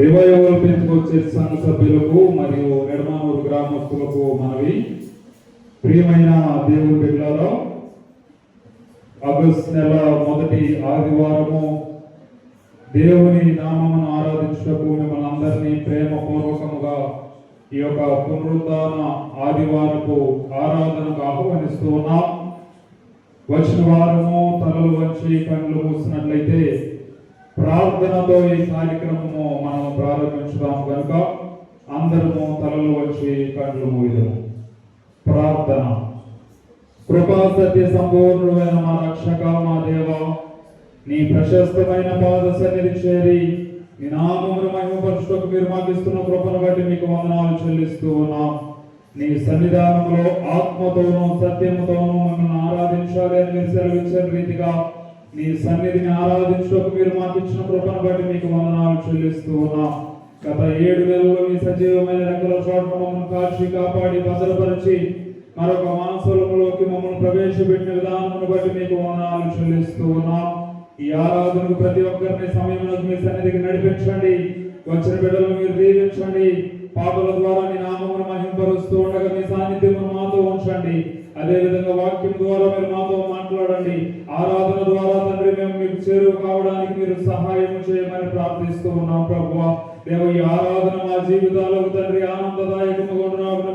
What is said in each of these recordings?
Revival పెంచుకొచ్చే సంఘ సభ్యులకు మరియు నెడమానూరు గ్రామస్తులకు మనవి. ప్రియమైన దేవుని బిడ్డలారా, ఆగస్టు నెల మొదటి ఆదివారము దేవుని నామమును ఆరాధించుటకు మిమ్మల్ని అందరినీ ప్రేమపూర్వకముగా ఈ యొక్క పునరుద్ధాన ఆదివారపు ఆరాధనకు ఆహ్వానిస్తూ ఉన్నాం. వచ్చిన వారము తలలు వంచి కళ్ళు మూసినట్లయితే ప్రార్థనతో ఈ కార్యక్రమము మనం ప్రారంభించుదాం కనుక అందరము తలలు వంచి కళ్ళు మూయదము. ప్రార్థన. కృపా సత్య సంపూర్ణమైన మా రక్షక, మా దేవ, నీ ప్రశస్తమైన పాద సన్నిధి చేరి నీ నామమును మహిమపరచుటకు మీరు మాకు ఇస్తున్న కృపను బట్టి మీకు వందనాలు చెల్లిస్తూ ఉన్నాం. నీ సన్నిధానంలో ఆత్మతోనూ సత్యముతోనూ మమ్మల్ని ఆరాధించాలి అని మీరు సెలవించిన రీతిగా నీ సన్నిధిని ఆరాధించుటకు మీరు మాకు ఇచ్చిన కృపను బట్టి మీకు వందనాలు చెల్లిస్తూ ఉన్నాం. గత 7 నెలల్లో మీ సజీవమైన రెక్కల చోట్ల మమ్మల్ని కాచి కాపాడి భద్రపరిచి మరొక మానసంలోకి మమ్మల్ని ప్రవేశపెట్టిన విధానమును బట్టి మీకు వందనాలు చెల్లిస్తూ ఉన్నాం. ఈ ఆరాధనకు ప్రతి ఒక్కరిని సమయంలో మీ సన్నిధికి నడిపించండి. వచ్చిన బిడ్డలను మీరు దీవించండి. పాటల ద్వారా నీ నామమును మహింపరుస్తూ ఉండగా మీ సాన్నిధ్యమును మాతో ఉంచండి. అదే విధంగా వాక్యం ద్వారా మీరు మాతో మాట్లాడండి. ఆరాధన ద్వారా తండ్రి మేము మీకు చేరువ కావడానికి మీరు సహాయం చేయమని ప్రార్థిస్తూ ఉన్నాం. ప్రభువా దేవ, ఈ ఆరాధన మా జీవితాలకు తండ్రి ఆనందదాయకముగా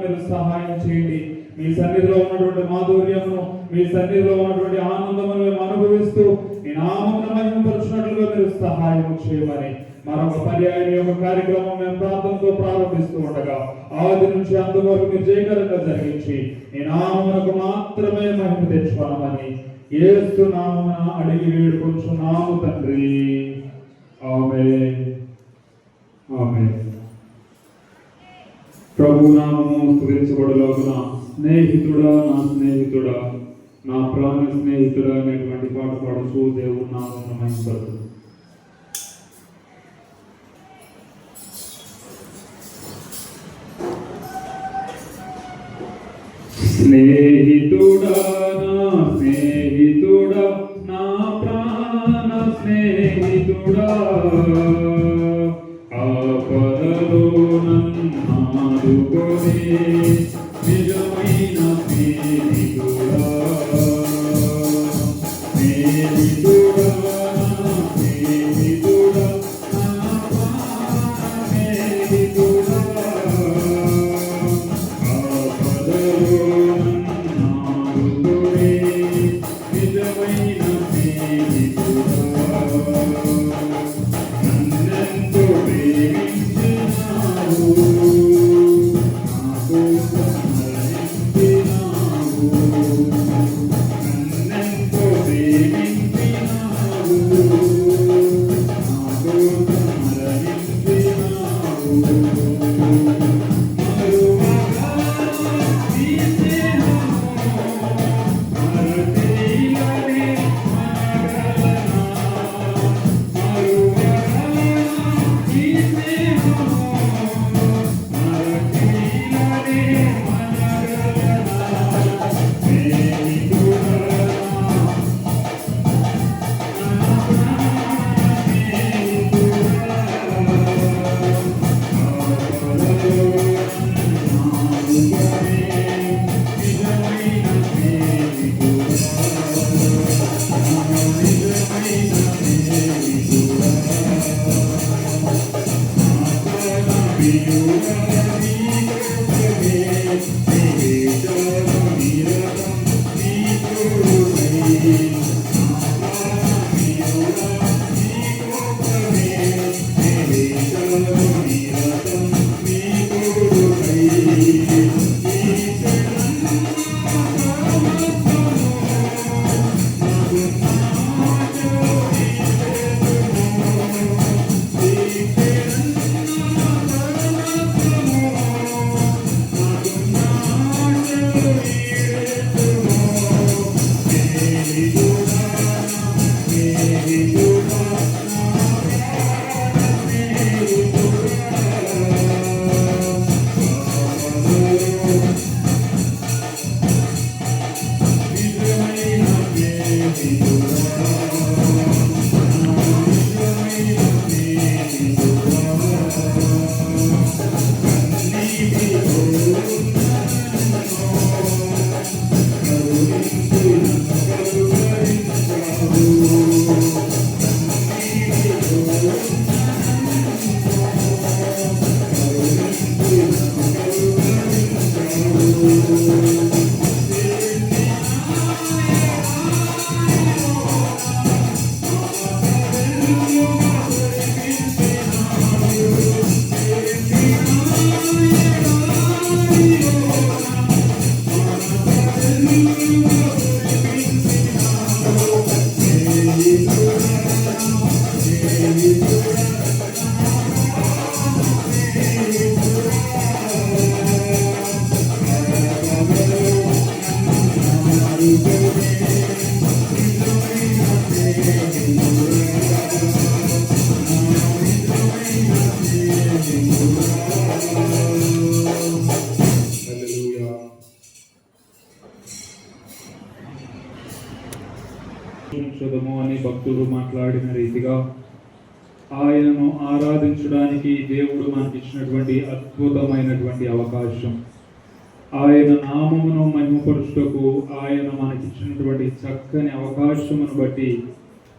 మీరు సహాయం చేయండి. మీ సన్నిధిలో ఉన్నటువంటి మాధుర్యమును, మీ సన్నిధిలో ఉన్నటువంటి ఆనందమును మేము అనుభవిస్తూ ఈ నామమును మహిమపరచినట్లుగా మీరు సహాయం చేయమని మరొక పర్యాయం యొక్క కార్యక్రమం మేము ప్రార్థనతో ప్రారంభిస్తూ ఉండగా ఆది నుంచి అంతవరకు మీరు జయకరంగా జరిగించి ఈ నామమునకు మాత్రమే మహిమ తెచ్చుకోనమని యేసు నామమున అడిగి వేడుకొంచున్నాము తండ్రి. ఆమేన్. ఆమేన్. ప్రభు నామము స్తుతించబడులాగున స్నేహితుడా, నా స్నేహితుడా, నా ప్రాణ స్నేహితుడా అనేటువంటి పాట పాడుచూ దేవుడు నామమును మహిమపరచు. స్నేహితుడా, నా స్నేహితుడా, నా ప్రాణ స్నేహితుడా, ఆపదలో నన్నాదుకొని నిజమైన స్నేహితుడా, స్నేహితుడా, నా స్నేహితుడా, నా ప్రాణ స్నేహితుడా, ఆపదలో నన్నాదుకొని నిజమైన స్నేహితుడా, నన్నెంతో ప్రేమించినావు, నాకు సమర్పించినావు, నన్నెంతో ప్రేమించినావు, నాకు సమర్పించినావు. మరువగా నీ స్నేహము మరచినది మనగలనా, మరువగా నీ స్నేహము మరచినది మనగలనా. స్నేహితుడా, నా ప్రాణ స్నేహితుడా, ఆపదలో నన్నాదుకొని నిజమైన స్నేహితుడా, నిజమైన స్నేహితుడా, నా ప్రియుడా, నీ కృపనే నివేదన నిరతం నీ తోడై, నా ప్రియుడా, నీ కృపనే నివేదన నిరతం నీ తోడై, ఈ శరణు నాకు సమాజోని చేతును, ఈ శరణు భక్తుడు మాట్లాడిన రీతిగా ఆయనను ఆరాధించడానికి దేవుడు మనకి ఇచ్చినటువంటి అద్భుతమైనటువంటి అవకాశం, ఆయన నామమును మహిమపరుచుటకు ఆయన మనకిచ్చినటువంటి చక్కని అవకాశమును బట్టి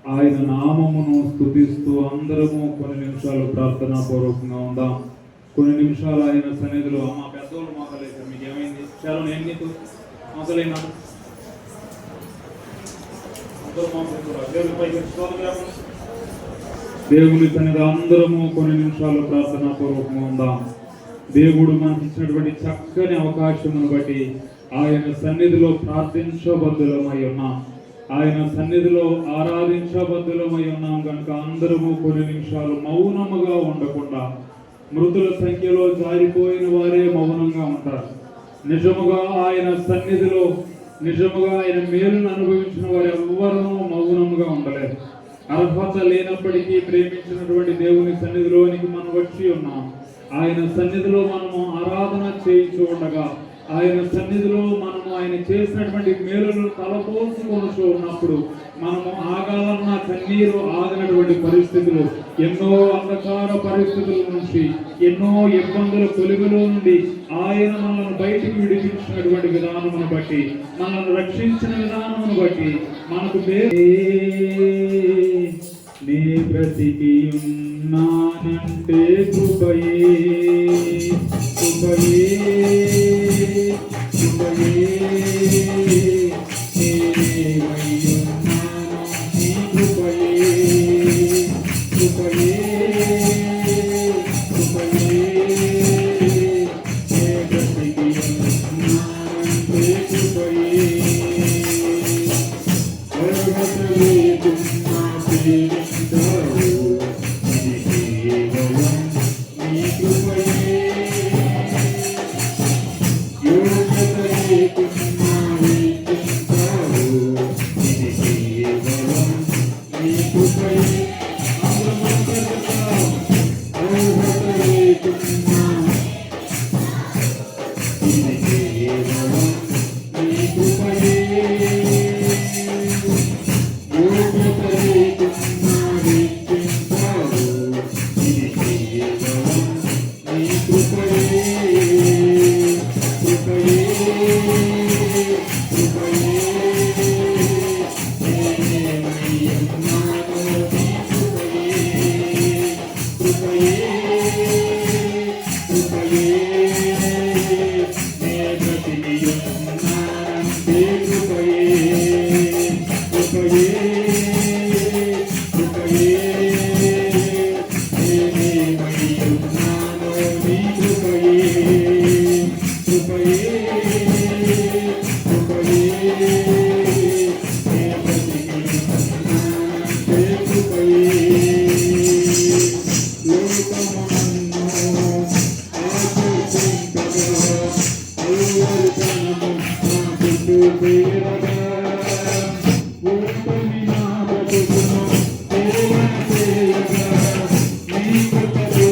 ఆయన నామమును స్తుతిస్తూ అందరము కొన్ని నిమిషాలు ప్రార్థనా పూర్వకంగా ఉందాం. కొన్ని నిమిషాలు ఆయన సన్నిధిలో అమ్మ పెద్దోళ్ళు మోకలేదు, మీకు ఏమైంది? చాలా నేను నీకు మోకలేనా? దేవుని సన్నిధి అందరము కొన్ని నిమిషాలు ప్రార్థనా పూర్వకంగా ఉందాం. దేవుడు మనకి ఇచ్చినటువంటి చక్కని అవకాశమును బట్టి ఆయన సన్నిధిలో ప్రార్థించబద్దులమై ఉన్నాం, ఆయన సన్నిధిలో ఆరాధించబద్దులమై ఉన్నాం కనుక అందరము కొన్ని నిమిషాలు మౌనముగా ఉండకుండా, మృతుల సంఖ్యలో జారిపోయిన వారే మౌనంగా ఉంటారు. నిజముగా ఆయన సన్నిధిలో నిజముగా ఆయన మేలును అనుభవించిన వారు ఎవ్వరూ మౌనముగా ఉండలేరు. అర్హత లేనప్పటికీ ప్రేమించినటువంటి దేవుని సన్నిధిలోనికి మనం వచ్చి ఉన్నాం. ఆయన సన్నిధిలో మనము ఆరాధన చేయించు ఉండగా, ఆయన సన్నిధిలో మనము ఆయన చేసినటువంటి మేలులను తలపోసుకొనుచు ఉన్నప్పుడు మనము ఆగాలన్న కన్నీరు ఆగినటువంటి పరిస్థితులు, ఎన్నో అంధకార పరిస్థితుల నుంచి, ఎన్నో ఇబ్బందుల కొలుగులో నుండి ఆయన మనల్ని బయటికి విడిపించినటువంటి విధానమును బట్టి, మనల్ని రక్షించిన విధానమును బట్టి మనకు నీ బ్రతికి ఉన్నానంటే కృపయే, కృపయే, కృపయే, నేనేమై ఉన్నాను నీ కృపయే, కృపయే, కృపయే, నీ బ్రతికి ఉన్నానంటే కృపయే, అర్హత లేకున్నా ప్రేమించావు, ఇది కేవలం నీ కృపయే, యోగ్యత లేకున్నా వీక్షించావు, ఇది కేవలం నీ కృపయే, అర్హత లేకున్నా ఇది కేవలం నీ కృపయే, యోగ్యత లేకున్నా వీక్షించావు, ఇది కేవలం నీ కృపయే, కృపయే, కృపయే, నేనేమై ఉన్నాను నీ కృపయే, కృపయే, కృపయే, నే బ్రతికి ఉన్నానంటే కృపయే, కృపయే, కృపయే, నేనేమై ఉన్నాను నీ కృపయే, కృపయే, కృపయే, నే బ్రతికి ఉన్నానంటే కృపయే. లోకము నన్ను ఆకర్షింపగా, అల్లరితనము నా చుట్టూ చేరగా, ఓటమి నా బ్రతుకును ప్రేరణ చేయగా, నీ కృపలో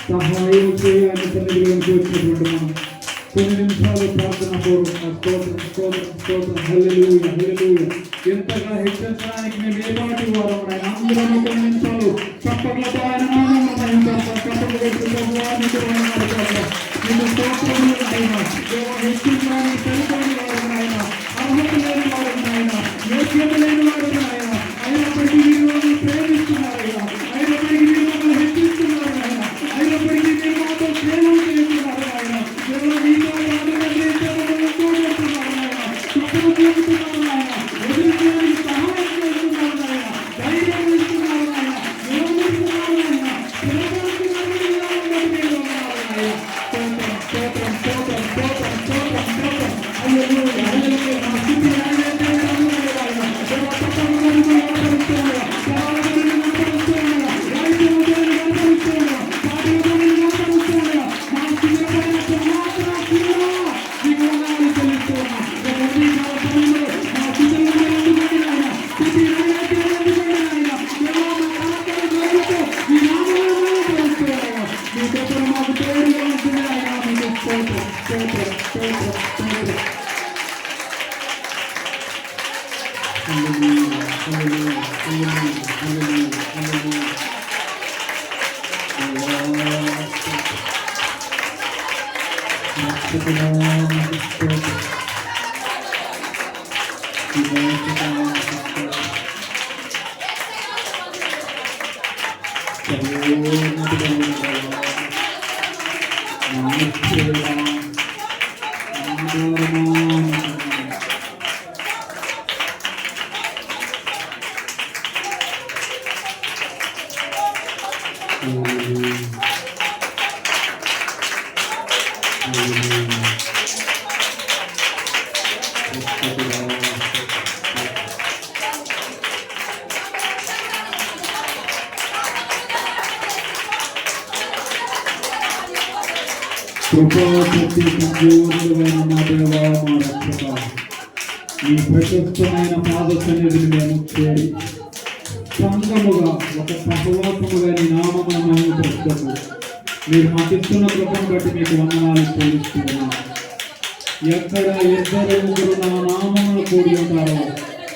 సహాయం చేయాలని సన్నిధిలోకి వచ్చినటువంటి మనం కొన్ని నిమిషాలు ప్రార్థన ఎంతగా హెచ్చరించడానికి మేము ఏ పాటి వారం అందరం కొన్ని నిమిషాలు చప్పట్లతో ఆయన చప్పట్లు పెట్టుకోవడానికి హెచ్చించడానికి సరిపోని వారు ఆయన అర్హత లేని వారు ఆయన యోగ్యత లేని వారు ఆయన అయినప్పటికీ మీరు ప్రేమిస్తున్నారు ఆయన అయినప్పటికీ మీరు మమ్మల్ని హెచ్చిస్తున్నారు ఆయన అయినప్పటికీ మీరు మాతో సేవలు చేస్తున్నారు ఆయన ఎవరు మీతో కృపాశక్తి సంపూర్ణమైన మా దేవా మా రక్షక ఈ ప్రశస్తమైన పాద సన్నిధిని మేము చేరి సంఘముగా ఒక సహవాసముగా నీ నామమున మహిమపరచుటకు మీరు మాకు ఇస్తున్న కృపను బట్టి మీకు వందనాలు చెల్లిస్తున్నాం. ఎక్కడ ఇద్దరు ముగ్గురు నా నామమున కూడి ఉంటారో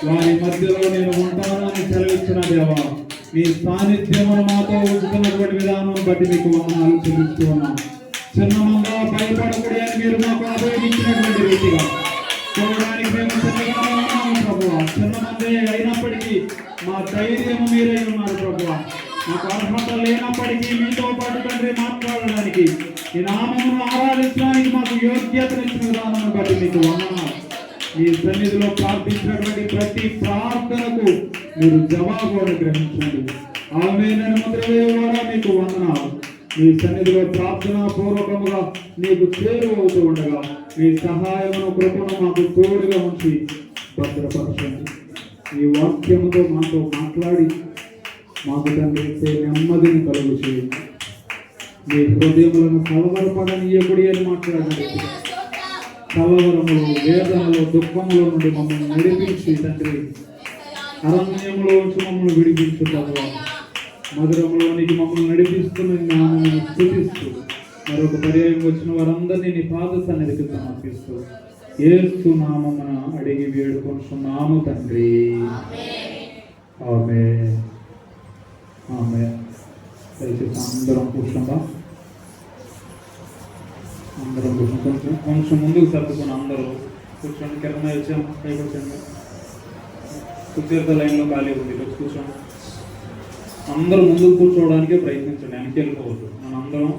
వారి మధ్యలో నేను ఉంటానని సెలవిచ్చిన దేవా మీ సాన్నిధ్యమును మాతో ఉంచుతున్నటువంటి విధానం బట్టి మీకు వందనాలు చెల్లిస్తున్నాం. చిన్నమంగా భయపడకూడదు అని మీరు మాకు అభయించినటువంటి రీతిగా చూడడానికి మేము చిన్నగానే ఉన్నాము ప్రభువ. చిన్నమందే అయినప్పటికీ మా ధైర్యము మీరే ఉన్నారు ప్రభువ. మాకు అర్హత లేనప్పటికీ మీతో పాటు తండ్రి మాట్లాడడానికి ఈ నామమును ఆరాధించడానికి మాకు యోగ్యతనిచ్చిన విధానం బట్టి మీకు వందనాలు. మీ సన్నిధిలో ప్రార్థించినటువంటి ప్రతి ప్రార్థనకు మీరు జవాబు గ్రహించండి. ఆమేన్ ముద్రవే ద్వారా మీకు వందనాలు. మీ సన్నిధిలో ప్రార్థనా పూర్వకముగా నీకు చేరువవుతూ ఉండగా మీ సహాయమును కృపను మాకు తోడుగా ఉంచి భద్రపరచండి. ఈ వాక్యముతో మాతో మాట్లాడి మాకు తండ్రి నెమ్మదిని కలుగు చేయండి. మీ హృదయములను కలవరపడనీయకుడి అని మాట్లాడండి. కలవరములు వేదనలు దుఃఖముల నుండి మమ్మల్ని నడిపించి తండ్రి అరణ్యంలో ఉంచి మమ్మల్ని విడిపించుతారు. మధురంలోనికి మమ్మల్ని నడిపిస్తున్న నామమును స్తుతిస్తూ మరొక పర్యాయం వచ్చిన వారందరినీ నీ పాద సన్నిధికి సమర్పిస్తూ యేసు నామమున అడిగి వేడుకొంటున్నాము తండ్రి. ఆమేన్. ఆమేన్. దయచేసి అందరం కూర్చుందాం. అందరం కూర్చొని కొంచెం ముందుకు సర్దుకుని అందరూ కూర్చోండి. కింద వచ్చాం పైకి వచ్చాము. కుర్చీలతో లైన్లో ఖాళీ ఉంది, వచ్చి కూర్చోండి. అందరూ ముందుకు కూర్చోవడానికే ప్రయత్నించండి, వెనక్కి వెళ్ళిపోవద్దు. మనం అందరం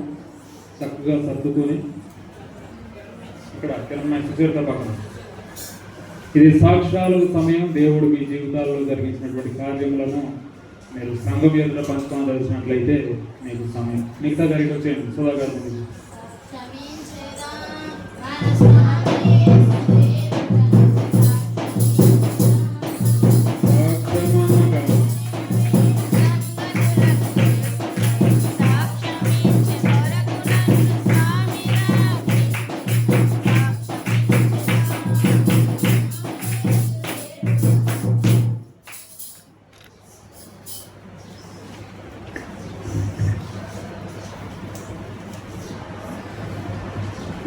చక్కగా సర్దుకొని ఇక్కడ కింద కుర్చీలతో పక్కన. ఇది సాక్ష్యాలకు సమయం. దేవుడు మీ జీవితాల్లో జరిగించినటువంటి కార్యములను మీరు సంఘం ఎదుట పంచుకోదలిచినట్లయితే మీకు సమయం. మిగతా గారికి వచ్చేయండి. సుధా గారు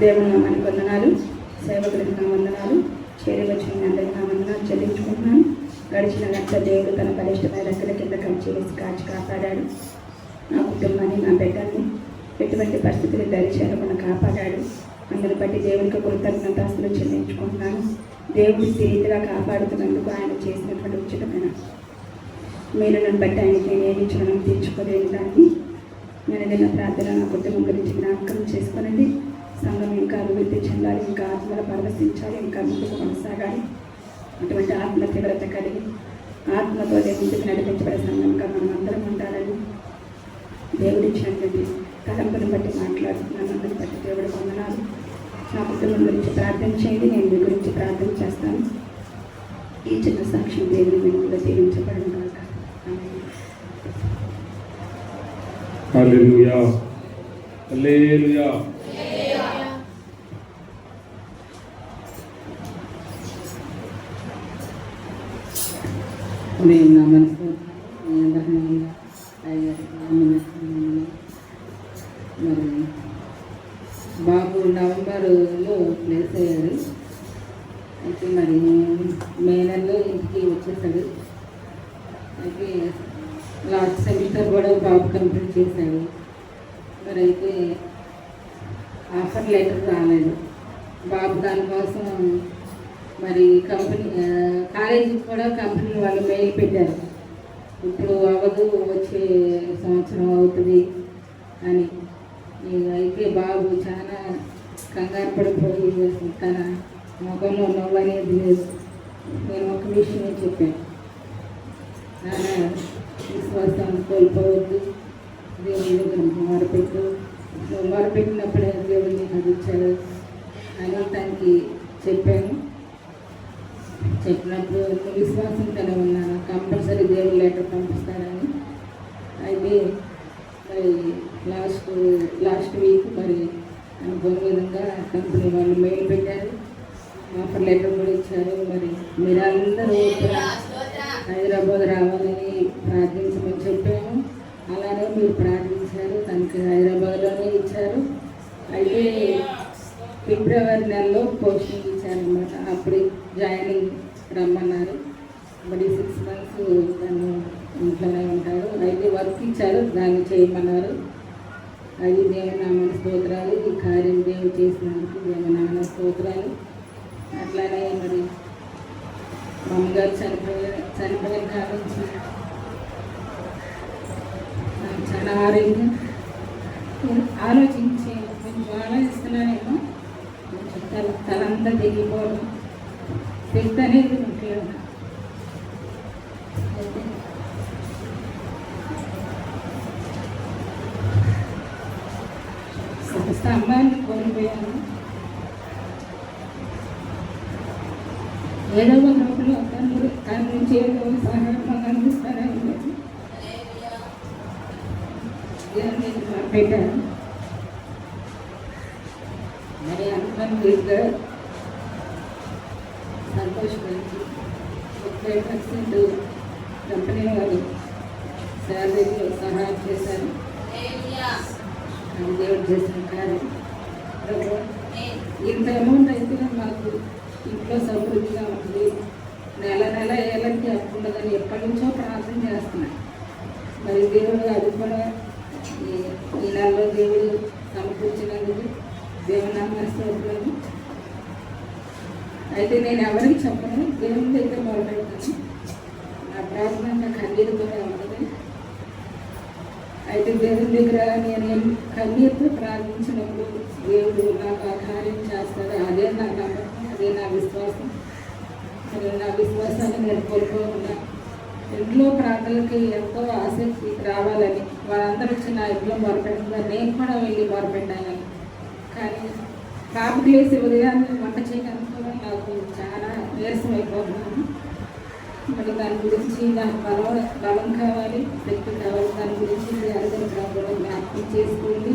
దేవుని నామానికి వందనాలు, సేవకులకు నా వందనాలు, చేరి వచ్చిన అందరికీ నా వందనాలు చెల్లించుకుంటున్నాను. గడిచిన గంట దేవుడు తన బలిష్టమైన రెక్కల కింద కంచి వేసి కాచి కాపాడాడు. నా కుటుంబాన్ని, నా బిడ్డల్ని ఎటువంటి పరిస్థితులు దరిచేరకుండా కాపాడాడు. అందుని బట్టి దేవునికి కృతజ్ఞతాస్తులు చెల్లించుకుంటున్నాను. దేవుడి రీతిగా కాపాడుతున్నందుకు ఆయన చేసినటువంటి ఉచితమైన మీరు నన్ను బట్టి ఆయనకి నేను ఏమి ఇచ్చిన తీర్చుకోలేని దాన్ని నేను ఏదైనా ప్రార్థన నా కుటుంబం గురించి జ్ఞాపకం చేసుకోనండి. సంఘం ఇంకా అభివృద్ధి చెందాలి, ఇంకా ఆత్మలు పరవశించాలి, ఇంకా ముందుకు కొనసాగాలి. అటువంటి ఆత్మ తీవ్రత కలిగి ఆత్మతో ముందుకు నడిపించబడే సంఘంగా మనం అందరం ఉండాలని దేవుడిచ్చినటువంటి తలంపుని బట్టి మాట్లాడుతున్నాను. అందరిని బట్టి దేవుడి వందనాలు. నా కుటుంబం గురించి ప్రార్థన చేయండి, నేను మీ గురించి ప్రార్థన చేస్తాను. ఈ చిన్న సాక్ష్యం దేవుని వెనుకలో దీవించబడను కాక. హల్లెలూయా, హల్లెలూయా. నేను నా మనసు మరి బాబు నవంబర్లో ప్లేస్ అయ్యారు. అయితే మరి మే నెలలో ఇంటికి వచ్చేసాడు. అయితే లాస్ట్ సెమిస్టర్ కూడా బాబు కంప్లీట్ చేశాడు. మరి అయితే ఆఫర్ లెటర్ రాలేదు బాబు. దానికోసం మరి కంపెనీ కాలేజీకి కూడా కంపెనీ వాళ్ళు మెయిల్ పెట్టారు, ఇప్పుడు అవ్వదు, వచ్చే సంవత్సరం అవుతుంది అని. అయితే బాబు చాలా కంగారు పడిపోయి తన మొఖంలో నవ్వనేది లేదు. నేను ఒక విషయం చెప్పాను, నాన్న విశ్వాసం కోల్పోవద్దు, దేవుని దగ్గర మొరపెట్టు, నువ్వు మొరపెట్టినప్పుడే దేవుడిని అందించాడు అని తనకి చెప్పాను. చెప్పినప్పుడు విశ్వాసంతోనే ఉన్నాను, కంపల్సరీ దేవుడు లెటర్ పంపిస్తారని. అయితే మరి లాస్ట్ వీక్ మరి అనుకున్న విధంగా కంపెనీ వాళ్ళు మెయిల్ పెట్టారు, ఆఫర్ లెటర్ కూడా ఇచ్చారు. మరి మీరందరూ హైదరాబాద్ రావాలని ప్రార్థించమని చెప్పాము. అలానే మీరు ప్రార్థించారు, తనకి హైదరాబాద్లోనే ఇచ్చారు. అయితే ఫిబ్రవరి నెలలో పోస్టింగ్ ఇచ్చారనమాట. అప్పుడు జాయినింగ్ రమ్మన్నారు. మరి 6 months తను ఇంట్లోనే ఉంటారు. అయితే వర్క్ ఇచ్చారు, దాన్ని చేయమన్నారు. అది దేవుని నామన స్తోత్రాలు. ఈ కార్యం దేవుడు చేసినందుకు దేవుని నామన స్తోత్రాలు. అట్లానే మరి మా అమ్మగారు చనిపోయిన కాడ నుంచి నాకు చాలా ఆరోగ్యం ఆలోచించి కొంచెం ఆలోచిస్తున్నానేమో, తలంతా తెగిపోవడం, శక్తి అనేది ముఖ్యం. స్తంభాన్ని కోల్పోయాను. ఏదో ఒక రూపంలో తన నుంచి ఏదో సహాయం అందిస్తారని పెట్టాను. మరి అనుకున్న సంతోషపడి 30% కంపెనీ వాళ్ళు శాలరీలో సహాయం చేశారు. అది దేవుడు చేసిన కార్యం. ప్రభు, ఇంత అమౌంట్ అయితే మాకు ఇంట్లో సమృద్ధిగా ఉంది. నెల నెల ఏళ్ళకి అప్పు ఉండదని ఎప్పటి నుంచో ప్రార్థన చేస్తున్నాను. మరి దేవుడు అది కూడా ఈ నెలలో దేవుడు సమకూర్చినందుకు దేవుని నామస్తోత్రాలు. అయితే నేను ఎవరికి చెప్పను, దేవుని దగ్గర మొదలుపెడతాను. నా ప్రార్థన నా కన్నీరుతోనే ఉంటుంది. అయితే దేవుని దగ్గర నేను కన్నీరుతో ప్రార్థించినప్పుడు దేవుడు నాకు ఆ కార్యం చేస్తాడు. అదే నా నమ్మకం, అదే నా విశ్వాసం. మరి నా విశ్వాసాన్ని నేను కోల్పోకుండా ఇంట్లో ప్రార్థనలకి ఎంతో ఆసక్తి రావాలని వాళ్ళందరూ వచ్చి నా ఇంట్లో మొరపెట్టుకున్నారు. నేను కూడా వెళ్ళి మొరపెట్టాను. కానీ పాపకి లేసి ఉదయాన్నే వంట చేయడానికి నాకు చాలా నీరసం అయిపోతున్నాను. మరి దాని గురించి నాకు బలం కావాలి, శక్తి కావాలి. దాని గురించి కూడా జ్ఞాపకం చేసుకోండి.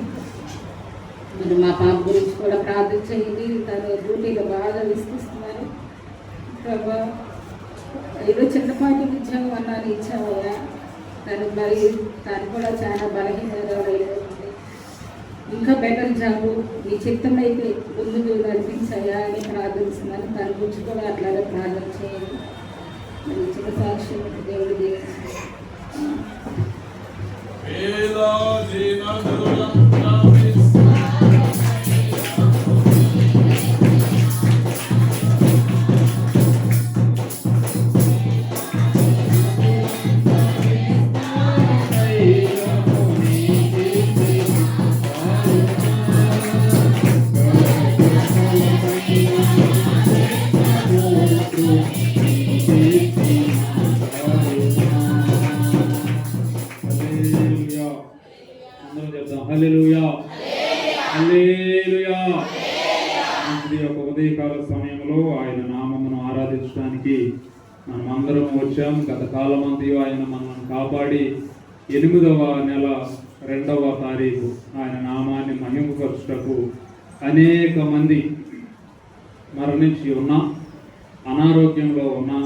మరి మా పాప గురించి కూడా ప్రార్థన చేయండి. తను డ్యూటీలో బాగా విసిగిస్తున్నారు. ప్రభా, ఏదో చిన్నపాటి ఉద్యోగం అన్నాను ఇచ్చావయ్యా. తను మరి తను కూడా చాలా బలహీనంగా అయిపోతుంది. ఇంకా బెటర్ జాబు నీ చిత్తం అయితే ముందుకు నడిపించాయా అని ప్రార్థిస్తున్నాను. తన గురించి కూడా అట్లాగే ప్రార్థన చేయండి. మరి చిన్న సాక్ష్యం దేవుడు దీవించాడు. హల్లెలూయా, హల్లెలూయా. మంచిది. ఒక ఉదయకాల సమయంలో ఆయన నామమును ఆరాధించడానికి మనం అందరం వచ్చాం. గత కాలమంతయు ఆయన మనల్ని కాపాడి 8వ నెల 2వ తారీఖు ఆయన నామాన్ని మహిమపరచుటకు అనేక మంది మరణించి ఉన్నా, అనారోగ్యంలో ఉన్నా,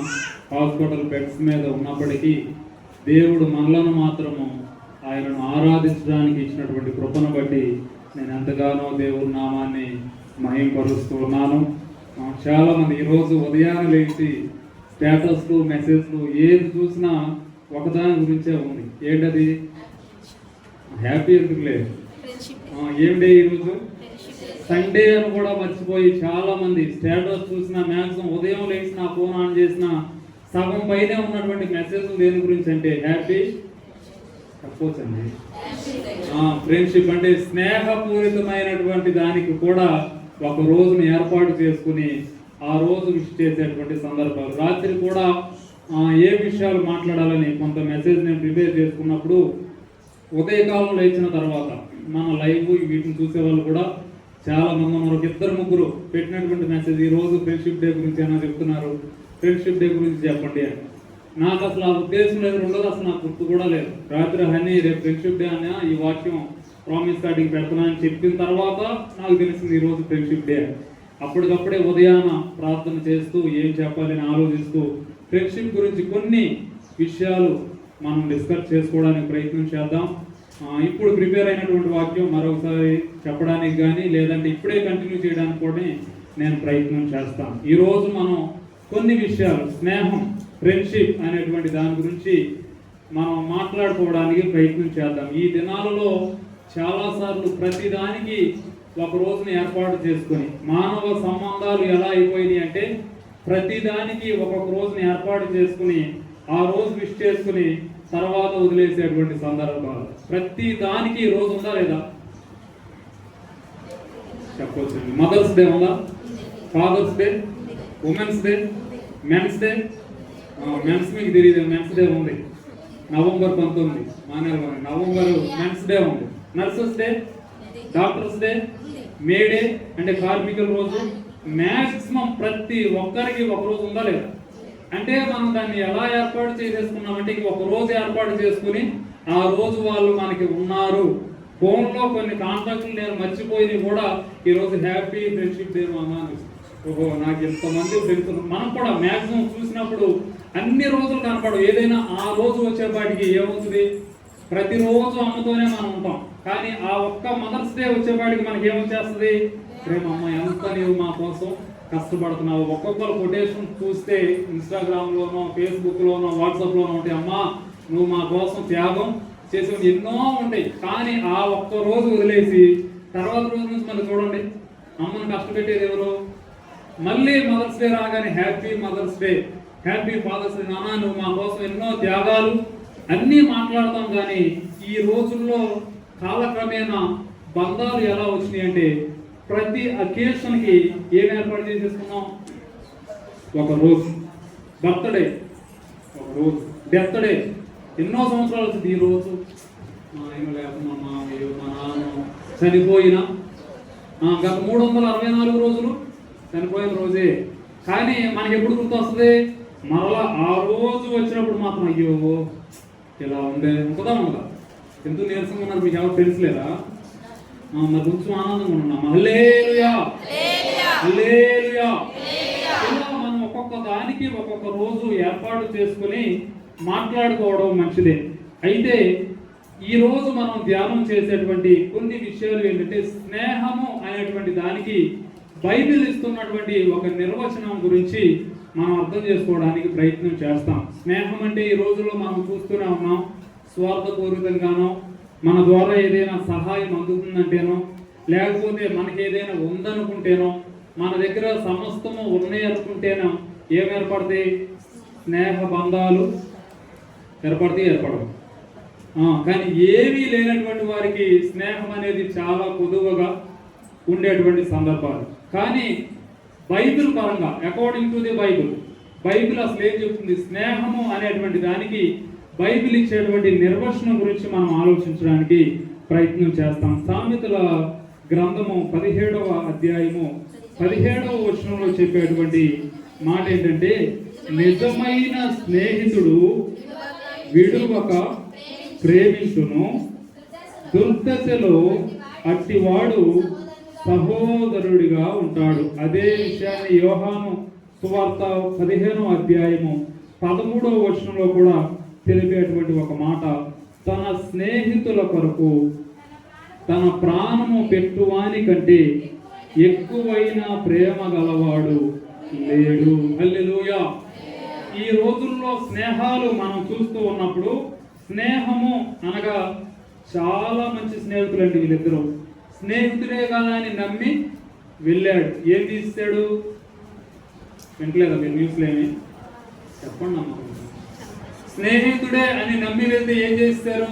హాస్పిటల్ బెడ్స్ మీద ఉన్నప్పటికీ దేవుడు మనలను మాత్రము ఆయనను ఆరాధించడానికి ఇచ్చినటువంటి కృపను బట్టి నేను ఎంతగానో దేవుడి నామాన్ని మహిమపరుస్తూ ఉన్నాను. చాలామంది ఈరోజు ఉదయాన్నే లేచి స్టేటస్లు, మెసేజ్లు ఏది చూసినా ఒకదాని గురించే ఉంది. ఏంటది? హ్యాపీ ఎందుకు లేదు? ఏం డే ఈరోజు? సండే అని కూడా మర్చిపోయి చాలామంది స్టేటస్ చూసిన మ్యాక్సిమం ఉదయం లేచి నా ఫోన్ ఆన్ చేసిన సగం పైనే ఉన్నటువంటి మెసేజ్లు దేని గురించి అంటే హ్యాపీ తప్పొచ్చండి. ఫ్రెండ్షిప్ అంటే స్నేహపూరితమైనటువంటి దానికి కూడా ఒక రోజును ఏర్పాటు చేసుకుని ఆ రోజు విష్ చేసేటువంటి సందర్భాలు. రాత్రి కూడా ఏ విషయాలు మాట్లాడాలని కొంత మెసేజ్ నేను ప్రిపేర్ చేసుకున్నప్పుడు ఉదయకాలం లేచిన తర్వాత మన లైవ్ వీటిని చూసే వాళ్ళు కూడా చాలా మంది ఉన్నారు. 2-3 పెట్టినటువంటి మెసేజ్ ఈ రోజు ఫ్రెండ్షిప్ డే గురించి ఏమైనా చెప్తున్నారు, ఫ్రెండ్షిప్ డే గురించి చెప్పండి అని. నాకు అసలు ఆ ఉద్దేశం లేదు, రెండోది అసలు నాకు గుర్తు కూడా లేదు. రాత్రి హనీ రేపు ఫ్రెండ్షిప్ డే అని ఈ వాక్యం ప్రామిస్ స్టార్టింగ్ పెడుతున్నానని చెప్పిన తర్వాత నాకు తెలిసింది ఈరోజు ఫ్రెండ్షిప్ డే. అప్పటికప్పుడే ఉదయాన ప్రార్థన చేస్తూ ఏం చెప్పాలని ఆలోచిస్తూ ఫ్రెండ్షిప్ గురించి కొన్ని విషయాలు మనం డిస్కస్ చేసుకోవడానికి ప్రయత్నం చేద్దాం. ఇప్పుడు ప్రిపేర్ అయినటువంటి వాక్యం మరొకసారి చెప్పడానికి కానీ లేదంటే ఇప్పుడే కంటిన్యూ చేయడానికి కూడా నేను ప్రయత్నం చేస్తాను. ఈరోజు మనం కొన్ని విషయాలు స్నేహం, ఫ్రెండ్షిప్ అనేటువంటి దాని గురించి మనం మాట్లాడుకోవడానికి ప్రయత్నం చేద్దాం. ఈ దినాలలో చాలాసార్లు ప్రతిదానికి ఒక రోజుని ఏర్పాటు చేసుకొని మానవ సంబంధాలు ఎలా అయిపోయినాయి అంటే ప్రతిదానికి ఒక్కొక్క రోజుని ఏర్పాటు చేసుకుని ఆ రోజు విష్ చేసుకుని తర్వాత వదిలేసేటువంటి సందర్భాలు. ప్రతి దానికి రోజు ఉందా లేదా చెప్పవచ్చు. మదర్స్ డే ఉందా, father's day, women's day, men's day. Men's మీకు తెలియదు, మెన్స్ డే ఉంది నవంబర్ 19 నవంబర్ మెన్స్ డే ఉంది. Nurses day, doctors day, May Day అంటే కార్మికుల రోజు. మ్యాక్సిమం ప్రతి ఒక్కరికి ఒక రోజు ఉందా లేదా? అంటే మనం దాన్ని ఎలా ఏర్పాటు చేసేసుకున్నామంటే ఒక రోజు ఏర్పాటు చేసుకుని ఆ రోజు వాళ్ళు మనకి ఉన్నారు. ఫోన్లో కొన్ని కాంటాక్ట్లు నేను మర్చిపోయి కూడా ఈరోజు హ్యాపీ ఫ్రెండ్షిప్ డే అన్నాను. ఓహో, నాకు ఎంతమంది ఫ్రెండ్స్. మనం కూడా మ్యాక్సిమం చూసినప్పుడు అన్ని రోజులు కనపడవు. ఏదైనా ఆ రోజు వచ్చేపాటికి ఏమవుతుంది, ప్రతిరోజు అమ్మతోనే మనం ఉంటాం. కానీ ఆ ఒక్క మదర్స్ డే వచ్చేపాటికి మనకి ఏమొచ్చేస్తుంది? ప్రేమ అమ్మ ఎంత నీవు మా కోసం కష్టపడుతున్నావు. ఒక్కొక్కరు కొటేషన్ చూస్తే ఇన్స్టాగ్రామ్లోనో, ఫేస్బుక్లోనో, వాట్సాప్లోనో ఉంటాయి. అమ్మ నువ్వు మా కోసం త్యాగం చేసి ఎన్నో ఉంటాయి. కానీ ఆ ఒక్క రోజు వదిలేసి తర్వాత రోజు నుంచి మళ్ళీ చూడండి, అమ్మను కష్టపెట్టేది ఎవరు? మళ్ళీ మదర్స్ డే రాగానే happy mother's day, happy father's day, నాన్న నువ్వు మా కోసం ఎన్నో త్యాగాలు అన్నీ మాట్లాడతాం. కానీ ఈ రోజుల్లో కాలక్రమేణా బంధాలు ఎలా వచ్చినాయి అంటే ప్రతి అకేషన్కి ఏం ఏర్పాటు చేసేసుకున్నాం? ఒక రోజు బర్త్డే, ఒక రోజు డెత్ డే, ఎన్నో సంవత్సరాలు వచ్చింది. ఈ రోజు మా ఆయన లేకుండా మా నాన్న చనిపోయిన గత 364 రోజులు చనిపోయిన రోజే. కానీ మనకి ఎప్పుడు గుర్తొస్తుంది? మరలా ఆ రోజు వచ్చినప్పుడు మాత్రం అయ్యో ఇలా ఉండే ఉంటుందా ఉండదా? ఎందుకు నీరసంగా ఉన్నారు మీకు ఎవరు తెలుసులేదా? మరి కొంచెం ఆనందంగా ఉన్నాం. హల్లెలూయా హల్లెలూయా. ఇలా మనం ఒక్కొక్క దానికి ఒక్కొక్క రోజు ఏర్పాటు చేసుకుని మాట్లాడుకోవడం మంచిదే. అయితే ఈ రోజు మనం ధ్యానం చేసేటువంటి కొన్ని విషయాలు ఏంటంటే స్నేహము అనేటువంటి దానికి బైబిల్ ఇస్తున్నటువంటి ఒక నిర్వచనం గురించి మనం అర్థం చేసుకోవడానికి ప్రయత్నం చేస్తాం. స్నేహం అంటే ఈ రోజుల్లో మనం చూస్తూనే ఉన్నాం, స్వార్థపూరితంగానో, మన ద్వారా ఏదైనా సహాయం అందుతుందంటేనో, లేకపోతే మనకి ఏదైనా ఉందనుకుంటేనో, మన దగ్గర సమస్తము ఉన్నాయి అనుకుంటేనో ఏం ఏర్పడతాయి? స్నేహ బంధాలు ఏర్పడవు. కానీ ఏమీ లేనటువంటి వారికి స్నేహం అనేది చాలా కొదువగా ఉండేటువంటి సందర్భాలు. కానీ బైబిల్ పరంగా అకార్డింగ్ టు ది బైబిల్ అసలు ఏం చెప్తుంది? స్నేహము అనేటువంటి దానికి బైబిల్ ఇచ్చేటువంటి నిర్వచనం గురించి మనం ఆలోచించడానికి ప్రయత్నం చేస్తాం. సామెతల గ్రంథము 17వ అధ్యాయము 17వ వచనంలో చెప్పేటువంటి మాట ఏంటంటే, నిజమైన స్నేహితుడు విడువక ప్రేమించును, దుర్దశలో అట్టివాడు సహోదరుడిగా ఉంటాడు. అదే విషయాన్ని యోహాను సువార్త 15వ అధ్యాయము 13వ వచనంలో కూడా తెలిపేటువంటి ఒక మాట, తన స్నేహితుల కొరకు తన ప్రాణము పెట్టువాని కంటే ఎక్కువైన ప్రేమ గలవాడు లేడు. హల్లెలూయా. ఈ రోజుల్లో స్నేహాలు మనం చూస్తూ ఉన్నప్పుడు స్నేహము అనగా చాలా మంచి స్నేహితులు అండి వీళ్ళిద్దరూ. స్నేహితుడే కదా అని నమ్మి వెళ్ళాడు, ఏం తీస్తాడు? వింటలేదా మీరు న్యూస్లో ఏమి? చెప్పండి నమ్మకం. స్నేహితుడే అని నమ్మి వెళ్తే ఏం చేస్తారు?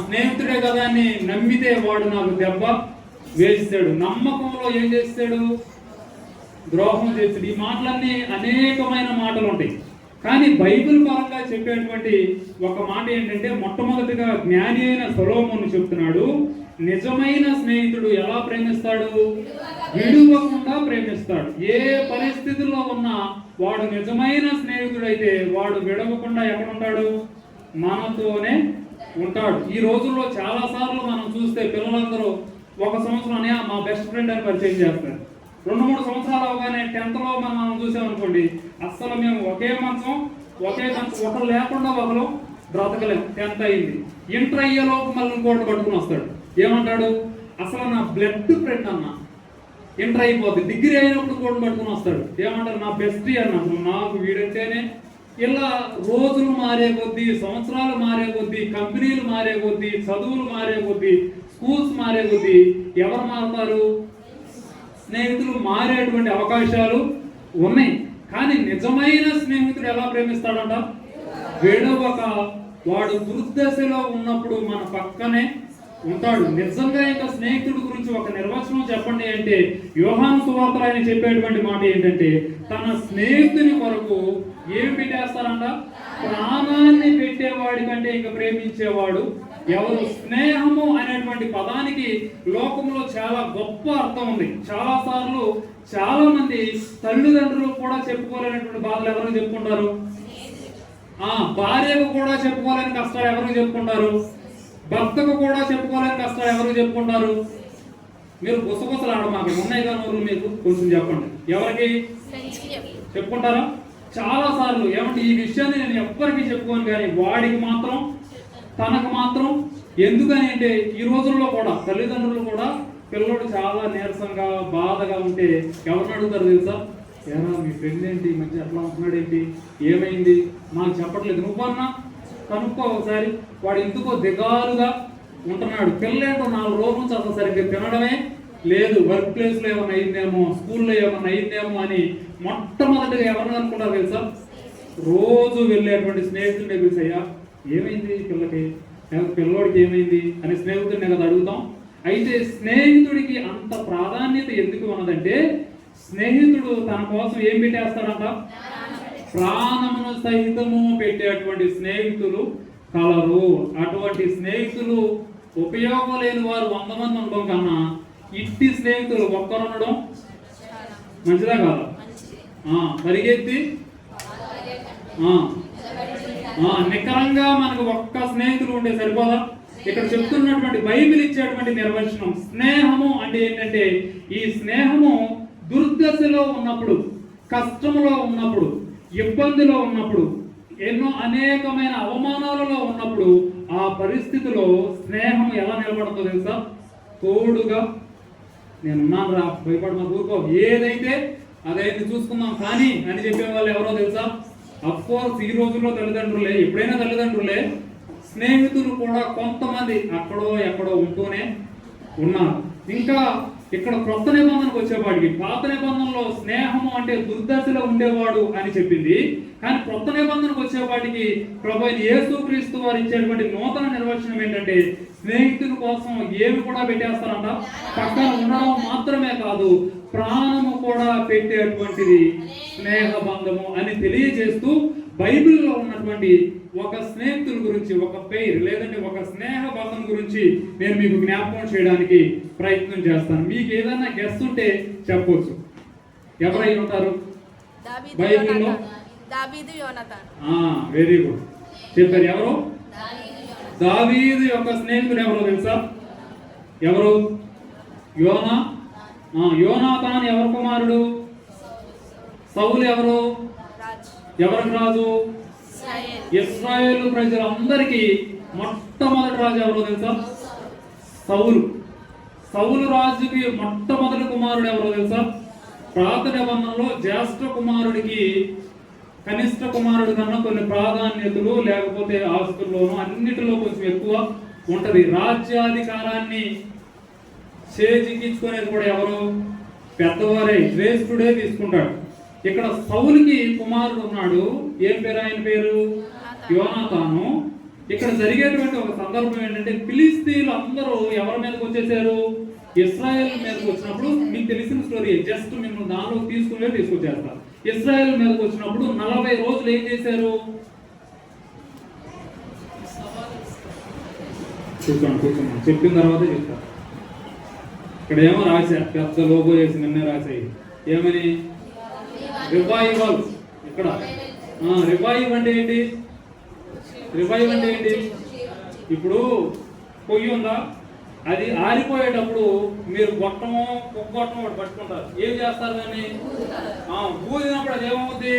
స్నేహితుడే కదా అని నమ్మితే వాడు నాకు దెబ్బ వేస్తాడు. నమ్మకంలో ఏం చేస్తాడు? ద్రోహం చేస్తాడు. ఈ మాటలన్నీ అనేకమైన మాటలు ఉంటాయి. కానీ బైబిల్ పరంగా చెప్పేటువంటి ఒక మాట ఏంటంటే, మొట్టమొదటిగా జ్ఞాని అయిన సొలొమోను చెప్తున్నాడు, నిజమైన స్నేహితుడు ఎలా ప్రేమిస్తాడు? విడువకుండా ప్రేమిస్తాడు. ఏ పరిస్థితుల్లో ఉన్నా వాడు నిజమైన స్నేహితుడైతే వాడు విడవకుండా ఎక్కడ ఉంటాడు? మనతోనే ఉంటాడు. ఈ రోజుల్లో చాలా సార్లు మనం చూస్తే పిల్లలందరూ ఒక సంవత్సరం మా బెస్ట్ ఫ్రెండ్ అని పరిచయం చేస్తారు. 2-3 సంవత్సరాలు అవగానే 10th లో మనం చూసామనుకోండి, అస్సలు మేము ఒకే మంచం ఒకరు లేకుండా ఒకరు బ్రతకలేము. 10th అయింది, ఇంటర్ అయ్యేలోపు మళ్ళీ ఇంకోటి పట్టుకుని వస్తాడు. ఏమంటాడు? అసలు నా బ్లడ్ ఫ్రెండ్ అన్న. ఇంటర్ అయిపోద్ది, డిగ్రీ అయినప్పుడు కూడా పట్టుకుని వస్తాడు. ఏమంటారు? నా బెస్టీ అన్నప్పుడు నాకు వీడంటేనే. ఇలా రోజులు మారే కొద్దీ, సంవత్సరాలు మారే కొద్దీ, కంపెనీలు మారే కొద్దీ, చదువులు మారే కొద్దీ, స్కూల్స్ మారే కొద్దీ ఎవరు మారుతారు? స్నేహితులు మారేటువంటి అవకాశాలు ఉన్నాయి. కానీ నిజమైన స్నేహితుడు ఎలా ప్రేమిస్తాడంట? విడవక, వాడు దుర్దశలో ఉన్నప్పుడు మన పక్కనే ఉంటాడు. నిజంగా ఇంకా స్నేహితుడి గురించి ఒక నిర్వచనం చెప్పండి అంటే, యోహాను సువార్తలో ఆయన చెప్పేటువంటి మాట ఏంటంటే, తన స్నేహితుని కొరకు ఏమి పెట్టేస్తారంట? ప్రాణాన్ని పెట్టేవాడి కంటే ఇంకా ప్రేమించేవాడు ఎవరు? స్నేహము అనేటువంటి పదానికి లోకంలో చాలా గొప్ప అర్థం ఉంది. చాలా సార్లు చాలా మంది తల్లిదండ్రులు కూడా చెప్పుకోలేనటువంటి బాధలు ఎవరికి చెప్పుకుంటారు? భార్యకు కూడా చెప్పుకోలేని కష్టాలు ఎవరికి చెప్పుకుంటారు? భర్తకు కూడా చెప్పుకోలేని కష్టాలు ఎవరికి చెప్పుకుంటారు? మీరు గుసగుసలు ఆడమాక ఉన్నాయి కానీ ఊరు మీకు కొంచెం చెప్పండి. ఎవరికి చెప్పుకుంటారా? చాలా సార్లు ఏమంటే ఈ విషయాన్ని నేను ఎవ్వరికి చెప్పుకోను, కానీ వాడికి మాత్రం తనకు మాత్రం ఎందుకని అంటే ఈ రోజుల్లో కూడా తల్లిదండ్రులు కూడా పిల్లడు చాలా నీరసంగా బాధగా ఉంటే ఎవరిని అడుగుతారు తెలుసా? ఏరా మీ ఫ్రెండ్ ఏంటి మంచి అట్లా ఉంటున్నాడు ఏంటి, ఏమైంది మాకు చెప్పట్లేదు, నువ్వన్నా కనుక్కో ఒకసారి, వాడు ఎందుకో దిగాలుగా ఉంటున్నాడు. పిల్లేంటో 4 రోజుల నుంచి అసలు సరిగ్గా తినడమే లేదు, వర్క్ ప్లేస్లో ఏమైనా అయిందేమో, స్కూల్లో ఏమైనా అయిందేమో అని మొట్టమొదటిగా ఎవరిని అనుకుంటారు తెలుసా? రోజు వెళ్ళేటువంటి స్నేహితుడిని పిలిచయ్యా ఏమైంది పిల్లకి, పిల్లోడికి ఏమైంది అని స్నేహితుడిని కదా అడుగుతాం. అయితే స్నేహితుడికి అంత ప్రాధాన్యత ఎందుకు ఉన్నదంటే స్నేహితుడు తన కోసం ఏం పెట్టేస్తాడంట? ప్రాణమును సహితము పెట్టేటువంటి స్నేహితులు కలరు. అటువంటి స్నేహితులు ఉపయోగం లేని వారు 100 మంది ఉండడం కన్నా ఇట్టి స్నేహితులు ఒక్కరు ఉండడం మంచిదా కాదా? పరిగెత్తి నికరంగా మనకు ఒక్క స్నేహితులు ఉంటే సరిపోదా? ఇక్కడ చెప్తున్నటువంటి బైబిల్ ఇచ్చేటువంటి నిర్వచనం స్నేహము అంటే ఏంటంటే ఈ స్నేహము దుర్దశలో ఉన్నప్పుడు, కష్టంలో ఉన్నప్పుడు, ఇబ్బందిలో ఉన్నప్పుడు, ఎన్నో అనేకమైన అవమానాలలో ఉన్నప్పుడు ఆ పరిస్థితిలో స్నేహం ఎలా నిలబడుతుందో తెలుసా? తోడుగా నేనున్నాను రా, భయపడమా, ఊరుకో, ఏదైతే అదైతే చూసుకుందాం కానీ అని చెప్పే వాళ్ళు ఎవరో తెలుసా? అఫ్కోర్స్ ఈ రోజుల్లో తల్లిదండ్రులే, ఎప్పుడైనా తల్లిదండ్రులే, స్నేహితులు కూడా కొంతమంది అక్కడో ఎక్కడో ఉంటూనే ఉన్నారు. ఇంకా ఇక్కడ క్రొత్త నిబంధనకు వచ్చేవాడికి పాత నిబంధనలో స్నేహము అంటే దుర్దశలో ఉండేవాడు అని చెప్పింది. కానీ క్రొత్త నిబంధనకు వచ్చేవాడికి ప్రభు యేసుక్రీస్తు వారు ఇచ్చేటువంటి నూతన నిర్వచనం ఏంటంటే స్నేహితుల కోసం ఏమి కూడా పెట్టేస్తారంట, పక్కన ఉండడం మాత్రమే కాదు ప్రాణము కూడా పెట్టేటువంటిది స్నేహ బంధము అని తెలియజేస్తూ బైబిల్లో ఉన్నటువంటి ఒక స్నేహితుల గురించి, ఒక పేరు లేదంటే ఒక స్నేహ బంధం గురించి నేను మీకు జ్ఞాపకం చేయడానికి ప్రయత్నం చేస్తాను. మీకు ఏదైనా గెస్ ఉంటే చెప్పవచ్చు. ఎవరై ఉంటారు బైబిల్లో? వెరీ గుడ్, చెప్పారు. ఎవరు? దావీదు యొక్క స్నేహితుడు ఎవరో తెలుసా? ఎవరు? యోనాతాను ఎవరు కుమారుడు? సౌలు ఎవరు? ఎవరికి రాజు? ఇశ్రాయేలు ప్రజలందరికీ మొట్టమొదటి రాజు ఎవరో తెలుసా? సౌలు. సౌలు రాజుకి మొట్టమొదటి కుమారుడు ఎవరో తెలుసా? పాత నిబంధనలో జ్యేష్ఠ కుమారుడికి కనిష్ట కుమారుడి కన్నా కొన్ని ప్రాధాన్యతలు లేకపోతే ఆస్తుల్లోనూ అన్నిటిలో కొంచెం ఎక్కువ ఉంటది. రాజ్యాధికారాన్ని చేజిక్కించుకునేది కూడా ఎవరు? పెద్దవారే, శ్రేష్ఠుడే తీసుకుంటాడు. ఇక్కడ సౌలుకి కుమారుడు ఉన్నాడు. ఏం పేరు ఆయన పేరు? యోనాతాను. ఇక్కడ జరిగేటువంటి ఒక సందర్భం ఏంటంటే ఫిలిస్తీన్లు అందరూ ఎవరి మీదకి వచ్చేసారు? ఇశ్రాయేల్ మీదకి వచ్చినప్పుడు మీకు తెలిసిన స్టోరీ, జస్ట్ మిమ్మల్ని దానిలో తీసుకొచ్చేస్తారు. ఇశ్రాయేల్ మీదకి వచ్చినప్పుడు 40 రోజులు ఏం చేశారు? కూర్చోండి చెప్పిన తర్వాత చెప్తారు. ఇక్కడ ఏమో రాశారు, పెద్ద లోగో చేసి నిన్నే రాశాయి. ఏమని? రివైవల్. ఇక్కడ రివైవ్ అంటే ఏంటి? రివైవ్ అంటే ఏంటి? ఇప్పుడు పొయ్యి ఉందా, అది ఆరిపోయేటప్పుడు మీరు గొట్టమో పొగ్గొట్టమో ఒకటి పట్టుకుంటారు. ఏం చేస్తారు దాన్ని? ఊదినప్పుడు అది ఏమవుతుంది?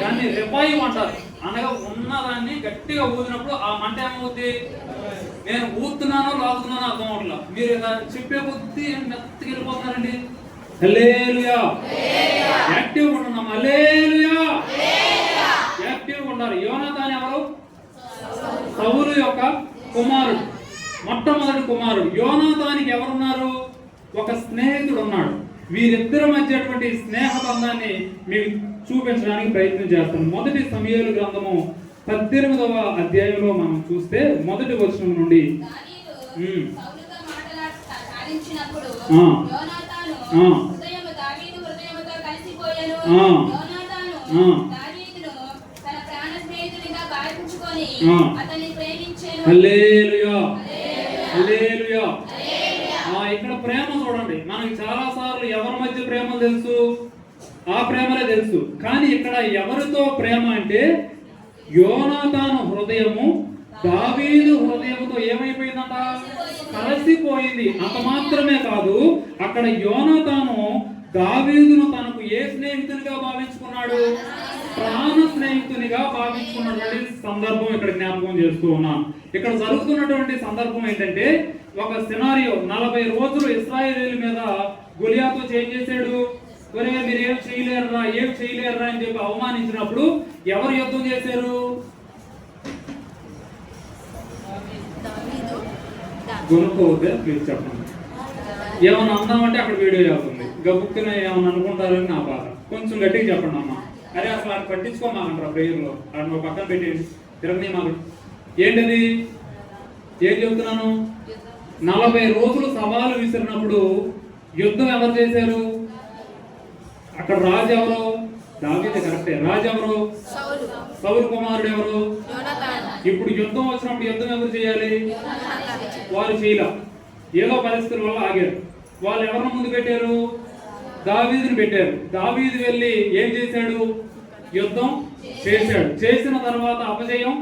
దాన్ని రివైవ్ అంటారు. అనగా ఉన్నదాన్ని గట్టిగా ఊదినప్పుడు ఆ మంట ఏమవుతుంది? నేను ఊతున్నానో లాగుతున్నానో అర్థం అవట్లా, మీరు చెప్పే కొద్దీ మెత్తకి వెళ్ళిపోతున్నారండి. హల్లెలూయా, యాక్టివ్ ఉంటున్నాం. హల్లెలూయా, యాక్టివ్ ఉంటారు. యోనాతాను ఎవరు? సౌలు యొక్క కుమారుడు, మొట్టమొదటి కుమారుడు. యోనాతానికి ఎవరున్నారు? ఒక స్నేహితుడు ఉన్నాడు. వీరిద్దరి మధ్యటువంటి స్నేహ బంధాన్ని మీకు చూపించడానికి ప్రయత్నం చేస్తాను. మొదటి సమూయేలు గ్రంథము 18వ అధ్యాయంలో మనం చూస్తే మొదటి వచనం నుండి హల్లెలూయా, హల్లెలూయా. ఇక్కడ ప్రేమ చూడండి. మనకి చాలా సార్లు ఎవరి మధ్య ప్రేమ తెలుసు? ఆ ప్రేమలే తెలుసు. కానీ ఇక్కడ ఎవరితో ప్రేమ అంటే యోనాతాను హృదయము దావీదు హృదయముతో ఏమైపోయిందంట? కలిసిపోయింది. అంత మాత్రమే కాదు, అక్కడ యోనాతాను దావీదును తనకు ఏ స్నేహితుడిగా భావించుకున్నాడు? ప్రాణ స్నేహితునిగా భావించుకున్నటువంటి సందర్భం ఇక్కడ జ్ఞాపకం చేస్తూ ఉన్నాను. ఇక్కడ జరుగుతున్నటువంటి సందర్భం ఏంటంటే, ఒక సినారియో 40 రోజులు ఇశ్రాయేలీయుల మీద గొలియాతో ఏం చేశాడు, ఒరే మీరు ఏం చేయలేరురా అని చెప్పి అవమానించినప్పుడు ఎవరు యుద్ధం చేశారు? కొనుక్కోవద్దే ప్లీజ్ చెప్పండి. ఏమన్నా అందామంటే అక్కడ వీడియో అవుతుంది, గబుక్కున ఏమన్నా అనుకుంటారని నా బాధ. కొంచెం గట్టిగా చెప్పండి అమ్మా. అరే అసలు అది పట్టించుకోమాకంటారా ప్రేయర్లో, అది నువ్వు పక్కన పెట్టేది తిరగని మాకు. ఏంటది? ఏం చెబుతున్నాను? 40 రోజులు సవాలు విసిరినప్పుడు యుద్ధం ఎవరు చేశారు? అక్కడ రాజు ఎవరు? దావీదే కరెక్టే. రాజు ఎవరు? సౌలు కుమారుడు ఎవరు? ఇప్పుడు యుద్ధం వచ్చినప్పుడు యుద్ధం ఎవరు చేయాలి? వారు చేయలే, ఏదో పరిస్థితుల వల్ల ఆగారు. వాళ్ళు ఎవరిని ముందు పెట్టారు? దావీదుని పెట్టారు. దావీదు వెళ్ళి ఏం చేశాడు? యుద్ధం చేశాడు. చేసిన తర్వాత అపజయం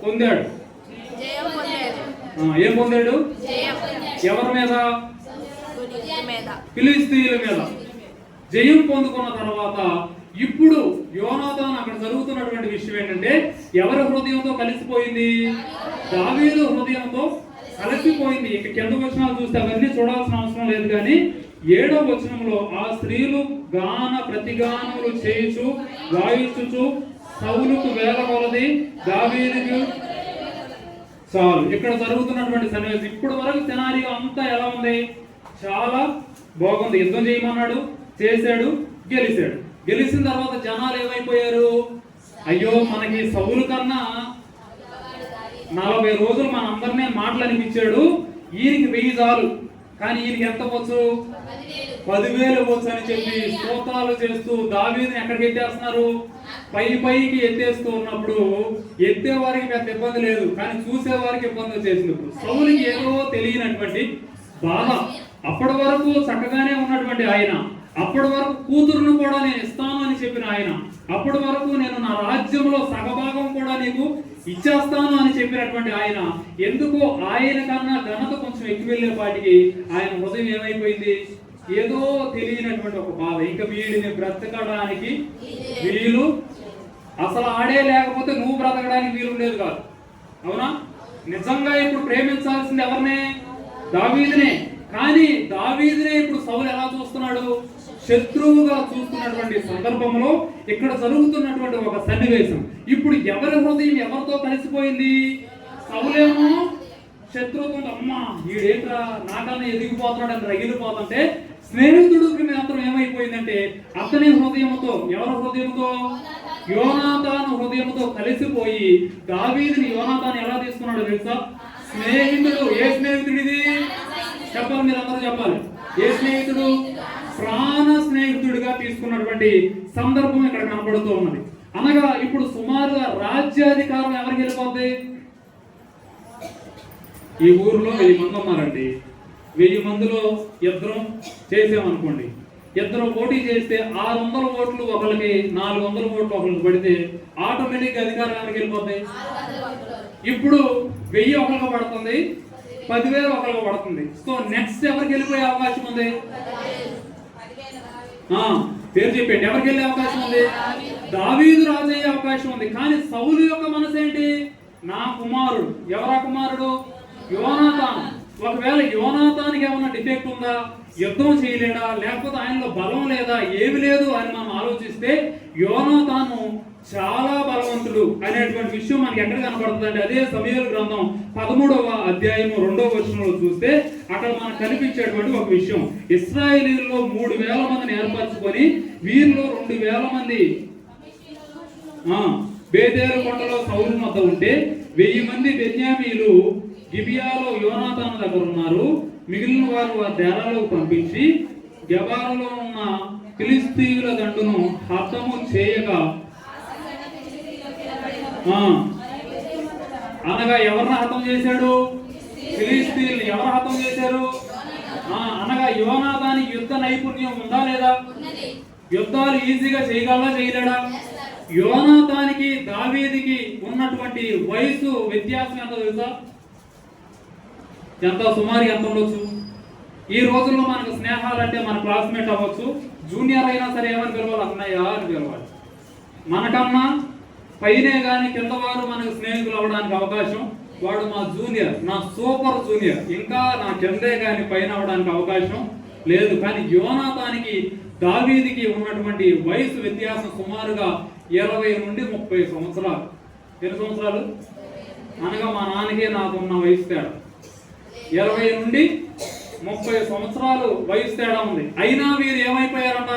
పొందాడు. ఏం పొందాడు? ఎవరి మీద? ఫిలిష్తీయుల మీద జయం పొందుకున్న తర్వాత ఇప్పుడు యోనాతాను అక్కడ జరుగుతున్నటువంటి విషయం ఏంటంటే, ఎవరి హృదయంతో కలిసిపోయింది? దావీదు హృదయంతో కలిసిపోయింది. ఇక కింద వచనాలు చూస్తే అవన్నీ చూడాల్సిన అవసరం లేదు, కానీ 7వ వచనంలో ఆ స్త్రీలు గాన ప్రతిగానములు చేయుచు వాయించుచు సౌలుకు వేల కొలది, దావీదుకు చాలు. ఇక్కడ జరుగుతున్నటువంటి సన్నివేశం ఇప్పటి వరకు సినారియో అంతా ఎలా ఉంది? చాలా బాగుంది. యుద్ధం చేయమన్నాడు, చేశాడు, గెలిచాడు. గెలిచిన తర్వాత జనాలు ఏమైపోయారు? అయ్యో మనకి సౌలు కన్నా 40 రోజులు మన అందరినీ మాటలు అనిపించాడు, ఈయనకి 1000 చాలు, కానీ ఈయనకి ఎంత వచ్చు? 10,000 వచ్చు అని చెప్పి స్తోత్రాలు చేస్తూ దావీదుని ఎక్కడికి ఎత్తేస్తున్నారు? పైకి ఎత్తేస్తూ ఉన్నప్పుడు ఎత్తే వారికి పెద్ద ఇబ్బంది లేదు, కానీ చూసే వారికి ఇబ్బంది వచ్చేసింది. ఇప్పుడు సౌలుకి ఏదో తెలియనటువంటి బాధ. అప్పటి వరకు చక్కగానే ఉన్నటువంటి ఆయన, అప్పటి వరకు కూతురును కూడా నేను ఇస్తాను అని చెప్పిన ఆయన, అప్పటి వరకు నేను నా రాజ్యంలో సగభాగం కూడా నీకు ఇచ్చేస్తాను అని చెప్పినటువంటి ఆయన, ఎందుకో ఆయన కన్నా ఘనత కొంచెం ఎక్కువ వెళ్ళేపాటికి ఆయన హృదయం ఏమైపోయింది? ఏదో తెలియనటువంటి ఒక బాధ. ఇంకా వీడిని బ్రతకడానికి వీలు, అసలు ఆడే లేకపోతే నువ్వు బ్రతకడానికి వీలు ఉండేది కాదు. అవునా? నిజంగా ఇప్పుడు ప్రేమించాల్సింది ఎవరినే? దావీదునే. కానీ దావీదునే ఇప్పుడు సౌలు ఎలా చూస్తున్నాడు? శత్రువుగా చూస్తున్నటువంటి సందర్భంలో ఇక్కడ జరుగుతున్నటువంటి ఒక సన్నివేశం. ఇప్పుడు ఎవరి హృదయం ఎవరితో కలిసిపోయింది? సౌలేమో శత్రువుతో, అమ్మా వీడేంట్రా నాకన్నా ఎదిగిపోతున్నాడు అని రగిలిపోతుంటే, స్నేహితుడికి మాత్రం ఏమైపోయిందంటే అతని హృదయంతో, ఎవరి హృదయంతో? యోనాతాను హృదయంతో కలిసిపోయి దావీదుని యోనాతాను ఎలా తీసుకున్నాడు తెలుసా? స్నేహితుడు. ఏ స్నేహితుడిది చెప్పాలి, మీరు అందరూ చెప్పాలి. ఏ స్నేహితుడు? ప్రాణ స్నేహితుడిగా తీసుకున్నటువంటి సందర్భం ఇక్కడ కనపడుతూ ఉన్నది. అనగా ఇప్పుడు సుమారుగా రాజ్యాధికారం ఎవరికి వెళ్ళిపోద్ది? ఈ ఊరిలో 1000 మంది ఉన్నారండి. 1000 మందిలో ఇద్దరం చేసామనుకోండి, ఇద్దరు పోటీ చేస్తే 600 ఓట్లు ఒకరికి, 400 ఓట్లు ఒకరికి పడితే ఆటోమేటిక్ అధికారం ఎవరికి వెళ్ళిపోతాయి? ఇప్పుడు 1000 ఒకరికి పడుతుంది, 10,000 ఒకరికి పడుతుంది. సో నెక్స్ట్ ఎవరికి వెళ్ళిపోయే అవకాశం ఉంది? పేరు చెప్పండి, ఎవరికి వెళ్ళే అవకాశం ఉంది? దావీదు రాజు అయ్యే అవకాశం ఉంది. కానీ సౌలు యొక్క మనసు ఏంటి? నా కుమారుడు. ఎవరా కుమారుడు? యోనాతాను. ఒకవేళ యోనాతానికి ఏమైనా డిఫెక్ట్ ఉందా? యుద్ధం చేయలేడా? లేకపోతే ఆయనలో బలం లేదా? ఏమి లేదు అని మనం ఆలోచిస్తే యోనాతాను చాలా బలవంతుడు అనేటువంటి విషయం మనకి ఎక్కడ కనబడుతుంది అంటే, అదే సమూయేలు గ్రంథం 13వ అధ్యాయము 2వ వచనంలో చూస్తే అక్కడ మనకు కనిపించేటువంటి ఒక విషయం. ఇశ్రాయేలీయుల్లో 3,000 మందిని ఏర్పరచుకొని వీరిలో 2,000 మంది బేతేలు కొండలో సౌలు వద్ద ఉంటే 1000 మంది బెన్యామీయులు గిబియాలో యోనాతాను దగ్గర ఉన్నారు. మిగిలిన వారు ఆ డేరాలకు పంపించి గెబాలో ఉన్న ఫిలిష్తీయుల దండును హతము చేయగా, అనగా ఎవరిని హతం చేశాడు? ఫిలిష్తీయుల్ని. ఎవరు హతం చేశారు? అనగా యోనాతానికి యుద్ధ నైపుణ్యం ఉందా లేదా? యుద్ధాలు ఈజీగా చేయగలరా చేయలేడా? యోనాతానికి దావీదుకి ఉన్నటువంటి వయసు వ్యత్యాసం ఎంత తెలుసా? ఎంత? సుమారు ఎంత ఉండొచ్చు? ఈ రోజుల్లో మనకు స్నేహాలు అంటే మన క్లాస్మేట్ అవ్వచ్చు, జూనియర్ అయినా సరే ఏమని పిలవాలి? అన్నయ్య అని పిలవాలి. మనకన్నా పైనే కానీ కింద వారు మనకు స్నేహితులు అవ్వడానికి అవకాశం, వాడు మా జూనియర్, నా సూపర్ జూనియర్, ఇంకా నా కిందే కానీ పైన అవ్వడానికి అవకాశం లేదు. కానీ యోనాతానికి దావీదికి ఉన్నటువంటి వయసు వ్యత్యాసం సుమారుగా 20 నుండి 30 సంవత్సరాలు. ఎన్ని సంవత్సరాలు అనగా మా నాన్నకే నాకున్న వయసు తేడా 20 నుండి 30 సంవత్సరాలు వయసు తేడా ఉంది. అయినా వీరు ఏమైపోయారంట?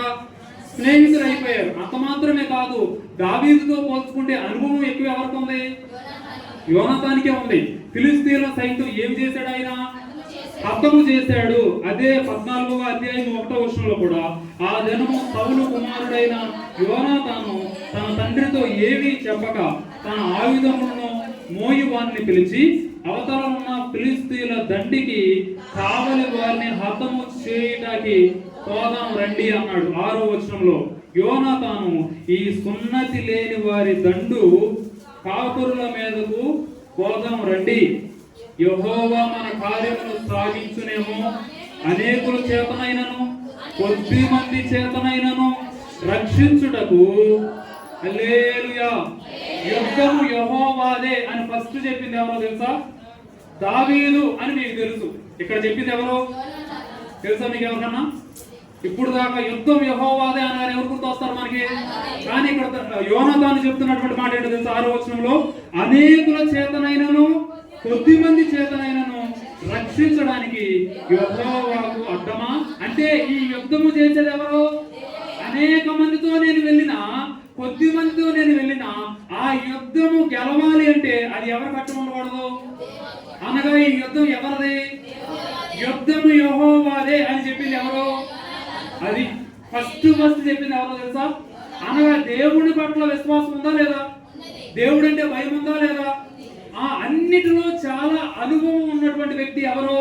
స్నేహితులు అయిపోయారు. అంత మాత్రమే కాదు, దావీదుతో పోల్చుకుంటే అనుభవం ఎక్కువ ఎవరికి ఉంది? యోనాతానికే ఉంది. ఫిలిష్తీయుల సైతం ఏం చేశాడు? ఆయన హతము చేశాడు. అదే 14వ అధ్యాయం 1వ వచనంలో కూడా, ఆ దినము సౌలు కుమారుడైన యోనాతాను తన తండ్రితో ఏమీ చెప్పక తన ఆయుధములను మోయి వారిని పిలిచి అవతల ఉన్న ఫిలిష్తీయుల దండికి కావలి వారిని హతము చేయటానికి పోదాం రండి అన్నాడు. 6వ వచనంలో యోనాతాను ఈ సున్నతి లేని వారి దండు కాపురుల మీదకు పోదాం రండి, యెహోవా మన కార్యమును సాగించునేమో, అనేకుల చేతనైనను కొద్ది మంది చేతనైనను రక్షించుటకు. హల్లెలూయా. యుద్ధము యెహోవాదే అని ఫస్ట్ చెప్పింది ఎవరో తెలుసా? దావీదు అని మీకు తెలుసు. ఇక్కడ చెప్పింది ఎవరో తెలుసా మీకు ఎవరికన్నా? ఇప్పుడు దాకా యుద్ధం యెహోవాదే అన్నారు, ఎవరు గుర్తొస్తారు మనకి? కానీ ఇక్కడ యోనాతాను చెప్తున్నటువంటి మాట ఏంటో తెలుసా? 6వ వచనంలో, అనేకుల చేతనైనను కొద్ది మంది చేతనైనను రక్షించడానికి యెహోవాకు అడ్డమా? అంటే ఈ యుద్ధము చేసేది ఎవరు? అనేక మందితో నేను వెళ్ళినా, కొద్ది మందితో నేను వెళ్ళినా, ఆ యుద్ధము గెలవాలి అంటే అది ఎవరు కట్టమనకూడదు? అనగా ఈ యుద్ధం ఎవరిది? యుద్ధము యెహోవాదే అని చెప్పింది ఎవరు? అది ఫస్ట్ చెప్పింది ఎవరో తెలుసా? అనగా దేవుడి పట్ల విశ్వాసం ఉందా లేదా? దేవుడు అంటే భయం ఉందా లేదా? అన్నిటిలో చాలా అనుభవం ఉన్నటువంటి వ్యక్తి ఎవరు?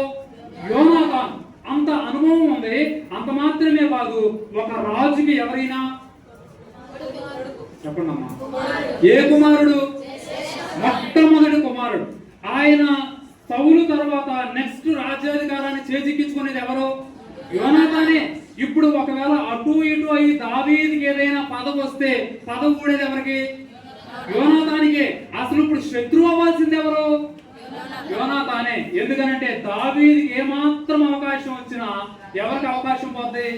యోనాతాను. అంత అనుభవం ఉంది. అంత మాత్రమే కాదు, ఒక రాజుకి ఎవరైనా చెప్పండి అమ్మా, ఏ కుమారుడు? మొట్టమొదటి కుమారుడు. ఆయన సౌలు తర్వాత నెక్స్ట్ రాజ్యాధికారాన్ని చేజిక్కించుకునేది ఎవరు? యోనాతానే. ఇప్పుడు ఒకవేళ అటు ఇటు అయ్యి దావీదుకి ఏదైనా పదవి వస్తే పదవి ఊడేది ఎవరికి? యోనాతానికే. అసలు ఇప్పుడు శత్రువు అవ్వాల్సింది ఎవరు? యోనాతానే. ఎందుకనంటే దావీదుకి ఏమాత్రం అవకాశం వచ్చినా ఎవరికి అవకాశం పోద్ది?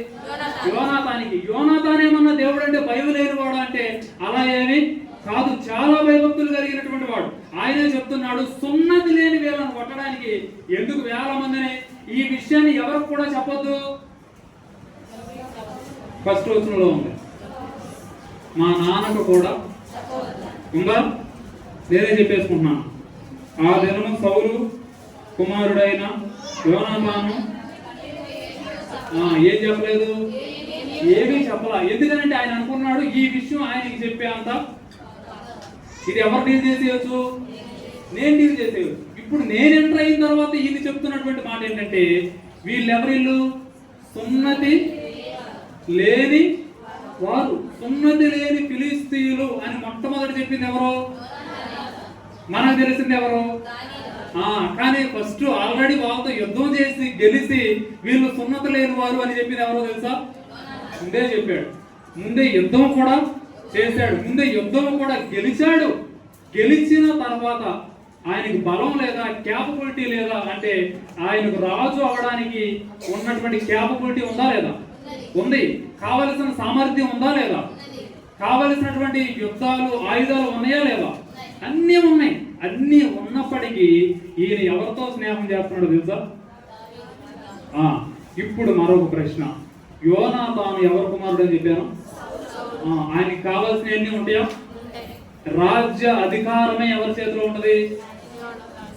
యోనాతానికి. యోనాతానేమన్నా దేవుడు అంటే భయం లేని వాడు అంటే అలా ఏమి కాదు, చాలా భయభక్తులు కలిగినటువంటి వాడు. ఆయనే చెప్తున్నాడు, సున్నతి లేని వీళ్ళను కొట్టడానికి ఎందుకు వేల మందిని? ఈ విషయాన్ని ఎవరికి కూడా చెప్పొద్దు. ఫస్ట్ వచనంలో ఉంది, మా నాన్నకు కూడా ఉందా? నేనే చెప్పేసుకుంటున్నాను. ఆ దినము సౌలు కుమారుడైన యోనాతాను ఏం చెప్పలేదు, ఏమీ చెప్పలా. ఎందుకనంటే ఆయన అనుకున్నాడు ఈ విషయం ఆయనకి చెప్పే అంత ఇది ఎవరు డీల్ చేసేయచ్చు? నేను డీల్ చేసేయచ్చు. ఇప్పుడు నేను ఎంటర్ అయిన తర్వాత ఈయన చెప్తున్నటువంటి మాట ఏంటంటే, వీళ్ళెవరిల్లు? సున్నతి లేని వారు, సున్నతి లేని ఫిలిష్తీయులు అని మొట్టమొదటి చెప్పింది ఎవరు? మనకు తెలిసింది ఎవరు? కానీ ఫస్ట్ ఆల్రెడీ వాళ్ళతో యుద్ధం చేసి గెలిచి వీళ్ళు సున్నతి లేని వారు అని చెప్పింది ఎవరో తెలుసా? ముందే చెప్పాడు. ముందే యుద్ధం కూడా చేశాడు. ముందే యుద్ధం కూడా గెలిచాడు. గెలిచిన తర్వాత ఆయనకు బలం లేదా, క్యాపబిలిటీ లేదా అంటే ఆయనకు రాజు అవడానికి ఉన్నటువంటి క్యాపబిలిటీ ఉందా లేదా? ఉంది. కావలసిన సామర్థ్యం ఉందా లేదా? కావలసినటువంటి యుద్ధాలు, ఆయుధాలు ఉన్నాయా లేదా? అన్నీ ఉన్నాయి. అన్నీ ఉన్నప్పటికీ ఈయన ఎవరితో స్నేహం చేస్తున్నాడో తెలుసా? ఇప్పుడు మరొక ప్రశ్న, యోనాతాను ఎవరి కుమారుడు అని చెప్పాను? ఆయనకి కావాల్సినవన్నీ ఉంటాయా? రాజ్య అధికారమే ఎవరి చేతిలో ఉంటది?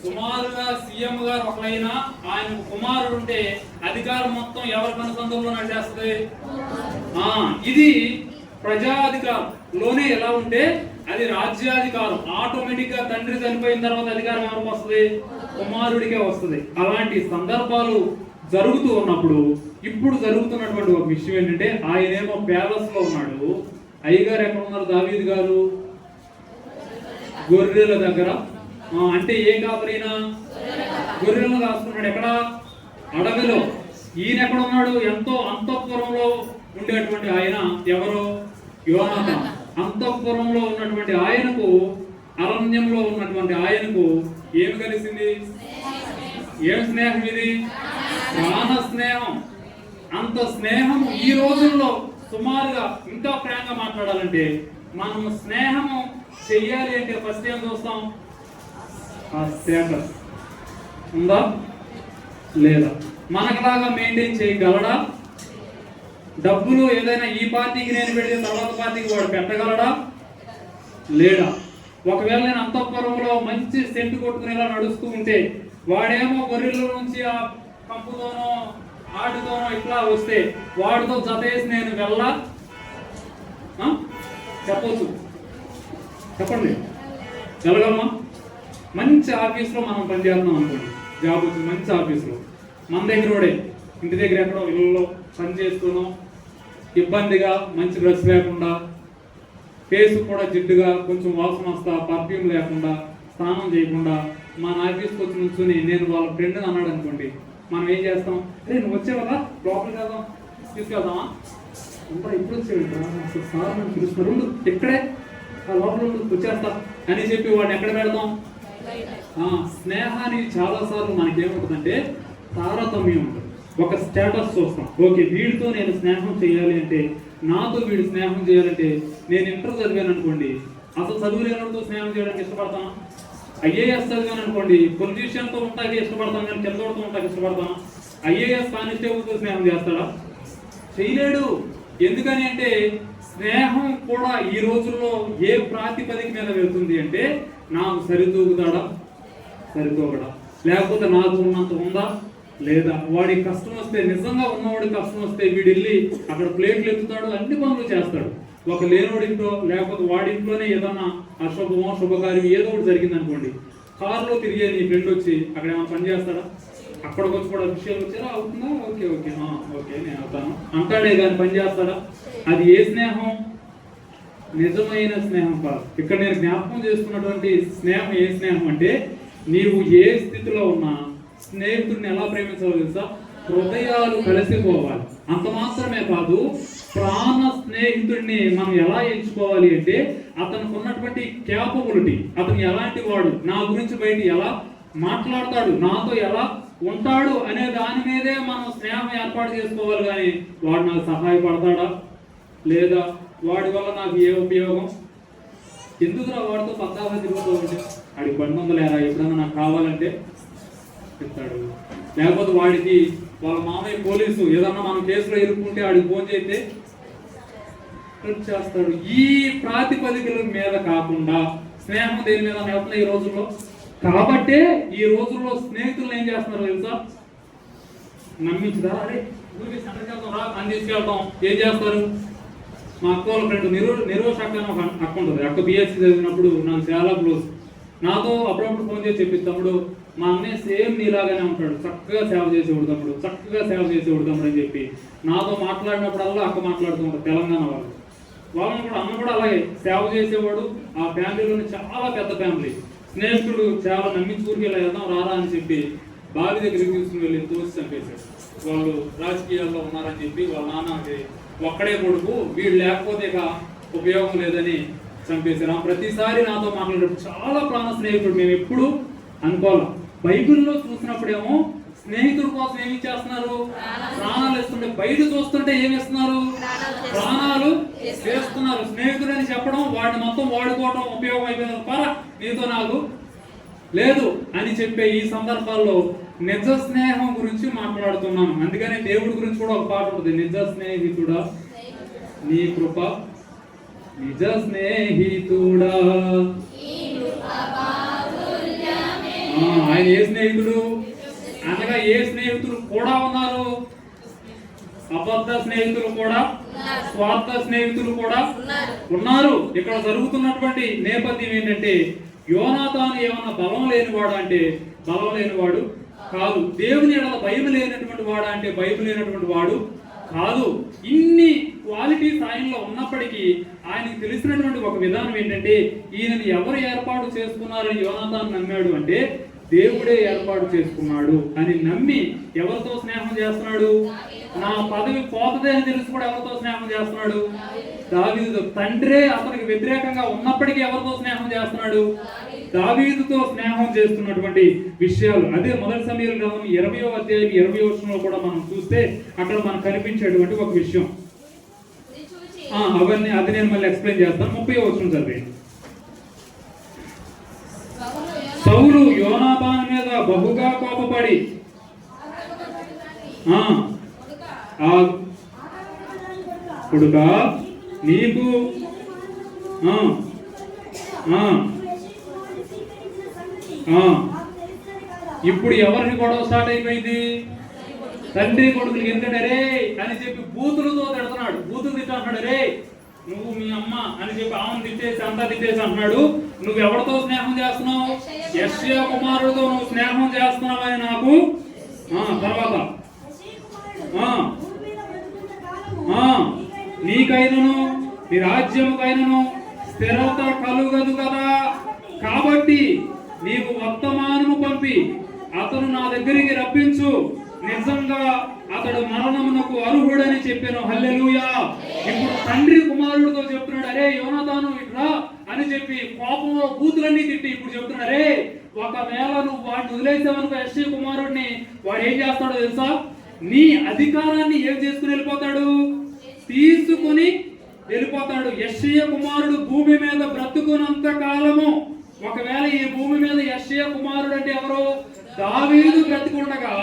సుమారుగా సీఎం గారు ఒకరైనా ఆయన కుమారుడు ఉంటే అధికారం మొత్తం ఎవరి కనుసంధంలో నడిచేస్తుంది? ఇది ప్రజాధికారంలోనే ఎలా ఉంటే అది రాజ్యాధికారం. ఆటోమేటిక్ గా తండ్రి చనిపోయిన తర్వాత అధికారం ఎవరికి వస్తుంది? కుమారుడికే వస్తుంది. అలాంటి సందర్భాలు జరుగుతూ ఉన్నప్పుడు ఇప్పుడు జరుగుతున్నటువంటి ఒక విషయం ఏంటంటే, ఆయనేమో ప్యాలెస్ లో ఉన్నాడు. అయ్యగారు ఎక్కడ ఉన్నారు? దావీదు గారు గొర్రెల దగ్గర. అంటే ఏ కాపరైనా గొర్రెలను కాసుకున్నాడు. ఎక్కడ? అడవిలో. ఈయన ఎక్కడ ఉన్నాడు? ఎంతో అంతఃపురంలో ఉండేటువంటి ఆయన ఎవరు? యోనాతాను. అంతఃపురంలో ఉన్నటువంటి ఆయనకు, అరణ్యంలో ఉన్నటువంటి ఆయనకు ఏమి కలిసింది? ఏం స్నేహం ఇది? ప్రాణ స్నేహం. అంత స్నేహం ఈ రోజుల్లో సుమారుగా ఇంకా ప్రేమగా మాట్లాడాలంటే మనం స్నేహము చెయ్యాలి అంటే ఫస్ట్ ఏం చూస్తాం? ఆ స్టేటస్ ఉందా లేదా, మనకులాగా మెయింటైన్ చేయగలడా, డబ్బులు ఏదైనా ఈ పార్టీకి నేను పెడితే తర్వాత పార్టీకి వాడు పెట్టగలడా లేడా. ఒకవేళ నేను అంతఃపురంలో మంచి సెంటు కొట్టుకునేలా నడుస్తూ ఉంటే వాడేమో గొర్రెల నుంచి ఆ కంపుతోనో ఆటితోనో ఇట్లా వస్తే వాడితో జత వేసి నేను వెళ్ళా చెప్పవచ్చు, చెప్పండి వెళ్ళగలమా? మంచి ఆఫీస్లో మనం పనిచేస్తున్నాం అనుకోండి, జాబ్ వచ్చింది మంచి ఆఫీస్లో, మన దగ్గర కూడా ఇంటి దగ్గర ఎక్కడో ఇళ్ళలో పని చేస్తున్నాం, ఇబ్బందిగా మంచి డ్రెస్ లేకుండా, ఫేస్ కూడా జిడ్డుగా కొంచెం వాసన వస్తా, పర్ఫ్యూమ్ లేకుండా, స్నానం చేయకుండా మన ఆఫీస్కి వచ్చి నుంచుని నేను వాళ్ళ ఫ్రెండ్ని అన్నాడు అనుకోండి, మనం ఏం చేస్తాం? అరే నువ్వు వచ్చావా, లోపలికి వెళ్దాం, తీసుకెళ్దామా? ఇంకా ఇప్పుడు వచ్చేవి సార్ నన్ను పిలుస్తున్నారు, ఇక్కడే ఆ లోపల వచ్చేస్తా అని చెప్పి వాడిని ఎక్కడ పెడతాం? స్నేహానికి చాలాసార్లు మనకేముంటుందంటే తారతమ్యం ఉంటుంది. ఒక స్టేటస్ చూస్తాం, ఓకే వీడితో నేను స్నేహం చేయాలి అంటే, నాతో వీడు స్నేహం చేయాలంటే, నేను ఇంటర్ చదివాను అనుకోండి, అసలు చదువు లేనతో స్నేహం చేయడానికి ఇష్టపడతాను. ఐఏఎస్ చదివాను అనుకోండి, పొలిటీషియన్తో ఉంటాకి ఇష్టపడతాను, కానీ కింద ఉంటాకి ఇష్టపడతాను. ఐఏఎస్ కానిస్టేబుల్తో స్నేహం చేస్తాడా? చేయలేడు. ఎందుకని అంటే స్నేహం కూడా ఈ రోజుల్లో ఏ ప్రాతిపదిక మీద వెళ్తుంది అంటే, నాకు సరితూగుతాడా, సరితూగడా, లేకపోతే నాకు ఉన్నంత ఉందా లేదా, వాడి కష్టం వస్తే, నిజంగా ఉన్నవాడికి కష్టం వస్తే వీడు వెళ్ళి అక్కడ ప్లేట్లు ఎత్తుతాడు, అన్ని పనులు చేస్తాడు. ఒక లేనోడింట్లో లేకపోతే వాడింట్లోనే ఏదన్నా అశుభమో శుభకార్యం ఏదో ఒకటి జరిగింది అనుకోండి, కారులో తిరిగే నీ ఫ్రెండ్ వచ్చి అక్కడ ఏమైనా పని చేస్తాడా? అక్కడికి వచ్చి కూడా విషయాలు వచ్చారా, అవుతుందా, ఓకే ఓకే ఓకే నేను అవుతాను అంటాడే కానీ పని చేస్తాడా? అది ఏ స్నేహం? నిజమైన స్నేహం కాదు. ఇక్కడ నేను జ్ఞాపకం చేసుకున్నటువంటి స్నేహం ఏ స్నేహం అంటే, నీవు ఏ స్థితిలో ఉన్నా స్నేహితుడిని ఎలా ప్రేమించాలో తెలుసా? హృదయాలు కలిసిపోవాలి. అంత మాత్రమే కాదు, ప్రాణ స్నేహితుడిని మనం ఎలా ఎంచుకోవాలి అంటే, అతనికి ఉన్నటువంటి క్యాపబిలిటీ, అతను ఎలాంటి వాడు, నా గురించి బయట ఎలా మాట్లాడతాడు, నాతో ఎలా ఉంటాడు అనే దాని మీదే మనం స్నేహం ఏర్పాటు చేసుకోవాలి. కానీ వాడు నాకు సహాయపడతాడా లేదా, వాడి వల్ల నాకు ఏ ఉపయోగం, ఎందుకురా వాడితో పద్దాగా తిరుగుతూ ఉంటే, ఆడికి బండి ఉందలేరా ఎప్పుడన్నా నాకు కావాలంటే చెప్తాడు. లేకపోతే వాడికి వాళ్ళ మామయ్య పోలీసు ఏదన్నా మనం కేసులో ఇరుక్కుంటే ఆడికి ఫోన్ చేస్తే చేస్తాడు. ఈ ప్రాతిపదికల మీద కాకుండా స్నేహం దేని మీద వెళ్తున్నాయి ఈ రోజుల్లో. కాబట్టే ఈ రోజుల్లో స్నేహితులను ఏం చేస్తున్నారు తెలుసా? నమ్మించుదా, అరే ఊరికి సంతకెళ్తాం రా అని తీసుకెళ్తాం. ఏం చేస్తారు? మా అక్క వాళ్ళ ఫ్రెండ్ నిరోష్ అక్క అని ఒక అక్క ఉంటుంది. అక్క బిఎస్సీ చదివినప్పుడు నాకు చాలా క్లోజ్. నాతో అప్పుడప్పుడు ఫోన్ చేసి చెప్పి, తమ్ముడు మా అన్నయ్య సేమ్ నీలాగానే ఉంటాడు, చక్కగా సేవ చేసేవాడు తమ్ముడు, చక్కగా సేవ చేసేవాడు తమ్ముడు అని చెప్పి నాతో మాట్లాడినప్పుడల్లా అక్క మాట్లాడుతూ ఉంటారు. తెలంగాణ వాళ్ళని కూడా అన్న కూడా అలాగే సేవ చేసేవాడు. ఆ ఫ్యామిలీలోని చాలా పెద్ద ఫ్యామిలీ. స్నేహితుడు చాలా నమ్మించుకుని ఇలా వెళ్దాం రారా అని చెప్పి బావి దగ్గరికి తీసుకుని వెళ్ళి తోసి చంపేశాడు. వాళ్ళు రాజకీయాల్లో ఉన్నారని చెప్పి వాళ్ళ నాన్న ఒక్కడే కొడుకు, వీడు లేకపోతే ఇక ఉపయోగం లేదని చంపేశారు. ప్రతిసారి నాతో మాట్లాడేటప్పుడు చాలా ప్రాణ స్నేహితుడు, మేము ఎప్పుడు అనుకోవాలి. బైబిల్లో చూసినప్పుడేమో స్నేహితుడి కోసం ఏమి చేస్తున్నారు? ప్రాణాలు ఇస్తుంటే, బయట చూస్తుంటే ఏమి ఇస్తున్నారు? ప్రాణాలు చేస్తున్నారు. స్నేహితుడు అని చెప్పడం, వాడిని మొత్తం వాడుకోవడం ఉపయోగం అయిపోయింది. పరా నీతో నాకు లేదు అని చెప్పే ఈ సందర్భాల్లో నిజ స్నేహం గురించి మాట్లాడుతున్నాను. అందుకనే దేవుడి గురించి కూడా ఒక పాట ఉంటుంది, నిజ స్నేహితుడా నీ కృప, నిజ స్నేహితుడా. ఆయన ఏ స్నేహితుడు అనగా ఏ స్నేహితులు కూడా ఉన్నారు? అబద్ధ స్నేహితులు కూడా, స్వార్థ స్నేహితులు కూడా ఉన్నారు. ఇక్కడ జరుగుతున్నటువంటి నేపథ్యం ఏంటంటే, యోనాతాను ఏమన్నా బలం లేనివాడు అంటే బలం లేనివాడు కాదు. దేవుని ఎడల భయం లేనటువంటి వాడు అంటే భయం లేనటువంటి వాడు కాదు. ఇన్ని క్వాలిటీస్ ఆయనలో ఉన్నప్పటికీ ఆయనకు తెలిసినటువంటి ఒక విధానం ఏంటంటే, ఈయనని ఎవరు ఏర్పాటు చేసుకున్నారని యోనాతాను నమ్మాడు అంటే దేవుడే ఏర్పాటు చేసుకున్నాడు అని నమ్మి ఎవరితో స్నేహం చేస్తున్నాడు? నా పదవి పోతదే అని తెలిసి కూడా ఎవరితో స్నేహం చేస్తున్నాడు? దావీదుతో. తండ్రే అతనికి వ్యతిరేకంగా ఉన్నప్పటికీ ఎవరితో స్నేహం చేస్తున్నాడు? దావీదుతో స్నేహం చేస్తున్నటువంటి విషయాలు. అదే మొదటి సమూయేలు గ్రంథం 20వ అధ్యాయం 20వ వచనంలో కూడా మనం చూస్తే అక్కడ మనకు కనిపించేటువంటి ఒక విషయం. అవన్నీ అది నేను మళ్ళీ ఎక్స్ప్లెయిన్ చేస్తాను. 30వ వచనం చదివి. సౌలు యోనాతాను మీద బహుగా కోపపడి కొడుకా నీకు ఇప్పుడు ఎవరిని గొడవ స్టార్ట్ అయిపోయింది? తండ్రి కొడుకులు. ఎందుకంటే రే అని చెప్పి బూతులతో తిడుతున్నాడు. బూతులు తిట్టాడు. రే నువ్వు మీ అమ్మ అని చెప్పి ఆమెను తిట్టేసి అంతా తిట్టేసి అంటున్నాడు. నువ్వు ఎవరితో స్నేహం చేస్తున్నావు? యెష్యా కుమారుడితో నువ్వు స్నేహం చేస్తున్నావు అని నాకు. తర్వాత నీకైనను నీ రాజ్యముకైనను స్థిరత కలుగదు కదా. కాబట్టి నీకు వర్తమానము పంపి అతను నా దగ్గరికి రప్పించు. నిజంగా అతడు మరణమునకు అర్హుడని చెప్పాను. హల్లెలూయా. ఇప్పుడు తండ్రి కుమారుడితో చెప్తున్నాడు, అరే యోనాతాను ఇట్రా అని చెప్పి కోపంలో బూతులన్నీ తిట్టి ఇప్పుడు చెప్తున్నాడు, అరే ఒకవేళ నువ్వు వాడిని వదిలేసావనుకో యెష్షయి కుమారుడిని, వాడు ఏం చేస్తాడో తెలుసా? నీ అధికారాన్ని ఏం చేసుకుని వెళ్ళిపోతాడు? తీసుకుని వెళ్ళిపోతాడు. యెష్షయి కుమారుడు భూమి మీద బ్రతుకున్నంత కాలము, ఒకవేళ ఈ భూమి మీద యెష్షయి కుమారుడు అంటే ఎవరు? దావీదు బ్రతికుండగా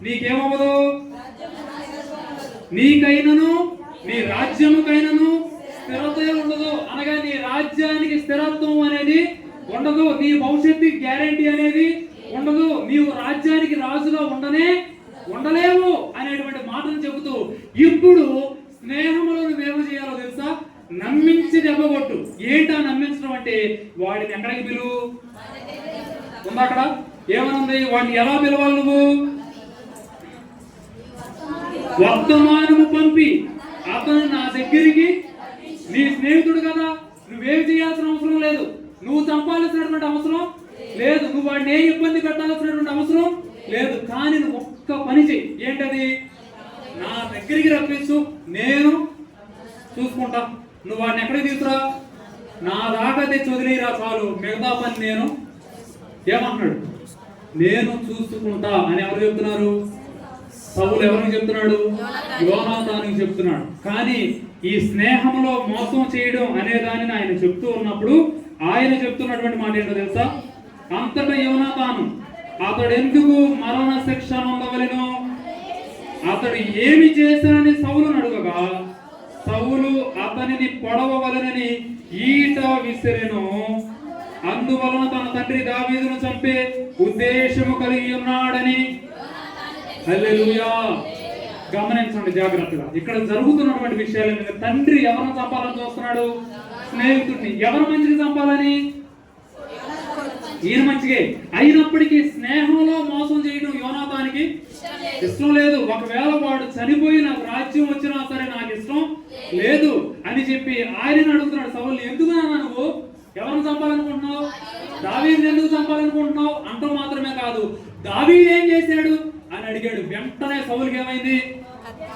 నీకేమవ్వదు? నీకైనను నీ రాజ్యముకైనను స్థిరత ఉండదు. అనగా నీ రాజ్యానికి స్థిరత్వం అనేది ఉండదు. నీ భవిష్యత్తు గ్యారంటీ అనేది ఉండదు. నీవు రాజ్యానికి రాజుగా ఉండలేవు అనేటువంటి మాటను చెబుతూ ఇప్పుడు స్నేహములో నువ్వేమో చేయాలో తెలుసా? నమ్మించి దెబ్బగొట్టు. ఏంటా నమ్మించడం అంటే? వాడిని ఎక్కడికి పిలువు ఉందా? అక్కడ ఏమనుంది? వాడిని ఎలా పిలవాలి? నువ్వు వర్తమానము పంపి అతను నా దగ్గరికి, నీ స్నేహితుడు కదా, నువ్వేం చేయాల్సిన అవసరం లేదు, నువ్వు చంపాల్సినటువంటి అవసరం లేదు, నువ్వు వాడిని ఏ ఇబ్బంది పెట్టాల్సినటువంటి అవసరం లేదు. కానీ నువ్వు ఒక్క పని చెయ్యి. ఏంటది? నా దగ్గరికి రప్పించు, నేను చూసుకుంటా. నువ్వు వాడిని ఎక్కడికి తీసుకురా? నా దాకా తెచ్చి వదిలేరా చాలు, మిగతా పని నేను. ఏమంటున్నాడు? నేను చూసుకుంటా అని ఎవరు చెప్తున్నారు? సౌలు ఎవరికి చెప్తున్నాడు? యోనాతానుకి చెప్తున్నాడు. కానీ ఈ స్నేహంలో మోసం చేయడం అనే దానిని ఆయన చెప్తూ ఉన్నప్పుడు ఆయన చెప్తున్నటువంటి మాట ఏంటో తెలుసా? అంతటా యోనాతాను అతడు ఎందుకు మరణ శిక్ష పొందవలెను? అతడు ఏమి చేశానని సౌలును అడుగగా సౌలు అతనిని పొడవవలెనని ఈట విసిరెను. అందువలన తన తండ్రి దావీదును చంపే ఉద్దేశము కలిగి ఉన్నాడని. హల్లెలూయా. గమనించండి జాగ్రత్తగా. ఇక్కడ జరుగుతున్నటువంటి విషయాలు ఏంటంటే, తండ్రి ఎవరిని చంపాలని చూస్తున్నాడు? స్నేహితుడిని. ఎవరు మంచిగా చంపాలని? ఈయన మంచిగా. అయినప్పటికీ స్నేహంలో మోసం చేయడం యోనాతానికి ఇష్టం లేదు. ఒకవేళ వాడు చనిపోయి నాకు రాజ్యం వచ్చినా సరే నాకు ఇష్టం లేదు అని చెప్పి ఆయనని అడుగుతున్నాడు. సౌలు, ఎందుకు నాన్న నువ్వు ఎవరిని చంపాలనుకుంటున్నావు? దావీదుని ఎందుకు చంపాలనుకుంటున్నావు అంటూ మాత్రమే కాదు, దావీదు ఏం చేశాడు అని అడిగాడు. వెంటనే సౌలుకి ఏమైంది?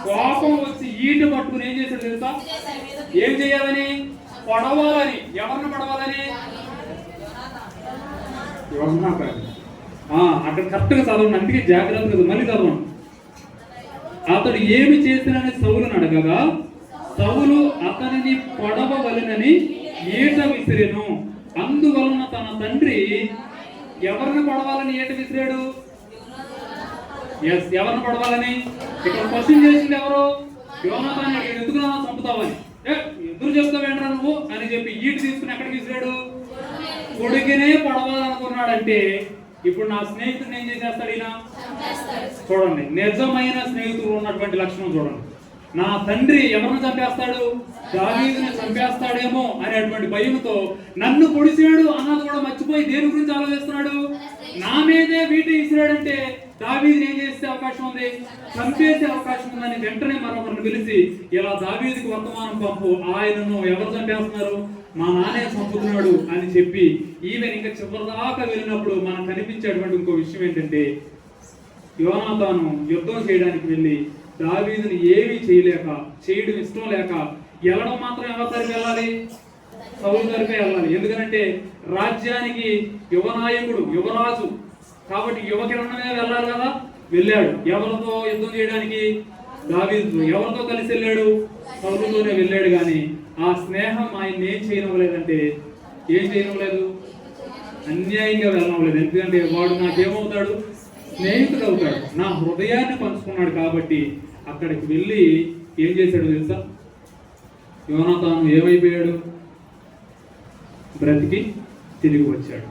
కోపం వచ్చి ఈట పట్టుకుని ఏం చేశాడు తెలుసా? ఏం చేయాలని? పొడవాలని. ఎవరిని పొడవాలని? అక్కడ కరెక్ట్గా చదవండి, అందుకే జాగ్రత్తగా మళ్ళీ చదవండి. అతడు ఏమి చేసినని సౌలును అడగగా సౌలు అతనిని పొడవవలెనని ఈట విసిరెను. అందువలన తన తండ్రి ఎవరిని పొడవాలని ఈట విసిరాడు? ఎవరిని పొడవాలని? ఇక్కడ క్వశ్చన్ చేసింది ఎవరు? యోనాతాను. ఎందుకు నా చంపుతావని, ఎదురు చెప్తావేంట్రా నువ్వు అని చెప్పి ఈట తీసుకుని ఎక్కడికి విసిరాడు? కొడుకునే పొడవాలనుకున్నాడంటే ఇప్పుడు నా స్నేహితుడిని ఏం చేసేస్తాడు ఈయన? చూడండి, నిజమైన స్నేహితుడు ఉన్నటువంటి లక్షణం చూడండి. నా తండ్రి ఎవరిని చంపేస్తాడు? దావీదుని చంపేస్తాడేమో అనేటువంటి భయంతో నన్ను పొడిచాడు అన్నది కూడా మర్చిపోయి దేని గురించి ఆలోచిస్తున్నాడు? నా మీదే వీటి ఇసిరాడంటే దావీదుని ఏం చేసే అవకాశం ఉంది? చంపేసే అవకాశం ఉందని వెంటనే మరొకరిని పిలిచి ఇలా దావీదుకి వర్తమానం పంపు, ఆయనను ఎవరు చంపేస్తున్నారు? మా నానే చంపుతున్నాడు అని చెప్పి ఈవెన్ ఇంకా చివరిదాకా వెళ్ళినప్పుడు మనకు కనిపించేటువంటి ఇంకో విషయం ఏంటంటే, యోనాతాను యుద్ధం చేయడానికి వెళ్ళి దావీదుని ఏమీ చేయడం ఇష్టం లేక వెళ్ళడం మాత్రం ఎవరి దగ్గరికి వెళ్ళాలి? సౌలు దగ్గరికి వెళ్ళాలి. ఎందుకంటే రాజ్యానికి యువనాయకుడు, యువరాజు కాబట్టి యువకిరణమే వెళ్ళాలి కదా. వెళ్ళాడు. ఎవరితో యుద్ధం చేయడానికి? దావీదుతో. ఎవరితో కలిసి వెళ్ళాడు? సౌలుతోనే వెళ్ళాడు. కానీ ఆ స్నేహం ఆయన ఏం చేయడం లేదంటే, ఏం చేయడం లేదు? అన్యాయంగా వెళ్ళడం లేదు. ఎందుకంటే వాడు నాకేమవుతాడు? స్నేహితుడు అవుతాడు. నా హృదయాన్ని పంచుకున్నాడు. కాబట్టి అక్కడికి వెళ్ళి ఏం చేశాడు తెలుసా? యోనాతాను ఏమైపోయాడు? బ్రతికి తిరిగి వచ్చాడు.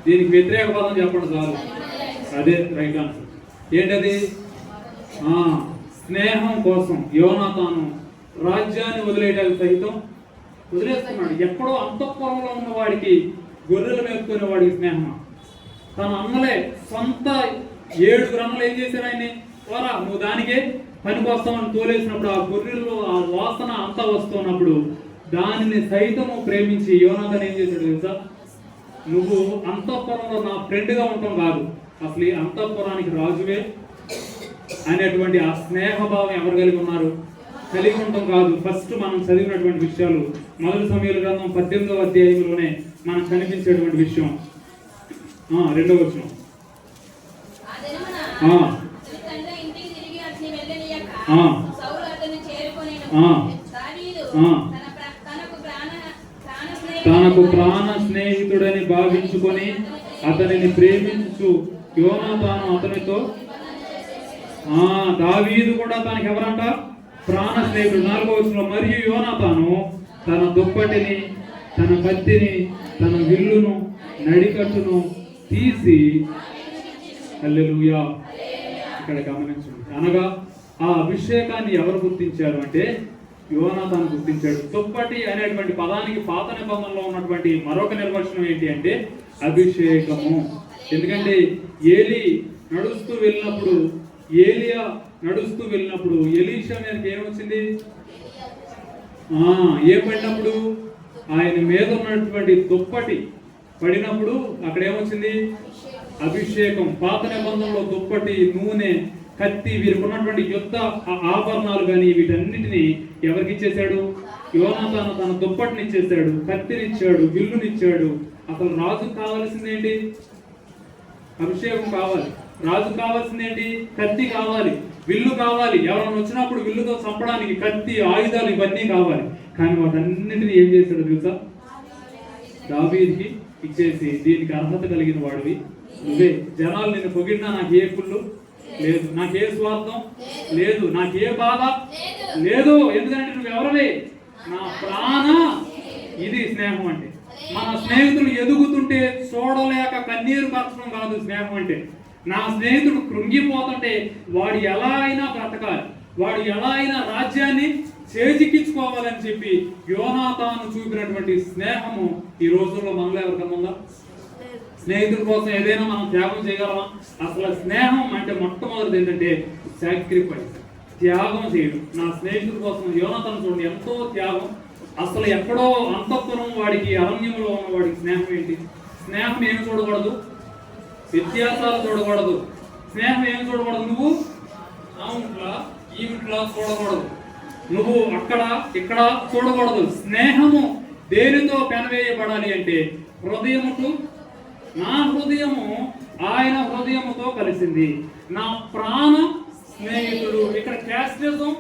దీనికి వ్యతిరేక పదం చెప్పండి చాలు. అదే రైట్ ఆన్సర్. ఏంటది? స్నేహం కోసం యోనాతాను రాజ్యాన్ని వదిలేయడానికి సైతం వదిలేస్తున్నాడు. ఎక్కడో అంతఃపురంలో ఉన్న వాడికి, గొర్రెలు మేపుకునే వాడికి స్నేహం. తన అన్నలే సొంత 7 అన్నలు ఏం చేశారు ఆయన్ని? పోరా నువ్వు దానికే పనికి వస్తామని తోలేసినప్పుడు ఆ గొర్రెల్లో ఆ వాసన అంతా వస్తున్నప్పుడు దానిని సైతము ప్రేమించి యోనాతాను ఏం చేశాడు తెలుసా? నువ్వు అంతఃపురంలో నా ఫ్రెండ్గా ఉంటాం కాదు, అసలు ఈ అంతఃపురానికి రాజువే అనేటువంటి ఆ స్నేహభావం ఎవరు కలిగి ఉన్నారు? కలిగి ఉండటం కాదు. ఫస్ట్ మనం చదివినటువంటి విషయాలు మొదటి సమూయేలు గ్రంథం 18వ అధ్యాయంలోనే మనకు కనిపించేటువంటి విషయం. 2వ వచనం. తనకు ప్రాణ స్నేహితుడని భావించుకొని అతనిని ప్రేమించు యోనాతాను అతనితో. దావీదు కూడా తనకి ఎవరంట? ప్రాణ స్నేహితుడు. 4వ వచనంలో మరియు యోనాతాను తన దుప్పటిని, తన కత్తిని, తన విల్లును, నడికట్టును తీసి, హల్లెలూయా, ఇక్కడ గమనించండి. అనగా ఆ అభిషేకాన్ని ఎవరు గుర్తించారు అంటే యోనాతాను గుర్తించాడు. దుప్పటి అనేటువంటి పదానికి పాత నిబంధనలో ఉన్నటువంటి మరొక నిర్వచనం ఏంటి అంటే అభిషేకము. ఎందుకంటే ఏలియా నడుస్తూ వెళ్ళినప్పుడు ఎలీషా మీదకి ఏమొచ్చింది? ఏం పడినప్పుడు? ఆయన మీద ఉన్నటువంటి దుప్పటి పడినప్పుడు అక్కడ ఏమొచ్చింది? అభిషేకం. పాత నిబంధనలో దుప్పటి, నూనె, కత్తి, వీరికి ఉన్నటువంటి యుద్ధ ఆభరణాలు కానీ వీటన్నిటిని ఎవరికి ఇచ్చేశాడు? యోనాతాను తన దుప్పటిని ఇచ్చేశాడు, కత్తినిచ్చాడు, విల్లునిచ్చాడు. అసలు రాజుకు కావాల్సింది ఏంటి? అభిషేకం కావాలి. రాజు కావాల్సింది ఏంటి? కత్తి కావాలి, విల్లు కావాలి. ఎవరైనా వచ్చినప్పుడు విల్లుతో చంపడానికి కత్తి, ఆయుధాలు ఇవన్నీ కావాలి. కానీ వాటన్నిటిని ఏం చేశాడు తెలుసా? దావీదుకి ఇచ్చేసి, దీనికి అర్హత కలిగిన వాడివి నువ్వే. జనాలు నిన్ను పొగిడినా నాకు ఏ కుళ్ళు లేదు, నాకే స్వార్థం లేదు, నాకే బాధ లేదు. ఎందుకంటే నువ్వు ఎవరవే? నా ప్రాణ. ఇది స్నేహం అంటే. మన స్నేహితులు ఎదుగుతుంటే చూడలేక కన్నీరు కార్చడం కాదు స్నేహం అంటే. నా స్నేహితుడు కృంగిపోతుంటే వాడు ఎలా అయినా బ్రతకాలి, వాడు ఎలా అయినా రాజ్యాన్ని చేజిక్కించుకోవాలని చెప్పి యోనాతాను చూపినటువంటి స్నేహము ఈ రోజుల్లో మనలో ఎవరికన్నా ఉందా? స్నేహితుల కోసం ఏదైనా మనం త్యాగం చేయగలమా? అసలు స్నేహం అంటే మొట్టమొదటిది ఏంటంటే సాక్రిఫైస్, త్యాగం చేయడం. నా స్నేహితుల కోసం యోనాతాను చూడండి, ఎంతో త్యాగం. అసలు ఎక్కడో అంతఃపురం వాడికి, అరణ్యంలో ఉన్న వాడికి స్నేహం ఏంటి? స్నేహం ఏమి చూడకూడదు? వ్యత్యాసాలు చూడకూడదు. స్నేహం ఏమి చూడకూడదు? నువ్వు ఈవిట్లా చూడకూడదు, నువ్వు అక్కడ ఇక్కడ చూడకూడదు. స్నేహము దేనితో పెనవేయబడాలి అంటే హృదయముతో. నా హృదయము ఆయన హృదయముతో కలిసింది. నా ప్రాణ స్నేహితుడు. ఇక్కడ క్యాస్టిజం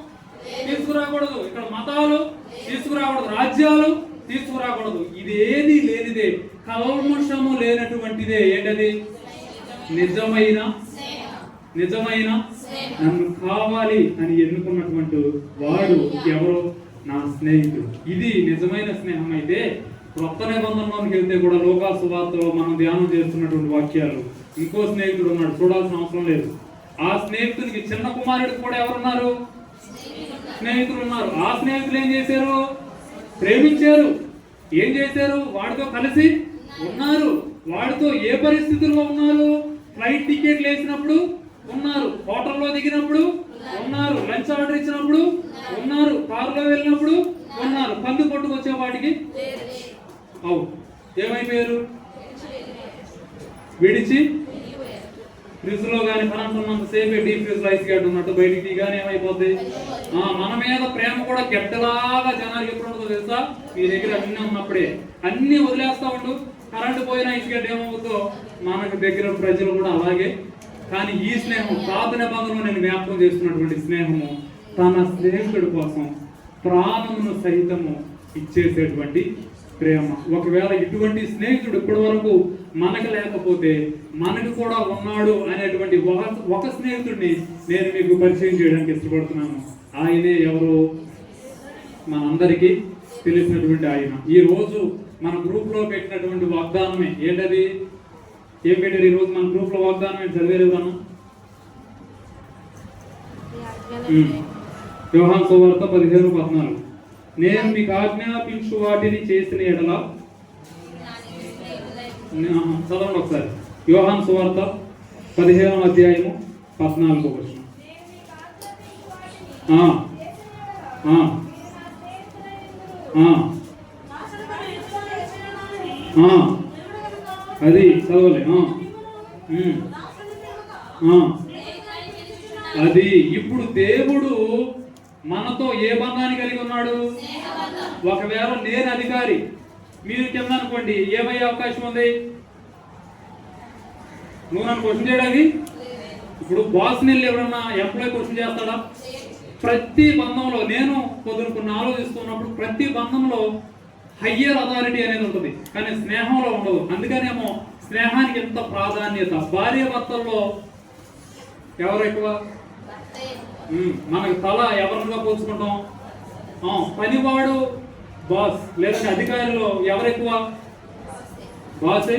తీసుకురాకూడదు, ఇక్కడ మతాలు తీసుకురాకూడదు, రాజ్యాలు తీసుకురాకూడదు. ఇది ఏది లేనిదే, కల్మషము లేనటువంటిదే. ఏంటది? నిజమైన నన్ను కావాలి అని ఎన్నుకున్నటువంటి వాడు ఎవరో? నా స్నేహితుడు. ఇది నిజమైన స్నేహం. అయితే కొత్త నిబంధనలోకి వెళ్తే కూడా లోకా సువార్తలో మనం ధ్యానం చేస్తున్నటువంటి వాక్యాలు, ఇంకో స్నేహితుడు ఉన్నాడు, చూడాల్సిన అవసరం లేదు. ఆ స్నేహితుడికి చిన్న కుమారుడికి కూడా ఎవరున్నారు? స్నేహితులు ఉన్నారు. ఆ స్నేహితులు ఏం చేశారు? ప్రేమించారు. ఏం చేశారు? వాడితో కలిసి ఉన్నారు. వాడితో ఏ పరిస్థితుల్లో ఉన్నారు? ఫ్లైట్ టికెట్లు వేసినప్పుడు ఉన్నారు, హోటల్లో దిగినప్పుడు ఉన్నారు, లంచ్ ఆర్డర్ ఇచ్చినప్పుడు ఉన్నారు, కారులో వెళ్ళినప్పుడు ఉన్నారు. పందు కొట్టుకొచ్చే వాటికి ఏమైపోయారు? విడిచి ఫ్రిడ్జ్ లో కానీ కరెంట్ ఉన్నంత సేపే డీప్ ఫ్రిడ్జ్ లో ఐస్ గడ్డ ఉన్నట్టు బయటికి తీగానే ఏమైపోద్ది. మన మీద ప్రేమ కూడా గడ్డలాగా జనానికి ఎప్పుడు ఉంటుందో తెలుసా? మీ దగ్గర అన్ని ఉన్నప్పుడే అన్ని వదిలేస్తా ఉండు, కరెంట్ పోయినా ఐస్ గడ్డ ఏమవుతుందో మనకు దగ్గర ప్రజలు కూడా అలాగే. కానీ ఈ స్నేహం పాత నిబంధనలో నేను జ్ఞాపకం చేస్తున్నటువంటి స్నేహము తన స్నేహితుడి కోసం ప్రాణమును సహితము ఇచ్చేసేటువంటి ప్రేమ. ఒకవేళ ఇటువంటి స్నేహితుడు ఇప్పటి వరకు మనకు లేకపోతే మనకు కూడా ఉన్నాడు అనేటువంటి ఒక స్నేహితుడిని నేను మీకు పరిచయం చేయడానికి ఇష్టపడుతున్నాను. ఆయనే ఎవరు? మనందరికీ తెలిసినటువంటి ఆయన. ఈ రోజు మన గ్రూప్ లో పెట్టినటువంటి వాగ్దానమే ఏంటది? ఏం పెట్టారు ఈ రోజు మన గ్రూప్ లో వాగ్దానం? ఏంటి చదివేది అన్న? యోహాను సువార్త 15:14. నేను మీకు ఆజ్ఞాపించు వాటిని చేసిన ఎడల, చదవండి ఒకసారి. యోహాను సువార్త 15:14. అది చదవలే. అది ఇప్పుడు దేవుడు మనతో ఏ బంధాన్ని కలిగి ఉన్నాడు? ఒకవేళ నేను అధికారి, మీరు కింద అనుకోండి, ఏమయ్యే అవకాశం ఉంది? నువ్వు నన్ను క్వశ్చన్ చేయడానికి. ఇప్పుడు బాస్ వెళ్ళి ఎవరన్నా ఎంప్లాయ్ క్వశ్చన్ చేస్తాడా? ప్రతి బంధంలో నేను కొన్ని ఆలోచిస్తున్నప్పుడు ప్రతి బంధంలో హయ్యర్ అథారిటీ అనేది ఉంటుంది, కానీ స్నేహంలో ఉండదు. అందుకనేమో స్నేహానికి ఎంత ప్రాధాన్యత. భార్య భర్తల్లో ఎవరు ఎక్కువ? మనకు తల ఎవరిగా పోల్చుకుంటాం? పనివాడు బాస్, లేదంటే అధికారులు ఎవరు ఎక్కువ? బాసే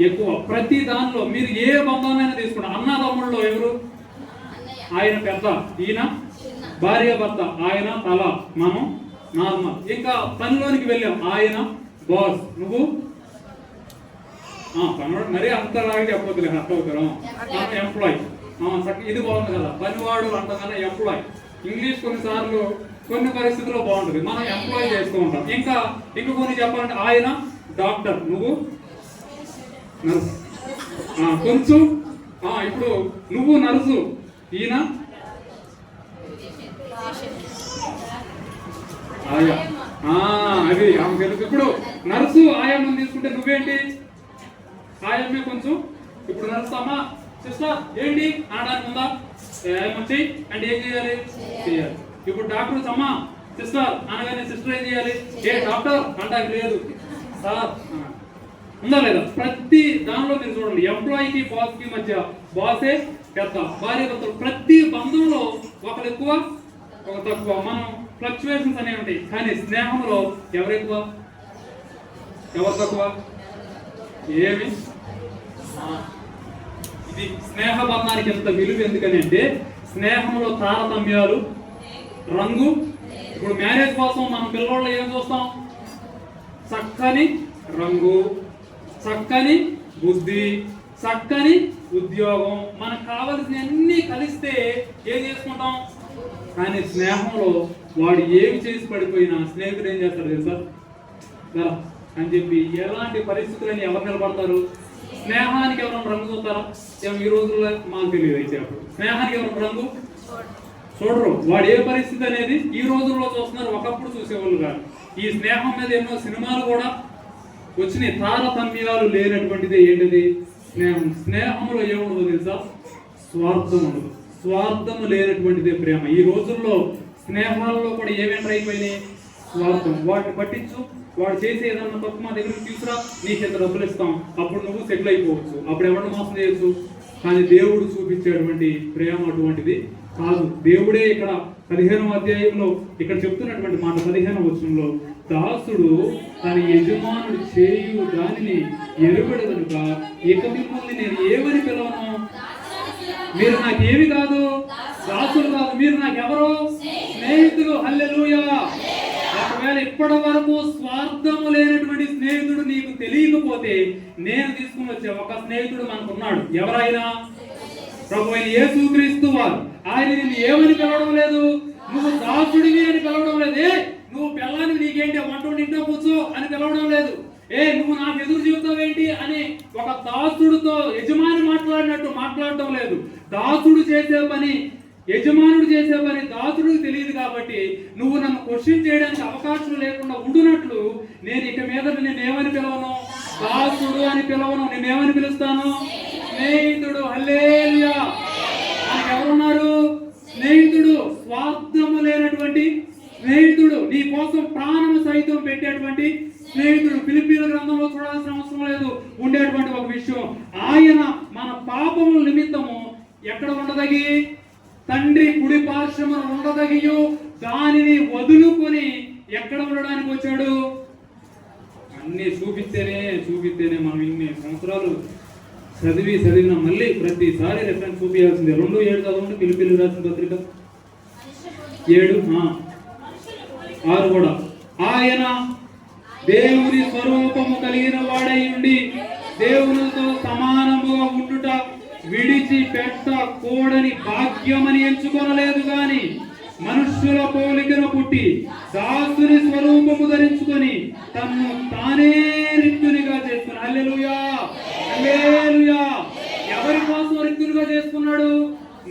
ఎక్కువ. ప్రతి దానిలో మీరు ఏ బంధాన్నైనా తీసుకుంటాం. అన్నదమ్ముల్లో ఎవరు? ఆయన పెద్ద, ఈయన భార్య భర్త, ఆయన తల, మనం నార్మల్. ఇంకా పనిలోనికి వెళ్ళాం, ఆయన బాస్, నువ్వు పనివాడు. మరీ అంతలాగా చెప్పొద్దులే, అర్థం అవుతారు. ఎంప్లాయ్. ఇది బాగుంది కదా, పనివాడు అంటగానే ఎంప్లాయ్. ఇంగ్లీష్ కొన్నిసార్లు కొన్ని పరిస్థితుల్లో బాగుంటుంది, మనం ఎంప్లాయ్ చేస్తూ ఉంటాం. ఇంకా కొన్ని చెప్పాలంటే ఆయన డాక్టర్, నువ్వు నర్సు. కొంచెం ఇప్పుడు నువ్వు నర్సు, ఈయన ఆయా. అది ఆమె తెలుసు. ఇప్పుడు నర్సు ఆయమ్మని తీసుకుంటే నువ్వేంటి? ఆయమ్మే కొంచెం. ఇప్పుడు నర్సు అమ్మా సిస్టర్ ఏంటి అనడానికి ఉందా? వచ్చి అంటే ఏం చేయాలి? చేయాలి. ఇప్పుడు డాక్టర్ అమ్మా సిస్టర్ అనగానే సిస్టర్ ఏం చేయాలి? ఏ డాక్టర్ అంటానికి లేదు, సార్ ఉందా లేదా? ప్రతి దానిలో మీరు చూడండి, ఎంప్లాయీకి బాస్ కి మధ్య బాసే పెద్ద, భార్య భర్తలు. ప్రతి బంధంలో ఒకరు ఎక్కువ ఒక తక్కువ. మనం ఫ్లక్చువేషన్స్ అనేవి ఉంటాయి, కానీ స్నేహంలో ఎవరు ఎక్కువ ఎవరు తక్కువ? ఏమి? ఇది స్నేహ బంధానికి ఎంత విలువ ఎందుకని అంటే స్నేహంలో తారతమ్యాలు, రంగు. ఇప్పుడు మ్యారేజ్ కోసం మనం పిల్లవాళ్ళు ఏం చూస్తాం? చక్కని రంగు, చక్కని బుద్ధి, చక్కని ఉద్యోగం, మనకు కావలసిన అన్ని కలిస్తే ఏం చేసుకుంటాం. కానీ స్నేహంలో వాడు ఏమి చేసి పడిపోయినా స్నేహితుడు ఏం చేస్తాడు తెలుసా? అని చెప్పి ఎలాంటి పరిస్థితులని ఎవరు నిలబడతారు? స్నేహానికి ఎవరైనా రంగు చూస్తారా? ఈ రోజుల్లో మాకు తెలియదు. అయితే అప్పుడు స్నేహానికి ఎవరైనా రంగు చూడరు. వాడు ఏ పరిస్థితి అనేది ఈ రోజుల్లో చూస్తున్నారు, ఒకప్పుడు చూసేవాళ్ళు కాదు. ఈ స్నేహం మీద ఎన్నో సినిమాలు కూడా వచ్చినాయి. తారతమ్యాలు లేనటువంటిది ఏంటిది? స్నేహం. స్నేహంలో ఏముండదు తెలుసా? స్వార్థం ఉండదు. స్వార్థము లేనటువంటిదే ప్రేమ. ఈ రోజుల్లో స్నేహాల్లో కూడా ఏమి ఎంటర్ అయిపోయినాయి? స్వార్థం. వాటిని పట్టించు, వాడు చేసే ఏదన్నా తప్పు మా దగ్గరికి తీసుకురా, నీకు ఎంత డబ్బులు ఇస్తాం, అప్పుడు నువ్వు సెటిల్ అయిపోవచ్చు, అప్పుడు ఎవరిని మోసం చేయొచ్చు. కానీ దేవుడు చూపించేటువంటి ప్రేమ అటువంటిది కాదు. దేవుడే ఇక్కడ 15వ అధ్యాయంలో ఇక్కడ చెప్తున్నటువంటి మాట 15వ వచనంలో, దాసుడు తన యజమానుడు చేయు దానిని ఎరుగడు కనుక ఇక మిమ్మల్ని నేను ఏమని పిలవను? మీరు నాకేమి కాదు, దాసులు కాదు, మీరు నాకెవరు? స్నేహితులు. హల్లెలూయా. ఒకవేళ ఇప్పటి వరకు స్వార్థము లేనటువంటి స్నేహితుడు నీకు తెలియకపోతే నేను తీసుకుని వచ్చే ఒక స్నేహితుడు మనకున్నాడు. ఎవరైనా? ప్రభు అయిన యేసుక్రీస్తు వారు. ఆయన నిన్ను ఏమని పిలవడం లేదు, నువ్వు దాసుడివి అని పిలవడం లేదు. నువ్వు పిల్లాన్ని నీకేంటి వంట ఇంట్లో కూర్చో అని పిలవడం లేదు. నువ్వు నాకు ఎదురు చెబుతావేంటి అని ఒక దాసుడితో యజమాని మాట్లాడినట్టు మాట్లాడటం లేదు. దాసుడు చేసే పని, యజమానుడు చేసే పని దాసుడికి తెలియదు కాబట్టి నువ్వు నన్ను క్వశ్చన్ చేయడానికి అవకాశం లేకుండా ఉండునట్లు నేను ఇక మీద నేనేమని పిలవను? దాసుడు అని పిలవను. నేనేమని పిలుస్తాను? స్నేహితుడు. హల్లెలూయా. మనకి ఎవరున్నారు? స్నేహితుడు. స్వార్థము లేనటువంటి స్నేహితుడు, నీ కోసం ప్రాణము సైతం పెట్టేటువంటి స్నేహితుడు. ఫిలిప్పీల గ్రంథంలో చూడాల్సిన అవసరం లేదు ఉండేటువంటి ఒక విషయం. ఆయన మన పాపముల నిమిత్తము ఎక్కడ ఉండదగి? తండ్రి కుడి పార్శ్వమున ఉండదగియు దానిని వదులుకొని ఎక్కడ ఉండడానికి వచ్చాడు? అన్ని చూపిస్తేనే మనం ఇన్ని సంవత్సరాలు చదివిన మళ్ళీ ప్రతిసారి రెఫరెన్స్ చూపించాల్సిందే. 2:7 చదవండి. ఫిలిప్పీలకు రాసిన పత్రిక 7:6 కూడా. ఆయన దేవుని స్వరూపము కలిగిన వాడై ఉండి దేవునితో సమానముగా ఉండుట విడిచి పెట్టకూడని భాగ్యమని ఎంచుకొనలేదు గాని మనుష్యుల పోలికను పుట్టి దాసుని స్వరూపము ధరించుకొని తన్ను తానే రిక్తునిగా చేసుకున్నాడు. హల్లెలూయా, హల్లెలూయా. ఎవరి కోసం రిక్తునిగా చేసుకున్నాడు?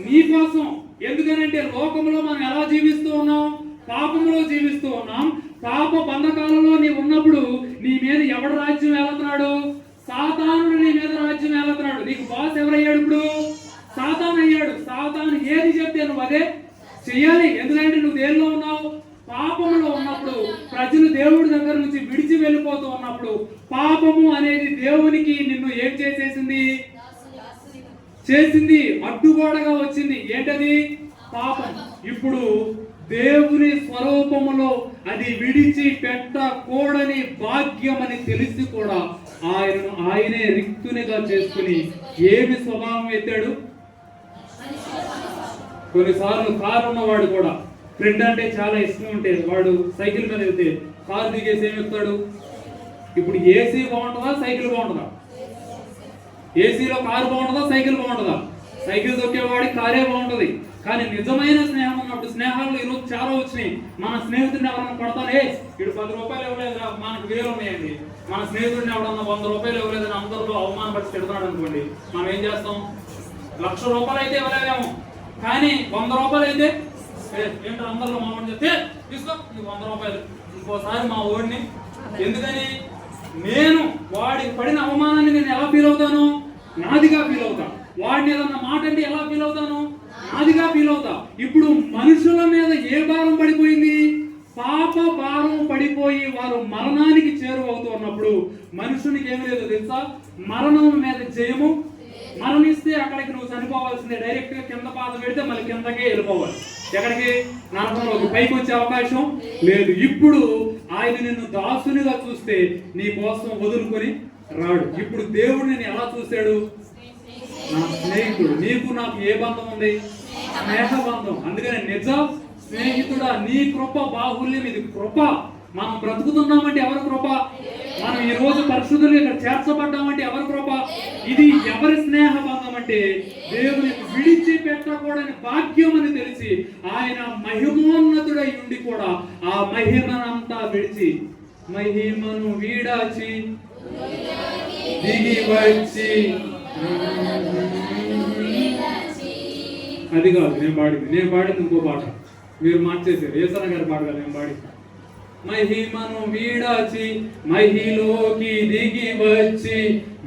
నీ కోసం. ఎందుకనంటే లోకంలో మనం ఎలా జీవిస్తూ ఉన్నాం? పాపంలో జీవిస్తూ ఉన్నాం. పాప బంధకాలలో నీ ఉన్నప్పుడు నీ మీద ఎవడు రాజ్యం ఏలుతున్నాడు? సాతానుడు నీ మీద రాజ్యం ఏలుతున్నాడు. నీకు బాస్ ఎవరయ్యాడు? ఇప్పుడు సాతాను అయ్యాడు. సాతాను ఏది చెప్తే నువ్వు అదే చెయ్యాలి. ఎందుకంటే నువ్వు దేనిలో ఉన్నావు? పాపంలో ఉన్నప్పుడు. ప్రజలు దేవుడి దగ్గర నుంచి విడిచి వెళ్ళిపోతూ ఉన్నప్పుడు పాపము అనేది దేవునికి నిన్ను ఏం చేసింది? అడ్డుగోడగా వచ్చింది. ఏంటది? పాపం. ఇప్పుడు దేవుని స్వరూపములో అది విడిచి పెట్టకూడని భాగ్యమని తెలిసి కూడా ఆయనే రిక్తునిగా చేసుకుని ఏమి స్వభావం ఎత్తాడు? కొన్నిసార్లు కారు ఉన్నవాడు కూడా, ఫ్రెండ్ అంటే చాలా ఇష్టం ఉంటే వాడు సైకిల్ మీద వెళ్తే కారు దిగేసి ఏమి ఎక్కుతాడు? ఇప్పుడు ఏసీ బాగుంటుందా? సైకిల్ బాగుంటుందా? ఏసీలో కారు బాగుంటుందా? సైకిల్ బాగుంటుందా? సైకిల్ దొక్కేవాడికి కారే బాగుంటుంది. కానీ నిజమైన స్నేహం ఉన్నప్పుడు, స్నేహాలు ఈరోజు చాలా వచ్చినాయి. మన స్నేహితుడిని ఎవరన్నా కొడతానే, ఇటు 10 రూపాయలు ఇవ్వలేదు, మనకు 1000 ఉన్నాయండి. మన స్నేహితుడిని ఎవరన్నా 100 రూపాయలు ఇవ్వలేదని అందరిలో అవమానపరిచి తిడుతున్నాడు అనుకోండి, మనం ఏం చేస్తాం? 1,00,000 రూపాయలు అయితే ఇవ్వలేదేమో, కానీ 100 రూపాయలు అయితే ఏంటో అందరిలో మామూలు చెప్తే తీసుకో ఈ 100 రూపాయలు. ఇంకోసారి మా ఓడిని, ఎందుకని? నేను వాడికి పడిన అవమానాన్ని నేను ఎలా ఫీల్ అవుతాను? నాదిగా ఫీల్ అవుతా. వాడిని ఏదన్నా మాట అంటే ఎలా ఫీల్ అవుతాను? నాదిగా ఫీల్ అవుతా. ఇప్పుడు మనుషుల మీద ఏ భారం పడిపోయింది? పాప భారం పడిపోయి వారు మరణానికి చేరువవుతూ ఉన్నప్పుడు మనుషునికి ఏమి లేదు తెలుసా? మరణం మీద జయము. మరణిస్తే అక్కడికి నువ్వు చనిపోవాల్సిందే. డైరెక్ట్ గా కింద పాద పెడితే మళ్ళీ కిందకే వెళ్ళిపోవాలి. ఎక్కడికి? నరకంలోకి. పైకి వచ్చే అవకాశం లేదు. ఇప్పుడు ఆయన నిన్ను దాసునిగా చూస్తే నీ కోసం వదులుకొని రాడు. ఇప్పుడు దేవుడు నిన్ను ఎలా చూశాడు? నా స్నేహితుడు. నీకు నాకు ఏ బంధం ఉంది? స్నేహ బంధం. అందుకని నిజ స్నేహితుడా, నీ కృప బాహుల్యం. ఇది కృప. మనం బ్రతుకుతున్నామంటే ఎవరి కృప? మనం ఈ రోజు పరిశుద్ధులు ఇక్కడ చేర్చబడ్డామంటే ఎవరి కృప? ఇది ఎవరి స్నేహ బంధం అంటే దేవునికి విడిచిపెట్టకూడని భాగ్యం అని తెలిసి ఆయన మహిమోన్నతుడై ఉండి కూడా ఆ మహిమనంతా విడిచి, మహిమను వీడాచి దిగి వచ్చి, అది కాదు నేను పాడింది ఇంకో పాట, మీరు మార్చేసారు. ఏసన్న గారి పాట కాదు నేను పాడింది. మహిమను వీడాచి మహిలోకి దిగి వచ్చి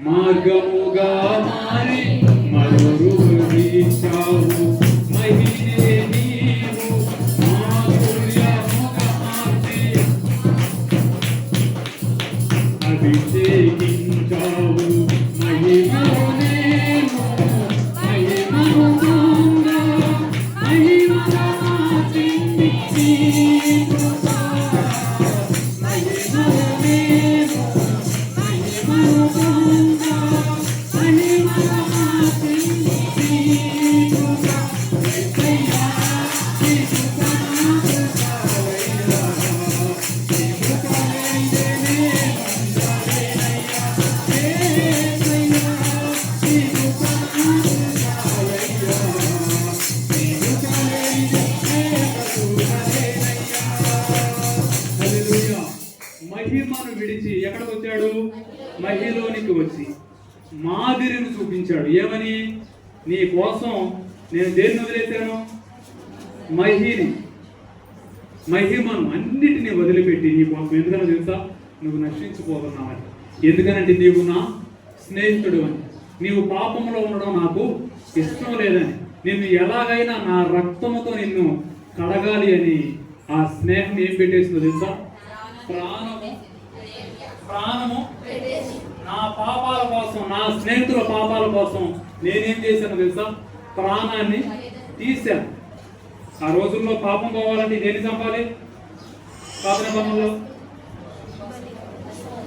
మార్గముగా మారి మరుచావు మహినే నీవు మాధుర్యముగా మార్చి అభిషేకించావు. మహిమను నేను మహిమను దొంగ మహిమగా మార్చింది మహిమను విడిచి ఎక్కడికి వచ్చాడు? మహిలోనికి వచ్చి మాదిరిని చూపించాడు. ఏమని? నీ కోసం నేను దేన్ని వదిలేశాను? మహిమను అన్నిటినీ వదిలిపెట్టి నీ కోసం. ఎందుకని తెలుసా? నువ్వు నశించిపోతున్నావని. ఎందుకనంటే నీవు నా స్నేహితుడు అని, నీవు పాపంలో ఉండడం నాకు ఇష్టం లేదని, నిన్ను ఎలాగైనా నా రక్తముతో నిన్ను కడగాలి అని ఆ స్నేహం ఏం పెట్టేసిందో తెలుసా? ప్రాణము నా పాపాల కోసం, నా స్నేహితుల పాపాల కోసం నేనేం చేశాను తెలుసా? ప్రాణాన్ని తీశాను. ఆ రోజుల్లో పాపం పోవాలంటే దేన్ని చంపాలి? పాప నిబంధనలో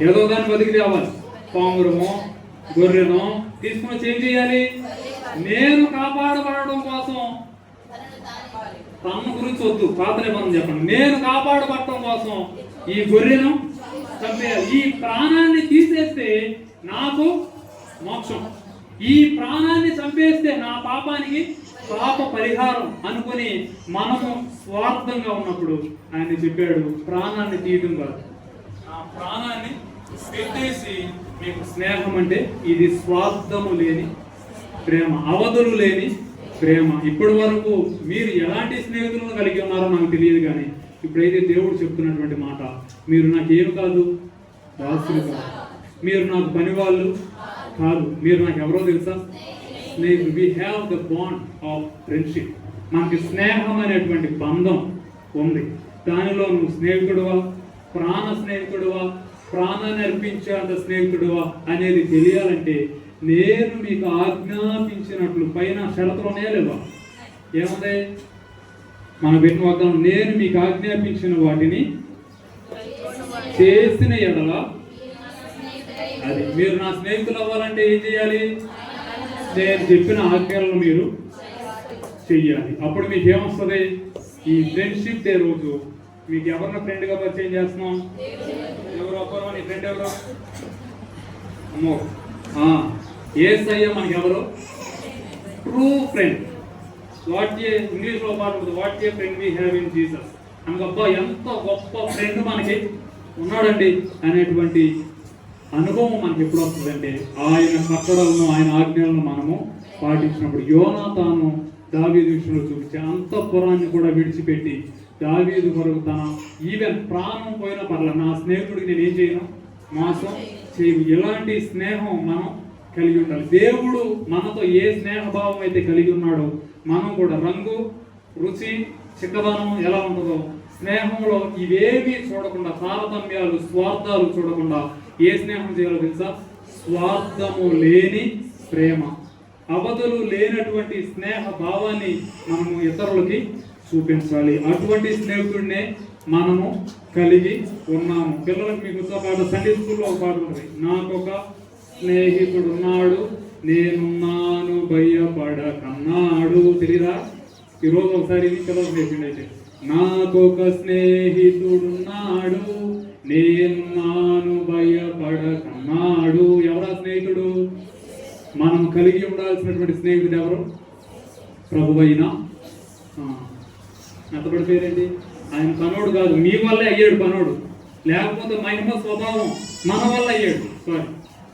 ఏదో దాన్ని బతికి తేవాలి. పామురమో గొర్రెనో తీసుకుని వచ్చి ఏం చేయాలి? నేను కాపాడబడడం కోసం, తన గురించి వద్దు, పాత నిబంధన చెప్పండి. నేను కాపాడబడటం కోసం ఈ గొర్రెను చంపేయాలి. ఈ ప్రాణాన్ని తీసేస్తే నాకు మోక్షం, ఈ ప్రాణాన్ని చంపేస్తే నా పాపానికి పాప పరిహారం అనుకుని మనము స్వార్థంగా ఉన్నప్పుడు ఆయన చెప్పాడు, ప్రాణాన్ని తీయడం కాదు, నా ప్రాణాన్ని పెట్టేసి మీకు స్నేహం అంటే ఇది స్వార్థము లేని ప్రేమ, అవధులు లేని ప్రేమ. ఇప్పటి వరకు మీరు ఎలాంటి స్నేహితులను కలిగి ఉన్నారో నాకు తెలియదు, కానీ ఇప్పుడైతే దేవుడు చెప్తున్నటువంటి మాట, మీరు నాకేం కాదు, దాసులు కాదు, మీరు నాకు పని వాళ్ళు కాదు, మీరు నాకు ఎవరో తెలుసా? స్నేహితులు. We have the bond of friendship. మనకి స్నేహం అనేటువంటి బంధం ఉంది. దానిలో నువ్వు స్నేహితుడువా, ప్రాణ స్నేహితుడువా, ప్రాణాన్ని అర్పించేంత స్నేహితుడువా అనేది తెలియాలంటే నేను మీకు ఆజ్ఞాపించినట్లు, పైన షరతులోనే లేవా? ఏముంది? మన పెట్టిన వాగ్దానం, నేను మీకు ఆజ్ఞాపించిన వాటిని చేసిన ఎడల, అది మీరు నా స్నేహితులు అవ్వాలంటే ఏం చేయాలి? నేను చెప్పిన ఆజ్ఞలను మీరు చెయ్యాలి. అప్పుడు మీకు ఏమొస్తుంది? ఈ ఫ్రెండ్షిప్ డే రోజు మీకు ఎవరిని ఫ్రెండ్గా పరిచయం చేస్తున్నాం? ఎవరు అబ్బా నీ ఫ్రెండ్ ఎవరు? అమ్మో, యేసయ్య మనకి ఎవరు? True friend. ఇంగ్లీష్లో పాటు what a friend we have in Jesus. మనకబ్బా ఎంత గొప్ప ఫ్రెండ్ మనకి ఉన్నాడండి అనేటువంటి అనుభవం మనకి ఎప్పుడు వస్తుందంటే ఆయన కట్టడలను, ఆయన ఆజ్ఞలను మనము పాటించినప్పుడు. యోనాతాను దావీదు విషయంలో చూపించే అంతఃపురాన్ని కూడా విడిచిపెట్టి దావీదు కొరకు తన ఈవెన్ ప్రాణం పోయిన పర్ల నా స్నేహితుడికి నేను ఏం చేయను, మోసం చేయను. ఇలాంటి స్నేహం మనం కలిగి ఉండాలి. దేవుడు మనతో ఏ స్నేహభావం అయితే కలిగి ఉన్నాడో మనం కూడా రంగు, రుచి, చిక్కదనం ఎలా ఉంటుందో స్నేహంలో ఇవేమీ చూడకుండా, తారతమ్యాలు, స్వార్థాలు చూడకుండా ఏ స్నేహం చేయాలో తెలుసా? స్వార్థము లేని ప్రేమ, అవధులు లేనటువంటి స్నేహ భావాన్ని మనము ఇతరులకి చూపించాలి. అటువంటి స్నేహితుడినే మనము కలిగి ఉన్నాము. పిల్లలకు మీకు పాట సండే స్కూల్లో ఒక పాట ఉంది, నాకొక స్నేహితుడు ఉన్నాడు, నేనున్నాను భయపడకన్నాడు. తెలియదా? ఈరోజు ఒకసారి ఇది పిల్లలు చేసిండు. అయితే నాకొక స్నేహితుడున్నాడు, నేనున్నాను భయపడకన్నాడు. ఎవరా స్నేహితుడు? మనం కలిగి ఉండాల్సినటువంటి స్నేహితుడు ఎవరు? ప్రభువైన అతడి పేరేంటి? ఆయన పనోడు కాదు, మీ వల్లే అయ్యాడు పనోడు. లేకపోతే మహిమ స్వభావం మన వల్ల అయ్యాడు.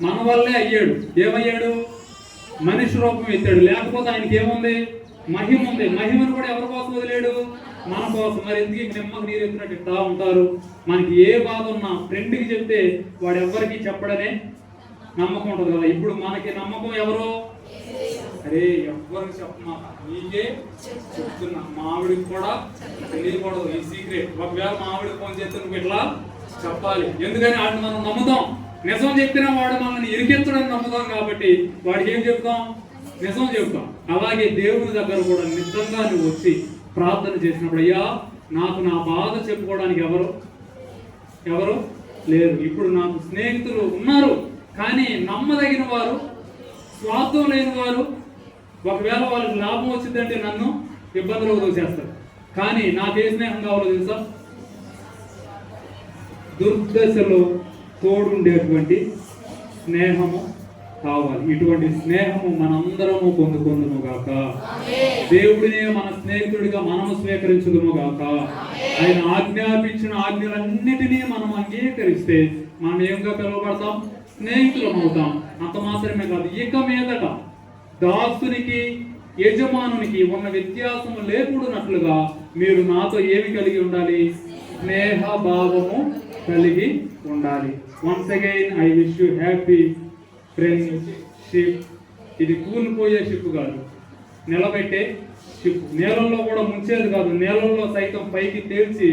మన వల్లే అయ్యాడు. ఏమయ్యాడు? మనిషి రూపం ఎత్తాడు. లేకపోతే ఆయనకి ఏముంది? మహిమ ఉంది. మహిమను కూడా ఎవరి కోసం వదిలేడు? మన కోసం. మరి ఎందుకు నిమ్మకు నీరు ఎత్తినట్టు ఇస్తా ఉంటారు? మనకి ఏ బాధ ఉన్నా ఫ్రెండ్కి చెప్తే వాడు ఎవరికి చెప్పడనే నమ్మకం ఉంటుంది కదా. ఇప్పుడు మనకి నమ్మకం ఎవరు? అరే ఎవరికి చెప్పమా, నీకే చెప్తున్నా, మావిడికి కూడా తెలియకూడదు ఈ సీక్రెట్. ఒకవేళ మావిడికి ఫోన్ చేస్తే నువ్వు ఇట్లా చెప్పాలి. ఎందుకని వాడిని మనం నమ్ముతాం. నిజం చెప్పినా వాడు మనల్ని ఇరికించడానికి నమ్ముతాం కాబట్టి వాడికి ఏం చెప్తాం? నిజం చెప్తాం. అలాగే దేవుని దగ్గర కూడా నిజంగా నువ్వు వచ్చి ప్రార్థన చేసినప్పుడు, అయ్యా నాకు నా బాధ చెప్పుకోవడానికి ఎవరు లేరు. ఇప్పుడు నాకు స్నేహితులు ఉన్నారు, కానీ నమ్మదగిన వారు, స్వార్థం లేని వారు. ఒకవేళ వాళ్ళకి లాభం వచ్చిందంటే నన్ను ఇబ్బందులకు దోచేస్తారు. కానీ నాకు ఏ స్నేహం కావాలో తెలుసా? దుర్దశలో తోడుండేటువంటి స్నేహము కావాలి. ఇటువంటి స్నేహము మనందరము పొందుకుందుము గాక. దేవుడినే మన స్నేహితుడిగా మనము స్వీకరించుదుము గాక. ఆయన ఆజ్ఞాపించిన ఆజ్ఞలన్నిటినీ మనం అంగీకరిస్తే మనం ఏంగా పిలువబడతాం? స్నేహితులం అవుతాం. అంత మాత్రమే కాదు, ఇక మీదట దాసునికి యజమానునికి ఉన్న వ్యత్యాసము లేకున్నట్లుగా మీరు నాతో ఏమి కలిగి ఉండాలి? స్నేహ భావము కలిగి ఉండాలి. Once again I wish you happy friendship. ఇది కూలిపోయే షిప్ కాదు, నిలబెట్టే షిప్. నీళ్ళల్లో కూడా ముంచేది కాదు, నీళ్ళల్లో సైతం పైకి తేల్చి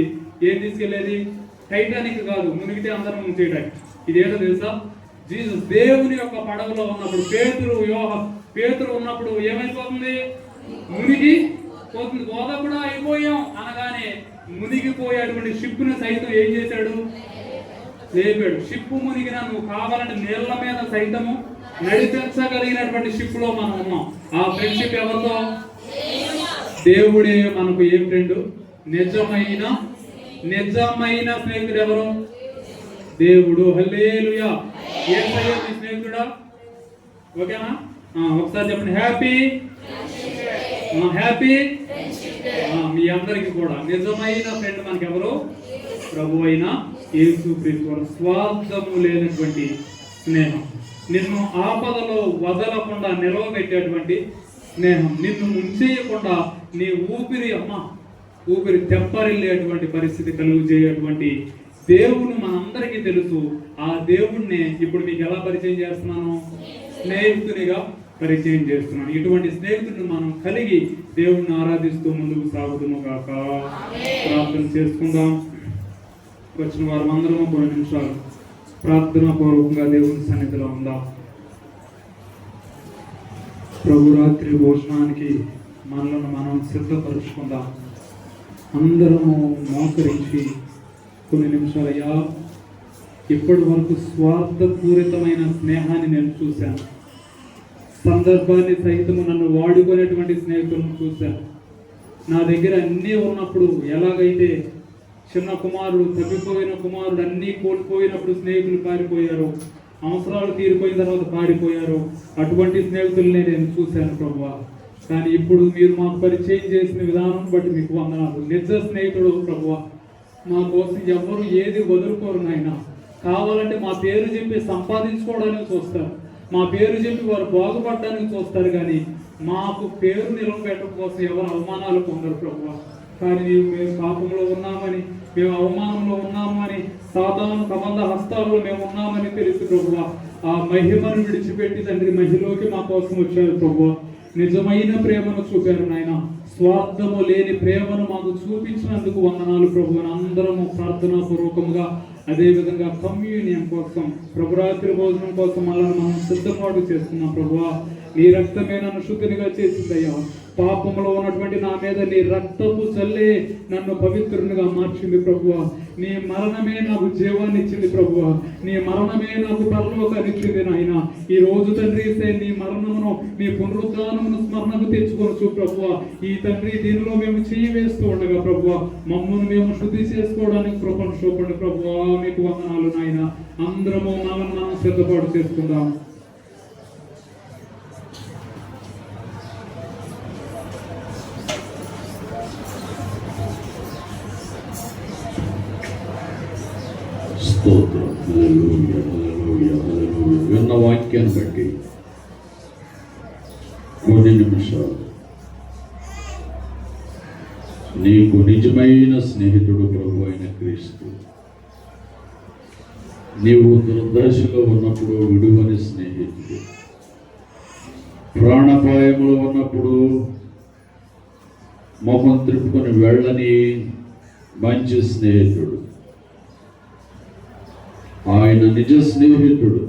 ఏం తీసుకెళ్లేది? టైటానిక్ కాదు, మునిగితే అందరం ముంచేయడానికి. ఇదేదో తెలుసా? జీసస్ దేవుని యొక్క పడవలో ఉన్నప్పుడు పేతురు ఉన్నప్పుడు ఏమైపోతుంది? మునిగి పోతుంది. గోదా కూడా అయిపోయాం అనగానే మునిగిపోయేటువంటి షిప్ను సైతం ఏం చేశాడు? లేపాడు. షిప్ మునిగిన నువ్వు కావాలంటే నీళ్ల మీద సైతము నడిపించగలిగినటువంటి షిప్ లో మనం ఉన్నాం. ఆ ఫ్రెండ్షిప్ ఎవరితో? దేవుడే మనకు ఏ ఫ్రెండ్? నిజమైన స్నేహితుడు ఎవరు? దేవుడు. హల్లెలూయా. యేసయ్య మీ స్నేహితుడా? ఓకేనా? ఒకసారి చెప్పండి, హ్యాపీ. మీ అందరికి కూడా నిజమైన ఫ్రెండ్ మనకి ఎవరు? ప్రభు అయిన యేసుక్రీస్తు. స్వార్థము లేనటువంటి స్నేహం, నిన్ను ఆపదలో వదలకుండా నిలవబెట్టేటువంటి స్నేహం, నిన్ను ముంచేయకుండా నీ ఊపిరి తెప్పరిల్లేటువంటి పరిస్థితి కలుగు చేయటువంటి దేవుడు మనందరికీ తెలుసు. ఆ దేవుణ్ణి ఇప్పుడు మీకు ఎలా పరిచయం చేస్తున్నాను? స్నేహితునిగా పరిచయం చేస్తున్నాను. ఇటువంటి స్నేహితుడిని మనం కలిగి దేవుణ్ణి ఆరాధిస్తూ ముందుకు సాగుదుము కాక. ప్రార్థన చేసుకుందాం. వచ్చిన వారు అందరము 3 నిమిషాలు ప్రార్థనా పూర్వకంగా దేవుని సన్నిధిలో ఉందాం. ప్రభు రాత్రి భోజనానికి మనలను మనం సిద్ధపరుచుకుందాం. అందరము మోకరించి కొన్ని నిమిషాలు, అయ్యా ఇప్పటి వరకు స్వార్థపూరితమైన స్నేహాన్ని నేను చూశాను. సందర్భాన్ని సైతము నన్ను వాడుకునేటువంటి స్నేహితులను చూశాను. నా దగ్గర అన్నీ ఉన్నప్పుడు ఎలాగైతే చిన్న కుమారుడు, తప్పిపోయిన కుమారుడు అన్నీ కోల్పోయినప్పుడు స్నేహితులు పారిపోయారు, అవసరాలు తీరిపోయిన తర్వాత పారిపోయారు. అటువంటి స్నేహితులనే నేను చూశాను ప్రభువా. కానీ ఇప్పుడు మీరు మాకు పరిచయం చేసిన విధానం బట్టి మీకు వందనాలు. నిజ స్నేహితుడు ప్రభువా, మా కోసం ఎవరు ఏది వదులుకోరు నాయన. కావాలంటే మా పేరు చెప్పి సంపాదించుకోవడానికి చూస్తారు, మా పేరు చెప్పి వారు బాగుపడడానికి చూస్తారు, కానీ మాకు పేరు నిలబెట్టడం కోసం ఎవరు అవమానాలు పొందరు ప్రభువా. కానీ మేము పాపంలో ఉన్నామని, మేము అవమానంలో ఉన్నామని, సాతాను కబంధ హస్తాల్లో మేము ఉన్నామని తెలుసు ప్రభువా. ఆ మహిమను విడిచిపెట్టి తండ్రి మహిలోకి మా కోసం వచ్చారు ప్రభువా. నిజమైన ప్రేమను చూపారు నాయన. స్వార్థము లేని ప్రేమను మాకు చూపించినందుకు వందనాలు ప్రభువా. అందరము ప్రార్థనా పూర్వకంగా అదేవిధంగా కమ్యూనియన్ కోసం, ప్రభురాత్రి భోజనం కోసం మనం సిద్ధపాటు చేస్తున్నాం ప్రభువా. నీ రక్తమే నన్ను శుద్ధినిగా చేసిందయ్యా. పాపంలో ఉన్నటువంటి నా మీద నీ రక్తపు చల్లే నన్ను పవిత్రునిగా మార్చింది ప్రభువా. నీ మరణమే నాకు జీవాన్ని ఇచ్చింది ప్రభువా. నీ మరణమే నాకు పరలోకాన్ని ఇచ్చింది నాయన. ఈ రోజు తండ్రి నీ మరణమును, నీ పునరుద్ధానమును స్మరణకు తెచ్చుకోవచ్చు ప్రభువా. ఈ తండ్రి దీనిలో మేము చేయి వేస్తూ ఉండగా ప్రభువా, మమ్మల్ని మేము శుద్ధి చేసుకోవడానికి కృపను చూపండి ప్రభువా. మీకు వందనాలు నాయన. అందరము మనం సిద్ధపాటు చేసుకుందాం. స్తోత్రం. హల్లెలూయా, హల్లెలూయా, హల్లెలూయా. విన్న వాక్యాన్ని బట్టి కొన్ని నిమిషాలు నీకు నిజమైన స్నేహితుడు ప్రభు అయిన క్రీస్తు. నీవు దుర్దశలో ఉన్నప్పుడు విడువని స్నేహితుడు, ప్రాణాపాయంలో ఉన్నప్పుడు మొహం త్రిప్పుకొని వెళ్ళని మంచి స్నేహితుడు, ఆయన నిజ స్నేహితుడు.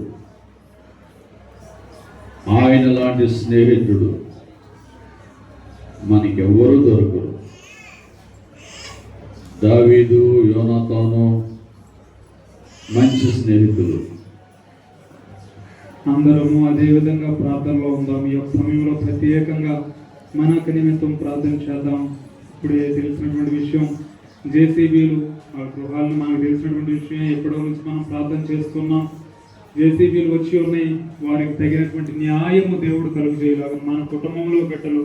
ఆయన లాంటి స్నేహితుడు మనకెవ్వరూ దొరకరు. దావీదు, యోనాతాను మంచి స్నేహితులు. అందరము అదేవిధంగా ప్రార్థనలో ఉందాం. ఈ యొక్క సమయంలో ప్రత్యేకంగా మనకు నిమిత్తం ప్రార్థన చేద్దాం. ఇప్పుడే తెలిసినటువంటి విషయం, జేసీబీలు ఆ గృహాలను మనకు తెలిసినటువంటి విషయం. ఎప్పటి నుంచి మనం ప్రార్థన చేస్తున్నాం. జేసీబీలు వచ్చి ఉన్నాయి, వారికి తగినటువంటి న్యాయము దేవుడు కలుగు చేయలాగా మన కుటుంబంలో బిడ్డలు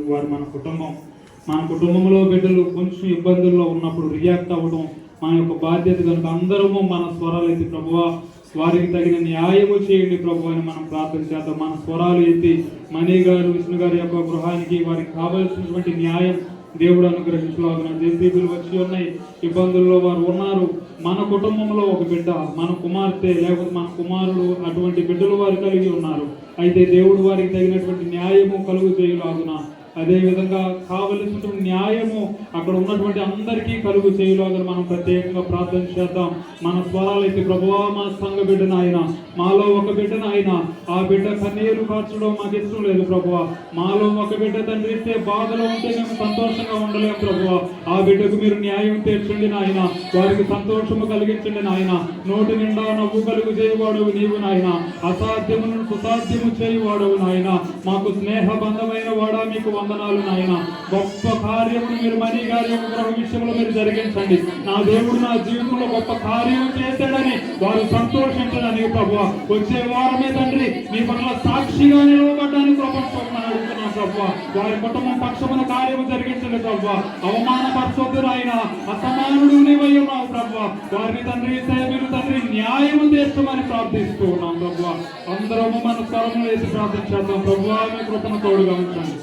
మన కుటుంబంలో బిడ్డలు కొంచెం ఇబ్బందుల్లో ఉన్నప్పుడు రియాక్ట్ అవ్వడం మన యొక్క బాధ్యత కనుక అందరము మన స్వరాలు ఎత్తి ప్రభువా వారికి తగిన న్యాయము చేయండి ప్రభు అని మనం ప్రార్థన చేద్దాం. మన స్వరాలు ఎత్తి మణి గారు విష్ణు గారి యొక్క గృహానికి వారికి కావలసినటువంటి న్యాయం దేవుడు అనుగ్రహించలాగున. జేసీబీలు వచ్చి ఉన్నాయి, ఇబ్బందుల్లో వారు ఉన్నారు. మన కుటుంబంలో ఒక బిడ్డ, మన కుమార్తె లేకపోతే మన కుమారుడు అటువంటి బిడ్డలు వారు కలిగి ఉన్నారు. అయితే దేవుడు వారికి తగినటువంటి న్యాయము కలుగు చేయలాగున. అదేవిధంగా కావలసినటువంటి న్యాయము అక్కడ ఉన్నటువంటి అందరికీ కలుగు చేయలాగా మనం ప్రత్యేకంగా ప్రార్థన చేద్దాం. మన స్వరాలైతే ప్రభువా మా సంఘ బిడ్డను ఆయన, మాలో ఒక బిడ్డను ఆయన, ఆ బిడ్డ కన్నీరు కార్చడం మాకు ఇష్టం లేదు ప్రభువా. మాలో ఒక బిడ్డ తండ్రి ఇస్తే బాధలో ఉంటే మేము సంతోషంగా ఉండలేము ప్రభువా. ఆ బిడ్డకు మీరు న్యాయం తీర్చండి నాయన, వారికి సంతోషము కలిగించండి నాయన. నోటి నిండా నవ్వు కలుగు చేయవాడవు నీవు నాయన, అసాధ్యమును సుసాధ్యము చేయవాడవు నాయన. మాకు స్నేహబంధమైన వాడా మీకు వందనాలు నాయన. గొప్ప కార్యమును మీరు మణి గారి యొక్క గృహ విషయంలో మీరు జరిగించండి. నా దేవుడు నా జీవితంలో గొప్ప కార్యం చేశాడని వారు సంతోషించడానికి ప్రభువా వచ్చే వారమే తండ్రి మీ పట్ల సాక్షిగా నిలవబడ్డానికి ప్రపంచం అడుగుతున్నాను ప్రభువా. వారి కుటుంబం పక్షమున కార్యము జరిగించండి ప్రభువా. అవమానపరచొద్దు ఆయన, అసమానుడు నీవై ఉన్నావు ప్రభువా. వారిని తండ్రి మీరు తండ్రి న్యాయము తీర్చమని ప్రార్థిస్తూ ఉన్నాం ప్రభువా. అందరము మన స్వరము వేసి ప్రార్థన చేద్దాం ప్రభువా. మీ కృపను తోడుగా ఉంచండి.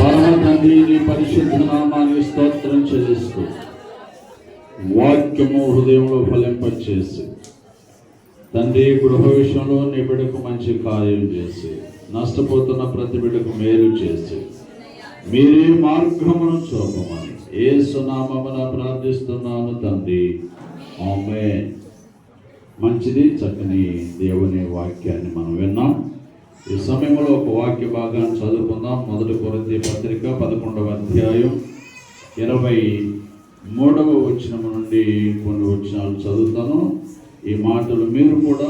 పరమ తండ్రి నీ పరిశుద్ధ నామాన్ని స్తోత్రం చెల్లిస్తూ వాక్యము హృదయంలో ఫలింపచేసి తండ్రి గృహ విషయంలో నీ బిడ్డకు మంచి కార్యం చేసి నష్టపోతున్న ప్రతి బిడ్డకు మేలు చేసి మీరే మార్గమును చూపమని యేసు నామమున ప్రార్థిస్తున్నాను తండ్రి, ఆమేన్. మంచిది, చక్కని దేవుని వాక్యాన్ని మనం విన్నాం. ఈ సమయంలో ఒక వాక్య భాగాన్ని చదువుకుందాం. 1 కొరింథీ పత్రిక 11వ అధ్యాయం 23వ వచనం నుండి కొన్ని వచనాలు చదువుతాను. ఈ మాటలు మీరు కూడా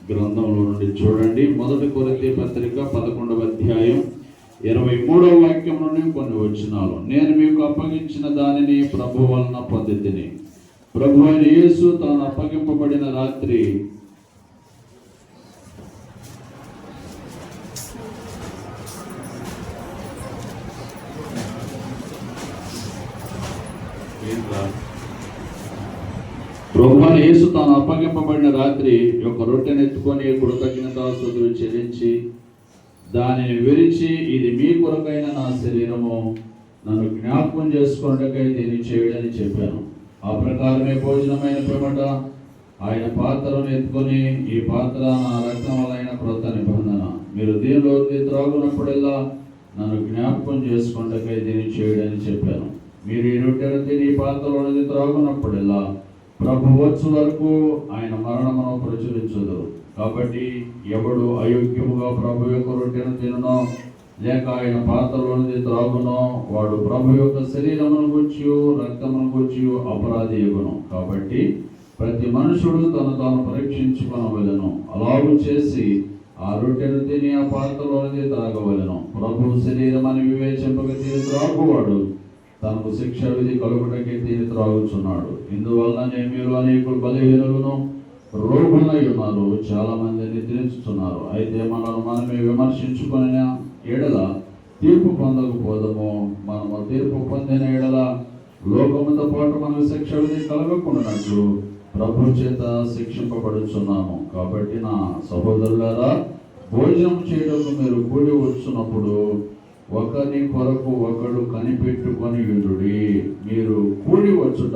గ్రంథంలో నుండి చూడండి. 1 కొరింథీ పత్రిక 11వ అధ్యాయం 23వ వాక్యం నుండి కొన్ని వచనాలు. నేను మీకు అప్పగించిన దానిని ప్రభు వలన పొందితిని. ప్రభు అయిన యేసు తాను అప్పగింపబడిన రాత్రి ప్రభువైన యేసు తాను అప్పగింపబడిన రాత్రి యొక్క రొట్టెను ఎత్తుకొని కృతజ్ఞతాస్తుతులు చెల్లించి దానిని విరిచి, ఇది మీ కొరకైన నా శరీరము, నన్ను జ్ఞాపకం చేసుకున్నట్టుకై దీన్ని చేయడని చెప్పాను. ఆ ప్రకారమే భోజనమైన పిమ్మట ఆయన పాత్రను ఎత్తుకొని, ఈ పాత్ర నా రక్తం వలన క్రొత్త నిబంధన, మీరు దీనిలో త్రాగునప్పుడల్లా నన్ను జ్ఞాపకం చేసుకున్నట్టుకై దీన్ని చేయడని చెప్పాను. మీరు ఈ రొట్టెను తిని ఈ పాత్రలోనిది త్రాగునప్పుడల్లా ప్రభు వచ్చు వరకు ఆయన మరణమును ప్రచురించుదురు. కాబట్టి ఎవడు అయోగ్యముగా ప్రభు యొక్క రొట్టెను తినునో లేక ఆయన పాత్రలోనిది త్రాగునో వాడు ప్రభు యొక్క శరీరమును గూర్చి రక్తమును గూర్చి అపరాధి యగును. కాబట్టి ప్రతి మనుషుడు తను తాను పరీక్షించుకొనవలెను. అలాగూ చేసి ఆ రొట్టెను తిని ఆ పాత్రలోనిది త్రాగవలెను. ప్రభు శరీరం అని వివేచింపక తిని త్రాగువాడు తనకు శిక్ష విధి కలుగుటకే దీన్ని త్రాగుచున్నాడు. ఇందువలననే మీరు అనేకులు బలహీనులను రోగులై ఉన్నారు, చాలా మంది నిద్రించుతున్నారు. అయితే మనమే విమర్శించుకున్న ఎడల తీర్పు పొందకపోదము. మనము తీర్పు పొందిన ఎడల లోకముతో పాటు మనకు శిక్ష విధి కలగకుండానట్లు ప్రభు చేత శిక్షింపబడుచున్నాము. కాబట్టి నా సహోదరులారా, భోజనం చేయడానికి మీరు కూడి వచ్చినప్పుడు ఒకరి కొరకు ఒకడు కనిపెట్టుకొని ఉండుడి. మీరు కూడి వచ్చుట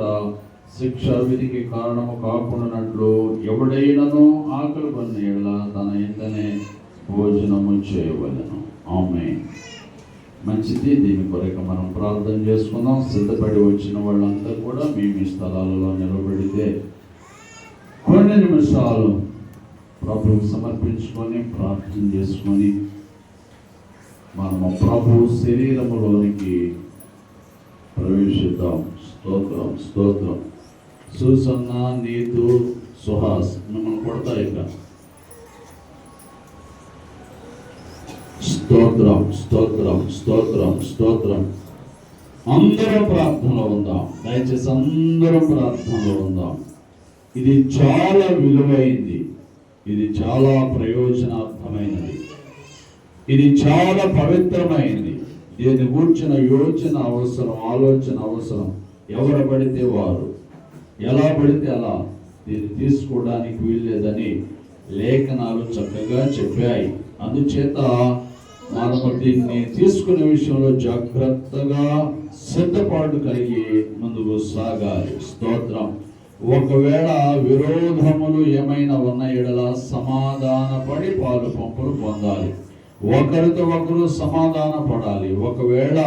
శిక్ష విధికి కారణము కాకుండానట్లు ఎవడైనను ఆకలి కొన్న ఎడల తన ఇంటనే భోజనము చేయవలెను. ఆమేన్. మంచిది. దీని కొరకు మనం ప్రార్థన చేసుకుందాం. సిద్ధపడి వచ్చిన వాళ్ళంతా కూడా మీ స్థలాలలో నిలబడితే కొన్ని నిమిషాలు ప్రభువుకు సమర్పించుకొని ప్రార్థన చేసుకొని మనము ప్రభు శరీరములోనికి ప్రవేశిద్దాం. స్తోత్రం, స్తోత్రం. సుసన్న, నీతు, సుహాస్ మిమ్మల్ని కొడతాయి ఇక. స్తోత్రం, స్తోత్రం, స్తోత్రం, స్తోత్రం. అందరం ప్రార్థనలో ఉందాం. దయచేసి అందరం ప్రార్థనలో ఉందాం. ఇది చాలా విలువైంది. ఇది చాలా ప్రయోజనార్థమైనది. ఇది చాలా పవిత్రమైనది. దీన్ని కూర్చున్న యోచన అవసరం, ఆలోచన అవసరం. ఎవరు పడితే వారు, ఎలా పడితే అలా దీన్ని తీసుకోవడానికి వీల్లేదని లేఖనాలు చక్కగా చెప్పాయి. అందుచేత మనము దీన్ని తీసుకునే విషయంలో జాగ్రత్తగా సిద్ధపాటు కలిగి ముందుకు సాగాలి. స్తోత్రం. ఒకవేళ విరోధములు ఏమైనా ఉన్న ఎడల సమాధాన పడి పాలు పంపులు పొందాలి. ఒకరితో ఒకరు సమాధాన పడాలి. ఒకవేళ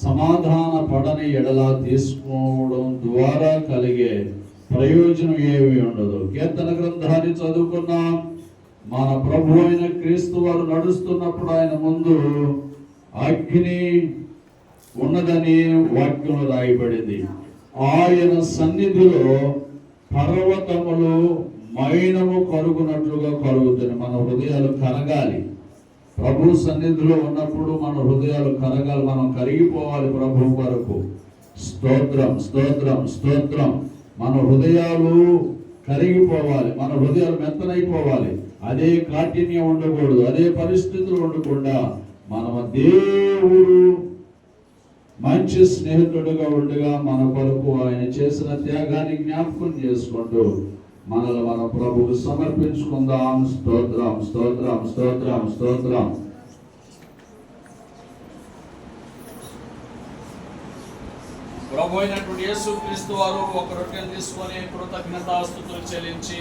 సమాధాన పడని ఎడల తీసుకోవడం ద్వారా కలిగే ప్రయోజనం ఏమీ ఉండదు. కీర్తన గ్రంథాన్ని చదువుకున్నాం. మన ప్రభు అయిన క్రీస్తు వారు నడుస్తున్నప్పుడు ఆయన ముందు అగ్ని ఉన్నదని వాక్యంలో రాయబడింది. ఆయన సన్నిధిలో పర్వతములు మైనము కరుగునట్లుగా కరుగుతుంది. మన హృదయాలు కరగాలి. ప్రభు సన్నిధిలో ఉన్నప్పుడు మన హృదయాలు కరగాలి. మనం కరిగిపోవాలి ప్రభు వరకు. స్తోత్రం, స్తోత్రం, స్తోత్రం. మన హృదయాలు కరిగిపోవాలి. మన హృదయాలు మెత్తనైపోవాలి. అదే కాఠిన్యం ఉండకూడదు. అదే పరిస్థితులు ఉండకుండా మన దేవుడు మంచి స్నేహితుడుగా ఉండగా మన కొరకు ఆయన చేసిన త్యాగాన్ని జ్ఞాపకం చేసుకుంటూ మనల్ని మన ప్రభువుకు సమర్పించుకుందాం. స్తోత్రం, స్తోత్రం, స్తోత్రం, స్తోత్రం. ప్రభు అయినటువంటి యేసుక్రీస్తు వారు ఒక రొట్టెను తీసుకొని కృతజ్ఞతాస్తుతులు చెల్లించి,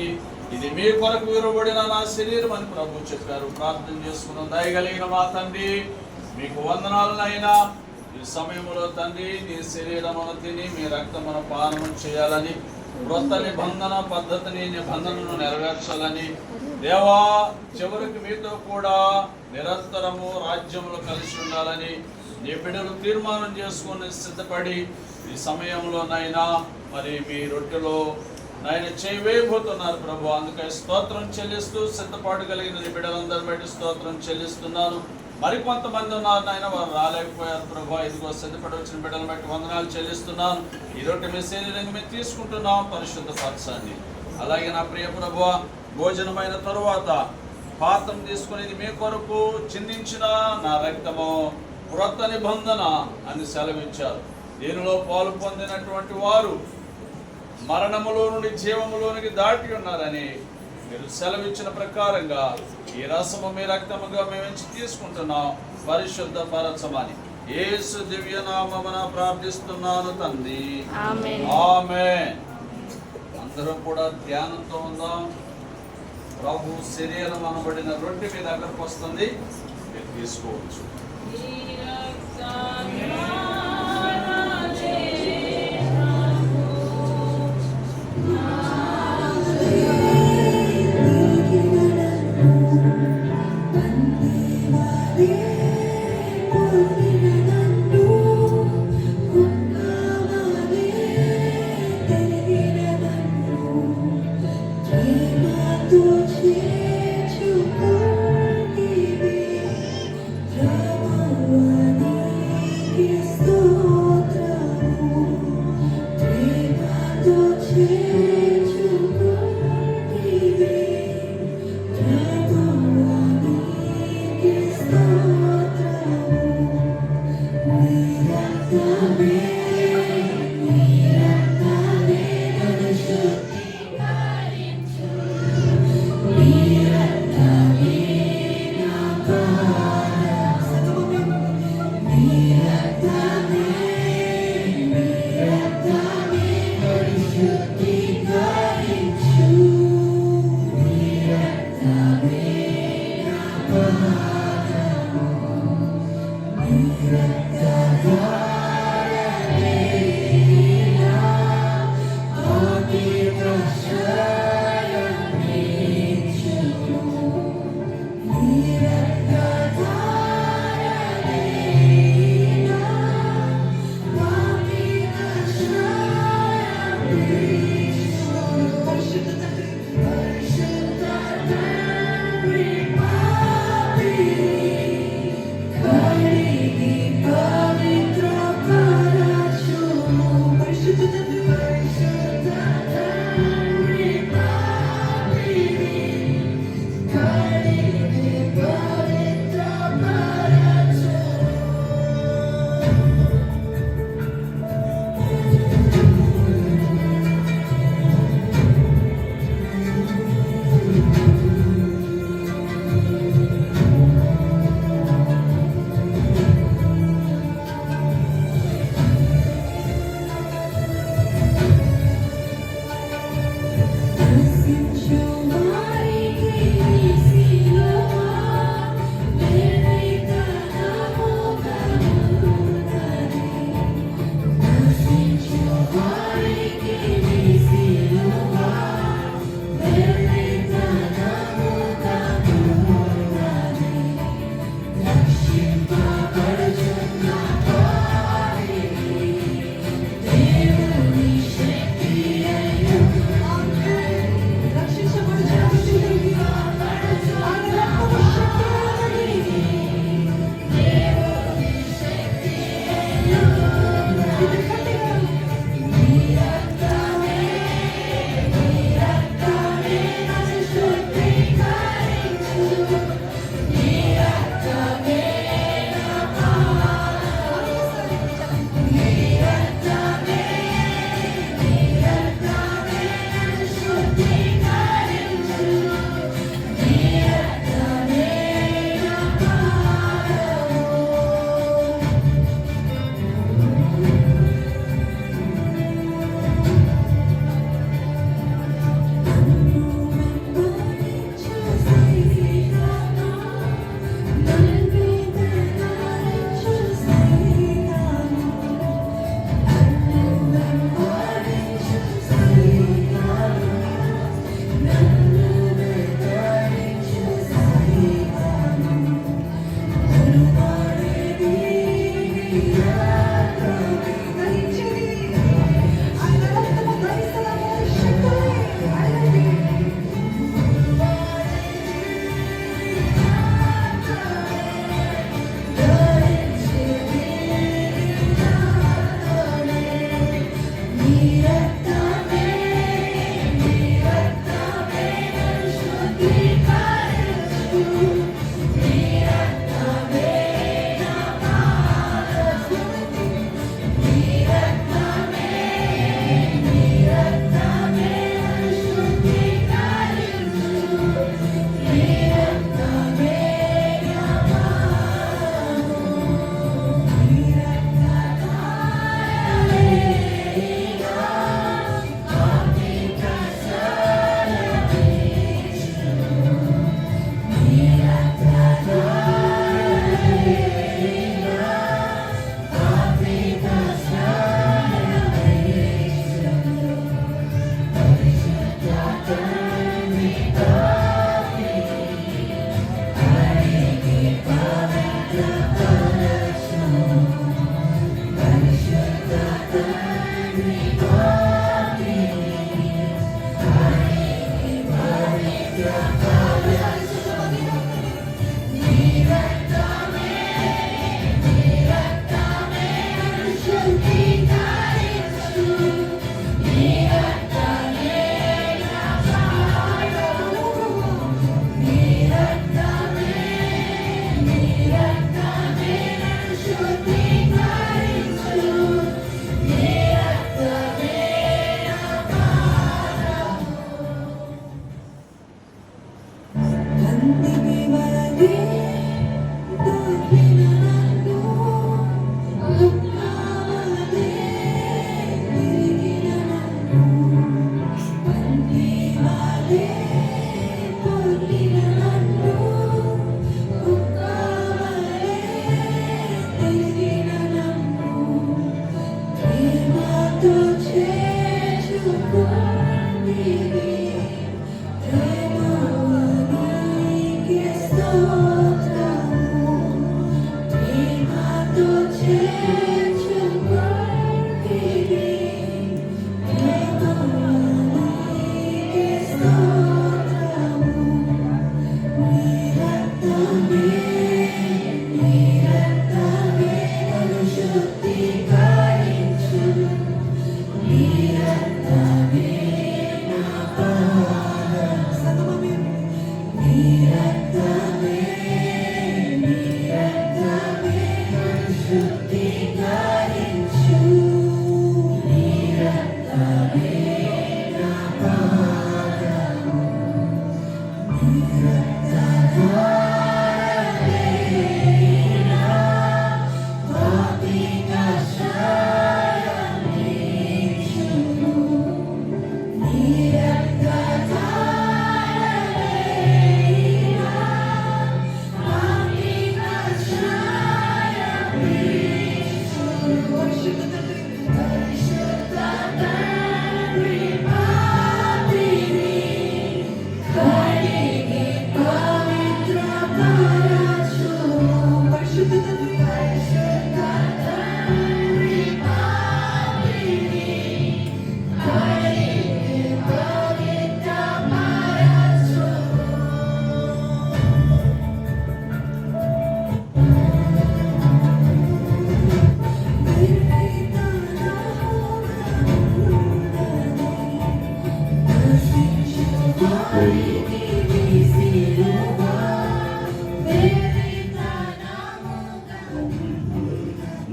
ఇది మీ కొరకు విరువబడిన నా శరీరం అని ప్రభు చెప్పారు. ప్రార్థన చేసుకున్నాం. దయగలిగిన మా తండ్రి, మీకు వందనాలనైనా ఈ సమయంలో తండ్రి నీ శరీరమును తిని మీ రక్తమును పానము చేయాలని, క్రొత్త నిబంధన పద్ధతిని నిబంధనను నెరవేర్చాలని, దేవా చివరికి మీతో కూడా నిరంతరము రాజ్యములు కలిసి ఉండాలని నీ బిడ్డలు తీర్మానం చేసుకొని సిద్ధపడి ఈ సమయంలోనైనా మరి మీ రొట్టెలో నాయన చేయవేయబోతున్నారు ప్రభు. అందుకని స్తోత్రం చెల్లిస్తూ సిద్ధపాటు కలిగిన నీ బిడ్డలందరి బట్టి స్తోత్రం చెల్లిస్తున్నాను. మరికొంతమంది ఉన్నారు నాయన, వారు రాలేకపోయారు ప్రభు. ఇదిగో సిద్ధపడి వచ్చిన బిడ్డలను బట్టి వందనాలు చెల్లిస్తున్నాను. ఈ రొట్టె మీ శరీరంగా మేము తీసుకుంటున్నాం, పరిశుద్ధపరచండి. అలాగే నా ప్రియ ప్రభు, భోజనమైన తరువాత పాత్రం తీసుకునేది మీ కొరకు చిందించిన నా రక్తము క్రొత్త నిబంధన అని సెలవిచ్చారు. దీనిలో పాలు పొందినటువంటి వారు మరణములో నుండి జీవములోనికి దాటి ఉన్నారని మీరు సెలవిచ్చిన ప్రకారంగా ఈ రసము మీ రక్తముగా మేము ఎంచి తీసుకుంటున్నాం, పరిశుద్ధపరచమని యేసు దివ్య నామమున ప్రార్థిస్తున్నాను తండ్రి. ఆమేన్. అందరం కూడా ధ్యానంతో ఉందాం. ప్రభు శరీరం అనబడిన రొట్టె మీ దగ్గరకు వస్తుంది, మీరు తీసుకోవచ్చు. Love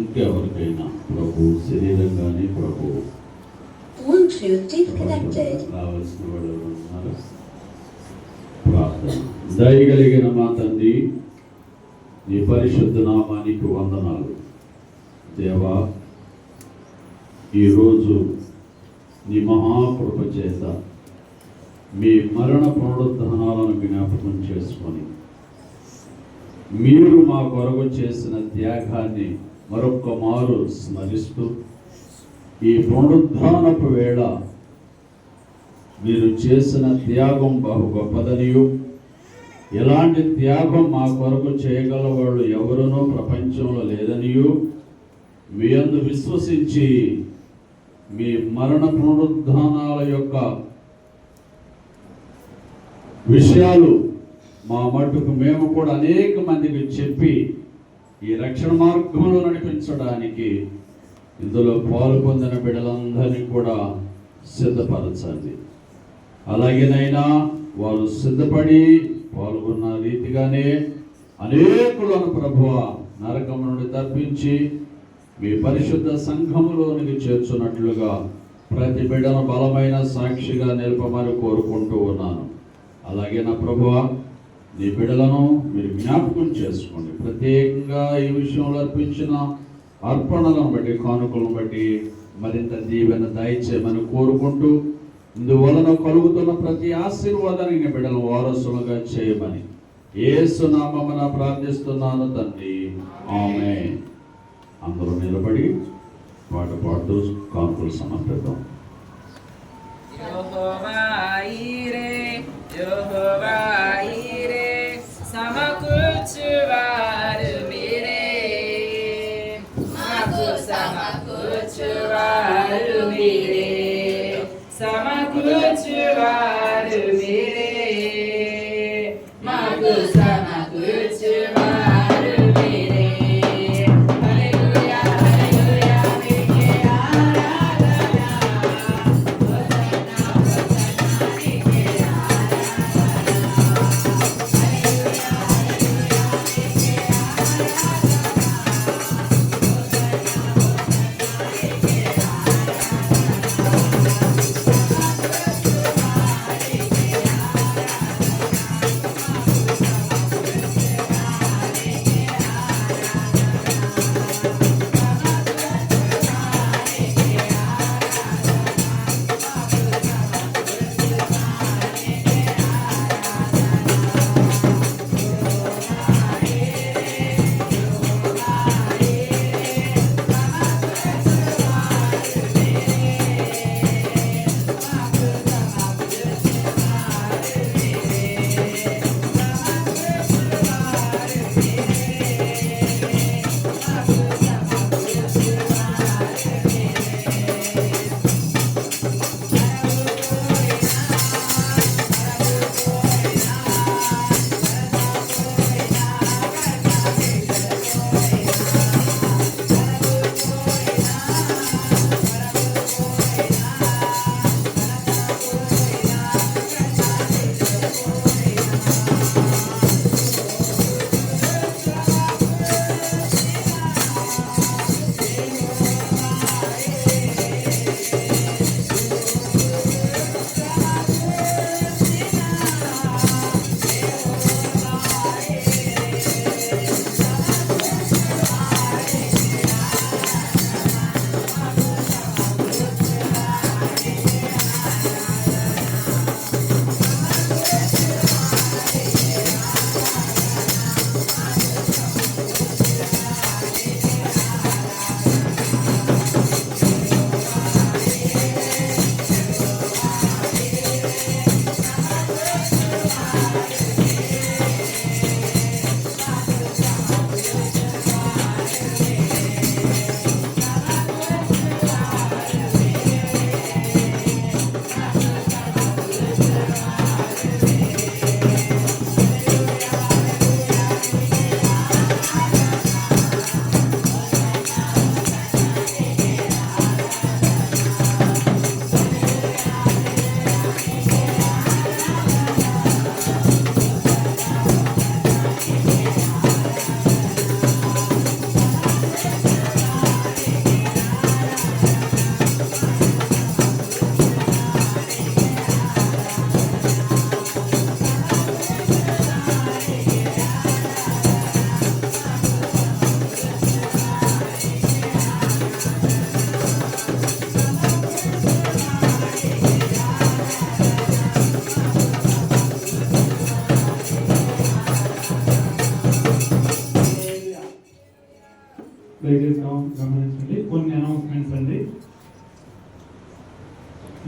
ఇంకెవరికైనా ప్రభు శరీరం కానీ ప్రభు Bluetooth disconnected. కావలసిన వాళ్ళు ఉన్నారు. ప్రార్థన. దయగలిగిన మా తండ్రి, నీ పరిశుద్ధ నామానికి వందనాలు. దేవా, ఈరోజు నీ మహాకృప చేత మీ మరణ పునరుద్ధానాలను జ్ఞాపకం చేసుకొని మీరు మా కొరకు చేసిన త్యాగాన్ని మరొక్క మారు స్మరిస్తూ ఈ పునరుద్ధానపు వేళ మీరు చేసిన త్యాగం బహు గొప్పదనియు, ఎలాంటి త్యాగం మా కొరకు చేయగల వాళ్ళు ఎవరునూ ప్రపంచంలో లేదనియు మీ యందు విశ్వసించి మీ మరణ పునరుద్ధానాల యొక్క విషయాలు మా మట్టుకు మేము కూడా అనేక మందికి చెప్పి ఈ రక్షణ మార్గంలో నడిపించడానికి ఇందులో పాలు పొందిన బిడ్డలందరినీ కూడా సిద్ధపరచండి. అలాగేనైనా వాళ్ళు సిద్ధపడి పాల్గొన్న రీతిగానే అనేకులను ప్రభువ నరకం నుండి తప్పించి మీ పరిశుద్ధ సంఘములోనికి చేర్చున్నట్లుగా ప్రతి బిడ్డను బలమైన సాక్షిగా నిలపమని కోరుకుంటూ ఉన్నాను. అలాగే నా ప్రభువ, నీ బిడ్డలను మీరు జ్ఞాపకం చేసుకోండి. ప్రత్యేకంగా ఈ విషయంలో అర్పించిన అర్పణలను బట్టి, కానుకలను బట్టి మరింత దీవెన దయచేయమని కోరుకుంటూ, ఇందువలన కలుగుతున్న ప్రతి ఆశీర్వాదానికి బిడ్డలను వారసులుగా చేయమని యేసు నామమున ప్రార్థిస్తున్నాను తండ్రి, ఆమేన్. అందరూ నిలబడి పాట పాడుతూ కానుకలు సమర్పిద్దాం. యెహోవా ఈరే, యెహోవా ఈరే, సమకూర్చువారు మీరే, మాకు సమకూర్చువారు మీరే, సమకూర్చువారు మీరే, మాకు సమకూర్చువారు మీరే. హల్లెలూయా, హల్లెలూయా, మీకే ఆరాధన.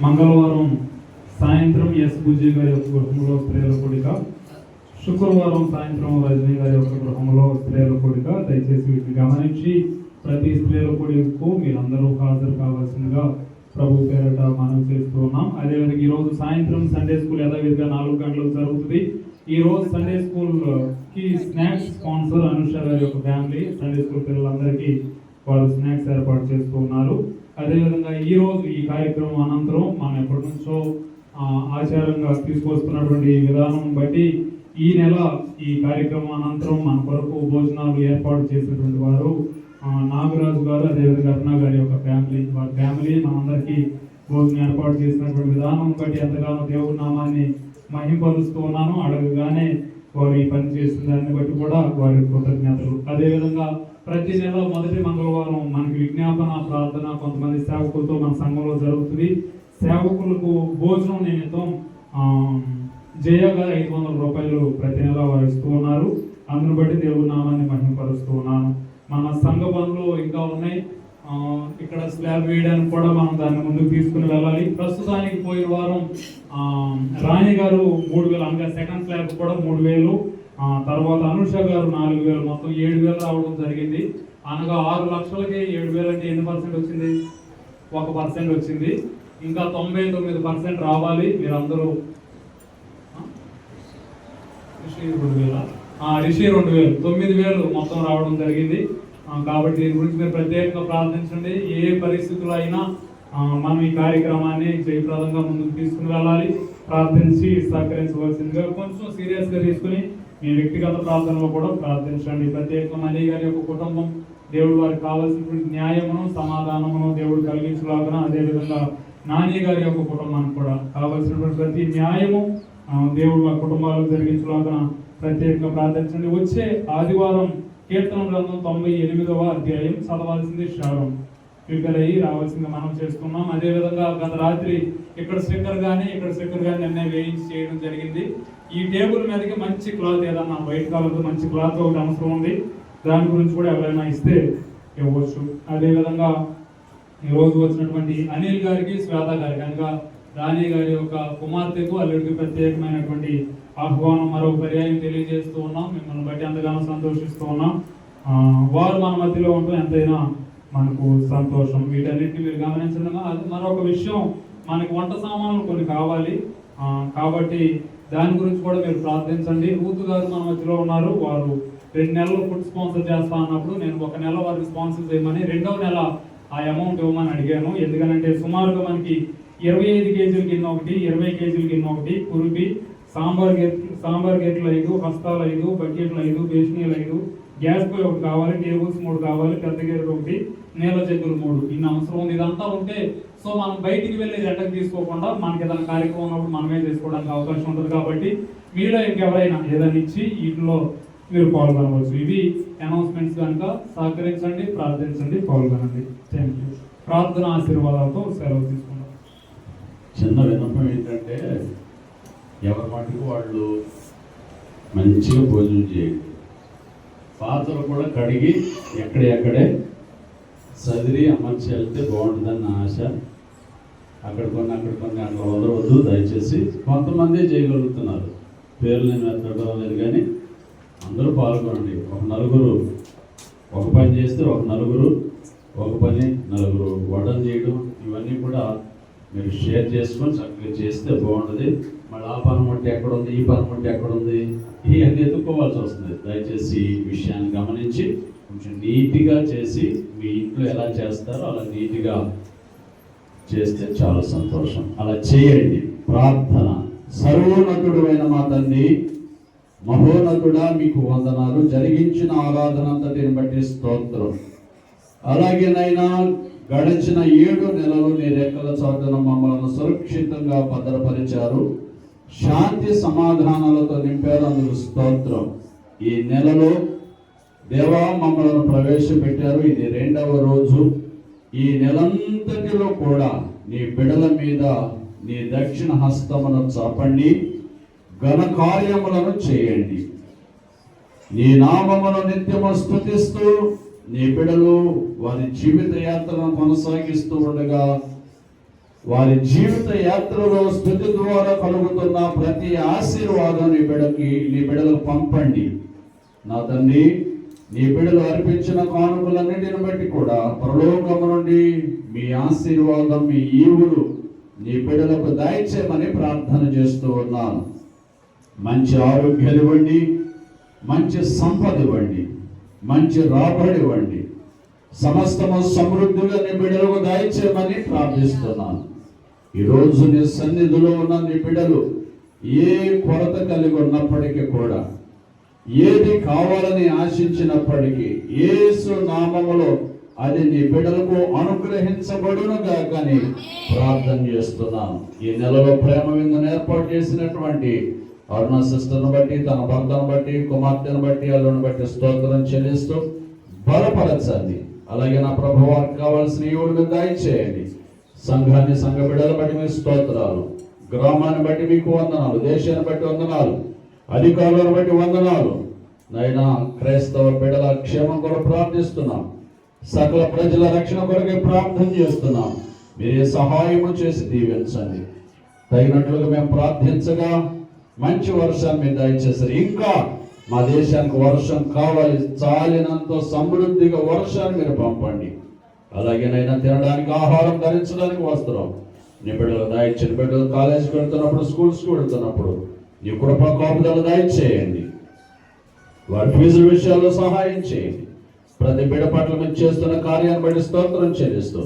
మంగళవారం సాయంత్రం ఎస్ బుజ్జి గారి యొక్క గృహంలో స్త్రీల కూడిక, శుక్రవారం సాయంత్రం రజనీ గారి యొక్క గృహంలో స్త్రీల కూడిక. దయచేసి వీటిని గమనించి ప్రతి స్త్రీల కూడికకు మీరందరూ హాజరు కావాల్సిందిగా ప్రభు పేరట మనం చేస్తూ ఉన్నాం. అదేవిధంగా ఈరోజు సాయంత్రం సండే స్కూల్ యథావిధిగా 4 గంటలకు జరుగుతుంది. ఈ రోజు సండే స్కూల్ కి స్నాక్స్ స్పాన్సర్ అనుష గారి యొక్క ఫ్యామిలీ. సండే స్కూల్ పిల్లలందరికీ వాళ్ళు స్నాక్స్ ఏర్పాటు చేస్తూ ఉన్నారు. అదేవిధంగా ఈ రోజు ఈ కార్యక్రమం అనంతరం మనం ఎప్పటి నుంచో ఆచారంగా తీసుకొస్తున్నటువంటి విధానం బట్టి ఈ నెల ఈ కార్యక్రమం అనంతరం మన కొరకు భోజనాలు ఏర్పాటు చేసినటువంటి వారు నాగరాజు గారు, అదేవిధంగా అర్ణ గారి యొక్క ఫ్యామిలీ, వారి ఫ్యామిలీ మనందరికీ భోజనం ఏర్పాటు చేసినటువంటి విధానం బట్టి ఎంతగానో దేవుడి నామాన్ని మహింపరుస్తూ ఉన్నాను. అడగగానే వారు ఈ పని చేసిన దాన్ని బట్టి కూడా వారి కృతజ్ఞతలు. అదేవిధంగా ప్రతి నెల మొదటి మంగళవారం మనకి విజ్ఞాపన ప్రార్థన కొంతమంది సేవకులతో మన సంఘంలో జరుగుతుంది. సేవకులకు భోజనం నిమిత్తం జయగా 500 రూపాయలు ప్రతి నెల వారు ఇస్తూ ఉన్నారు. అందును బట్టి దేవుడి నామాన్ని మహిమపరుస్తూ ఉన్నాను. మన సంఘ పనులు ఇంకా ఉన్నాయి. ఇక్కడ స్లాబ్ వేయడానికి కూడా మనం దాన్ని ముందుకు తీసుకుని వెళ్ళాలి. ప్రస్తుతానికి పోయిన వారం రాణి గారు 3000, అనగా సెకండ్ స్లాబ్ కూడా 3000, తర్వాత అనుష గారు 4000, మొత్తం 7000 రావడం జరిగింది. అనగా 6 లక్షలకి 7000 అంటే ఎన్ని పర్సెంట్ వచ్చింది? 1% వచ్చింది. ఇంకా 99% రావాలి. మీరందరూ రిషి 2000, 9000 మొత్తం రావడం జరిగింది. కాబట్టి దీని గురించి మీరు ప్రత్యేకంగా ప్రార్థించండి. ఏ పరిస్థితుల్లో అయినా మనం ఈ కార్యక్రమాన్ని జయప్రదంగా ముందుకు తీసుకుని వెళ్ళాలి. ప్రార్థించి సహకరించవలసిందిగా కొంచెం సీరియస్గా తీసుకుని మీ వ్యక్తిగత ప్రార్థనలో కూడా ప్రార్థించండి. ప్రత్యేకంగా మనీ గారి యొక్క కుటుంబం దేవుడు వారికి కావాల్సినటువంటి న్యాయమును సమాధానమును దేవుడు కలిగించలాగా, అదేవిధంగా నాని గారి యొక్క కుటుంబానికి కూడా కావాల్సినటువంటి ప్రతి న్యాయము దేవుడు ఆ కుటుంబాలకు జరిగించలాగా ప్రత్యేకంగా ప్రార్థించండి. వచ్చే ఆదివారం కీర్తన గ్రంథం 98వ అధ్యాయం చదవాల్సింది శ్రావం ప్రిపేర్ అయ్యి రావాల్సిందిగా మనం చేస్తున్నాం. అదేవిధంగా గత రాత్రి ఇక్కడ స్టిక్కర్ కానీ నిన్న వేయించి చేయడం జరిగింది. ఈ టేబుల్ మీదకి మంచి క్లాత్, ఏదన్నా వైట్ కలర్ మంచి క్లాత్ ఒకటి అవసరం ఉంది. దాని గురించి కూడా ఎవరైనా ఇస్తే ఇవ్వచ్చు. అదేవిధంగా ఈరోజు వచ్చినటువంటి అనిల్ గారికి, శ్వేత గారికి, కనుక రాణి గారి యొక్క కుమార్తెకు, అల్లుడికి ప్రత్యేకమైనటువంటి ఆహ్వానం మరో పర్యాయం తెలియజేస్తూ ఉన్నాం. మిమ్మల్ని బట్టి ఎంతగానో సంతోషిస్తూ ఉన్నాం. వారు మన మధ్యలో ఉండటం ఎంతైనా మనకు సంతోషం. వీటన్నిటిని మీరు గమనించడం. మరొక విషయం, మనకి వంట సామాన్లు కొన్ని కావాలి. కాబట్టి దాని గురించి కూడా మీరు ప్రార్థించండి. రూతు గారు మన మధ్యలో ఉన్నారు. వారు 2 నెలలు ఫుడ్ స్పాన్సర్ చేస్తా అన్నప్పుడు నేను 1 నెల వారికి స్పాన్సర్ చేయమని, 2వ నెల ఆ అమౌంట్ ఇవ్వమని అడిగాను. ఎందుకంటే సుమారుగా మనకి 25 కేజీల గిన్నె ఒకటి, 20 కేజీల గిన్నె ఒకటి, కురిపి, సాంబార్ గేట్లు 5, హస్తాలు 5, బకెట్లు 5, బేసినీలు 5, గ్యాస్ పొయ్యి ఒకటి కావాలి, టేబుల్స్ 3 కావాలి, పెద్ద గేట్లు 1, నీళ్ళ జగ్గులు 3. ఇన్ని అవసరం ఉంది. ఇదంతా ఉంటే సో మనం బయటికి వెళ్ళి రెంటకు తీసుకోకుండా మనకి ఏదైనా కార్యక్రమం ఉన్నప్పుడు మనమే చేసుకోవడానికి అవకాశం ఉంటుంది. కాబట్టి మీలో ఇంకెవరైనా ఏదైనా ఇచ్చి వీటిలో మీరు పాల్గొనవచ్చు. ఇవి అనౌన్స్మెంట్స్ కనుక సహకరించండి, ప్రార్థించండి, పాల్గొనండి. Thank you. ప్రార్థన ఆశీర్వాదాలతో సెలవు తీసుకుంటాం. చిన్న విన్నపం ఏంటంటే, ఎవరి మటుకు వాళ్ళు మంచిగా భోజనం చేయండి. పాత్రలు కూడా కడిగి ఎక్కడే సదిరి అమర్చి వెళ్తే బాగుంటుందని నా ఆశ. అక్కడ కొన్ని అట్లా వదలవద్దు దయచేసి. కొంతమంది చేయగలుగుతున్నారు, పేర్లు నేను ఎత్తడం లేదు, కానీ అందరూ పాల్గొనండి. ఒక నలుగురు ఒక పని చేస్తే ఒక నలుగురు వడ్డం చేయడం, ఇవన్నీ కూడా మీరు షేర్ చేసుకొని చక్కగా చేస్తే బాగుంటుంది. మళ్ళీ ఆ పని మట్టి ఎక్కడ ఉంది, ఈ పని మట్టి ఎక్కడ ఉంది, ఇవన్నీ ఎత్తుక్కోవాల్సి వస్తుంది. దయచేసి ఈ విషయాన్ని గమనించి కొంచెం నీట్గా చేసి మీ ఇంట్లో ఎలా చేస్తారో అలా నీట్గా చేస్తే చాలా సంతోషం. అలా చేయండి. ప్రార్థన. సర్వోన్నతుడైన మా తండ్రి, మహోన్నతుడా, మీకు వందనాలు. జరిగించిన ఆరాధన అంతటిని బట్టి స్తోత్రం. అలాగేనైనా గడిచిన 7 నెలలు నీ రెక్కల చాటున మమ్మల్ని సురక్షితంగా భద్రపరిచారు, శాంతి సమాధానాలతో నింపారు. అందుకు స్తోత్రం. ఈ నెలలో దేవా మమ్మల్ని ప్రవేశపెట్టారు. ఇది 2వ రోజు. ఈ నెలంతటిలో కూడా నీ బిడల మీద నీ దక్షిణ హస్తమును చాపండి, ఘన కార్యములను చేయండి. నీ నామమును నిత్యము స్తుతిస్తూ నీ బిడలు వారి జీవిత యాత్రను కొనసాగిస్తూ ఉండగా వారి జీవిత యాత్రలో స్థుతి ద్వారా కలుగుతున్న ప్రతి ఆశీర్వాదం నీ బిడ్డలకు పంపండి. నా తండ్రి, నీ బిడ్డలు అర్పించిన కానుకలన్నిటిని బట్టి కూడా పరలోకము నుండి మీ ఆశీర్వాదం, మీ ఈవులు నీ బిడ్డలకు దయచేయమని ప్రార్థన చేస్తూ ఉన్నాను. మంచి ఆరోగ్యాలు ఇవ్వండి, మంచి సంపద ఇవ్వండి, మంచి రాబడి ఇవ్వండి, సమస్తము సమృద్ధిగా నీ బిడ్డలకు దయచేయమని ప్రార్థిస్తున్నాను. ఈరోజు నీ సన్నిధిలో ఉన్న నీ బిడ్డలు ఏ కొరత కలిగి ఉన్నప్పటికీ కూడా, ఏది కావాలని ఆశించినప్పటికీ యేసు నామములో అది నీ బిడ్డలకు అనుగ్రహించబడునుగా కానీ ప్రార్థన చేస్తున్నాను. ఈ నెలలో ప్రేమ విందును ఏర్పాటు చేసినటువంటి అరుణ సిస్టర్ను బట్టి, తన భర్తను బట్టి, కుమార్తెను బట్టి, అల్లుని బట్టి స్తోత్రం చెల్లిస్తూ బలపరచండి. అలాగే నా ప్రభు వారికి కావాల్సిన ఈవులు దయచేయండి. సంఘాన్ని, సంఘ బిడ్డలు బట్టి మీకు స్తోత్రాలు, గ్రామాన్ని బట్టి మీకు వందనాలు, దేశాన్ని బట్టి వందనాలు, అధికారులను బట్టి వందనాలు. నైనా క్రైస్తవ బిడ్డల క్షేమం కొరకు ప్రార్థిస్తున్నాం. సకల ప్రజల రక్షణ కొరకే ప్రార్థన చేస్తున్నాం. మీరే సహాయము చేసి దీవించండి. తగినట్లుగా మేము ప్రార్థించగా మంచి వర్షాన్ని మీరు దయచేసారు. ఇంకా మా దేశానికి వర్షం కావాలి, చాలినంత సమృద్ధిగా వర్షాన్ని మీరు పంపండి. అలాగేనైనా తినడానికి ఆహారం, ధరించడానికి వస్త్రం నీ బిడ్డలు దయచేయండి. బిడ్డలు కాలేజీకి వెళ్తున్నప్పుడు, స్కూల్స్కి వెళ్తున్నప్పుడు నీ కృపా కాపుదల దయచేయండి. వారి ఫీజుల విషయాల్లో సహాయం చేయండి. ప్రతి బిడ్డ పట్ల మీరు చేస్తున్న కార్యాన్ని బట్టి స్తోత్రం చెల్లిస్తూ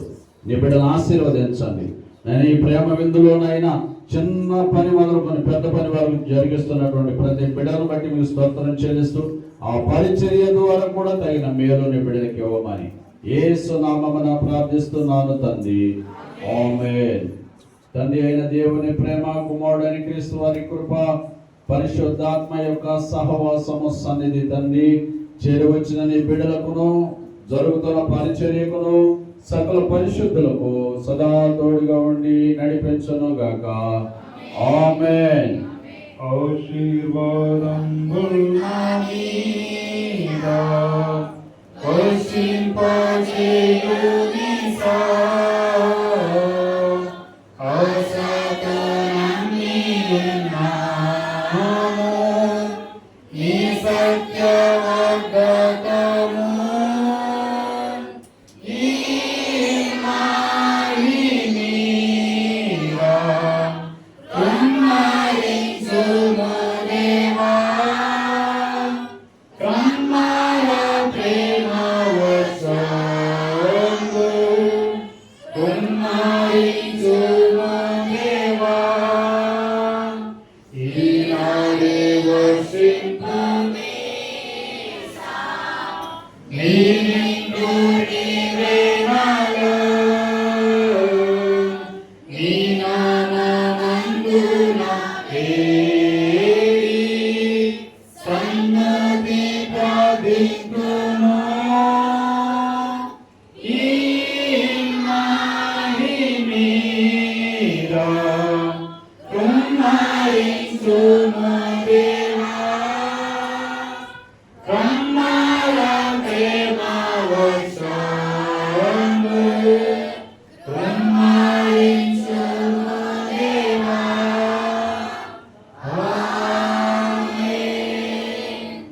నీ బిడ్డను ఆశీర్వదించండి. నేను ఈ ప్రేమ విందులోనైనా చిన్న పని మొదలుకొని పెద్ద పని వరకు జరిగిస్తున్నటువంటి ప్రతి బిడ్డను బట్టి మీకు స్తోత్రం చెల్లిస్తూ ఆ పరిచర్య ద్వారా కూడా తగిన మేలు నీ బిడ్డలకి ఇవ్వమని యేసు నామమున ప్రార్థిస్తున్నాను తండ్రి, ఆమేన్. తండ్రి అయిన దేవుని ప్రేమ, కుమారుడైన క్రీస్తు వారి కృప, పరిశుద్ధాత్మ యొక్క సహవాసము, సన్నిధి తండ్రి చేరువచ్చిన నీ బిడ్డలకును, జరుగుతున్న పరిచర్యకును, సకల పరిశుద్ధులకు సదా తోడుగా ఉండి నడిపించును గాక. ఆమేన్. ఆశీర్వాదంబుల్ నా మీద వర్షింపచేయునిసా, అవసరతనన్నియున్నాము నీ సత్యవాగ్దానము.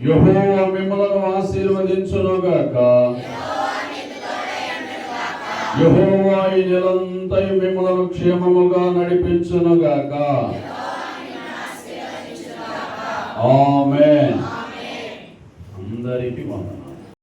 యెహోవా మిమ్మలను ఆశీర్వదించునుగాక. యెహోవా ఈ నెలంతయు మిమ్మలను క్షేమముగా నడిపించునుగాక. ఆమేన్. అందరికీ వందనాలు.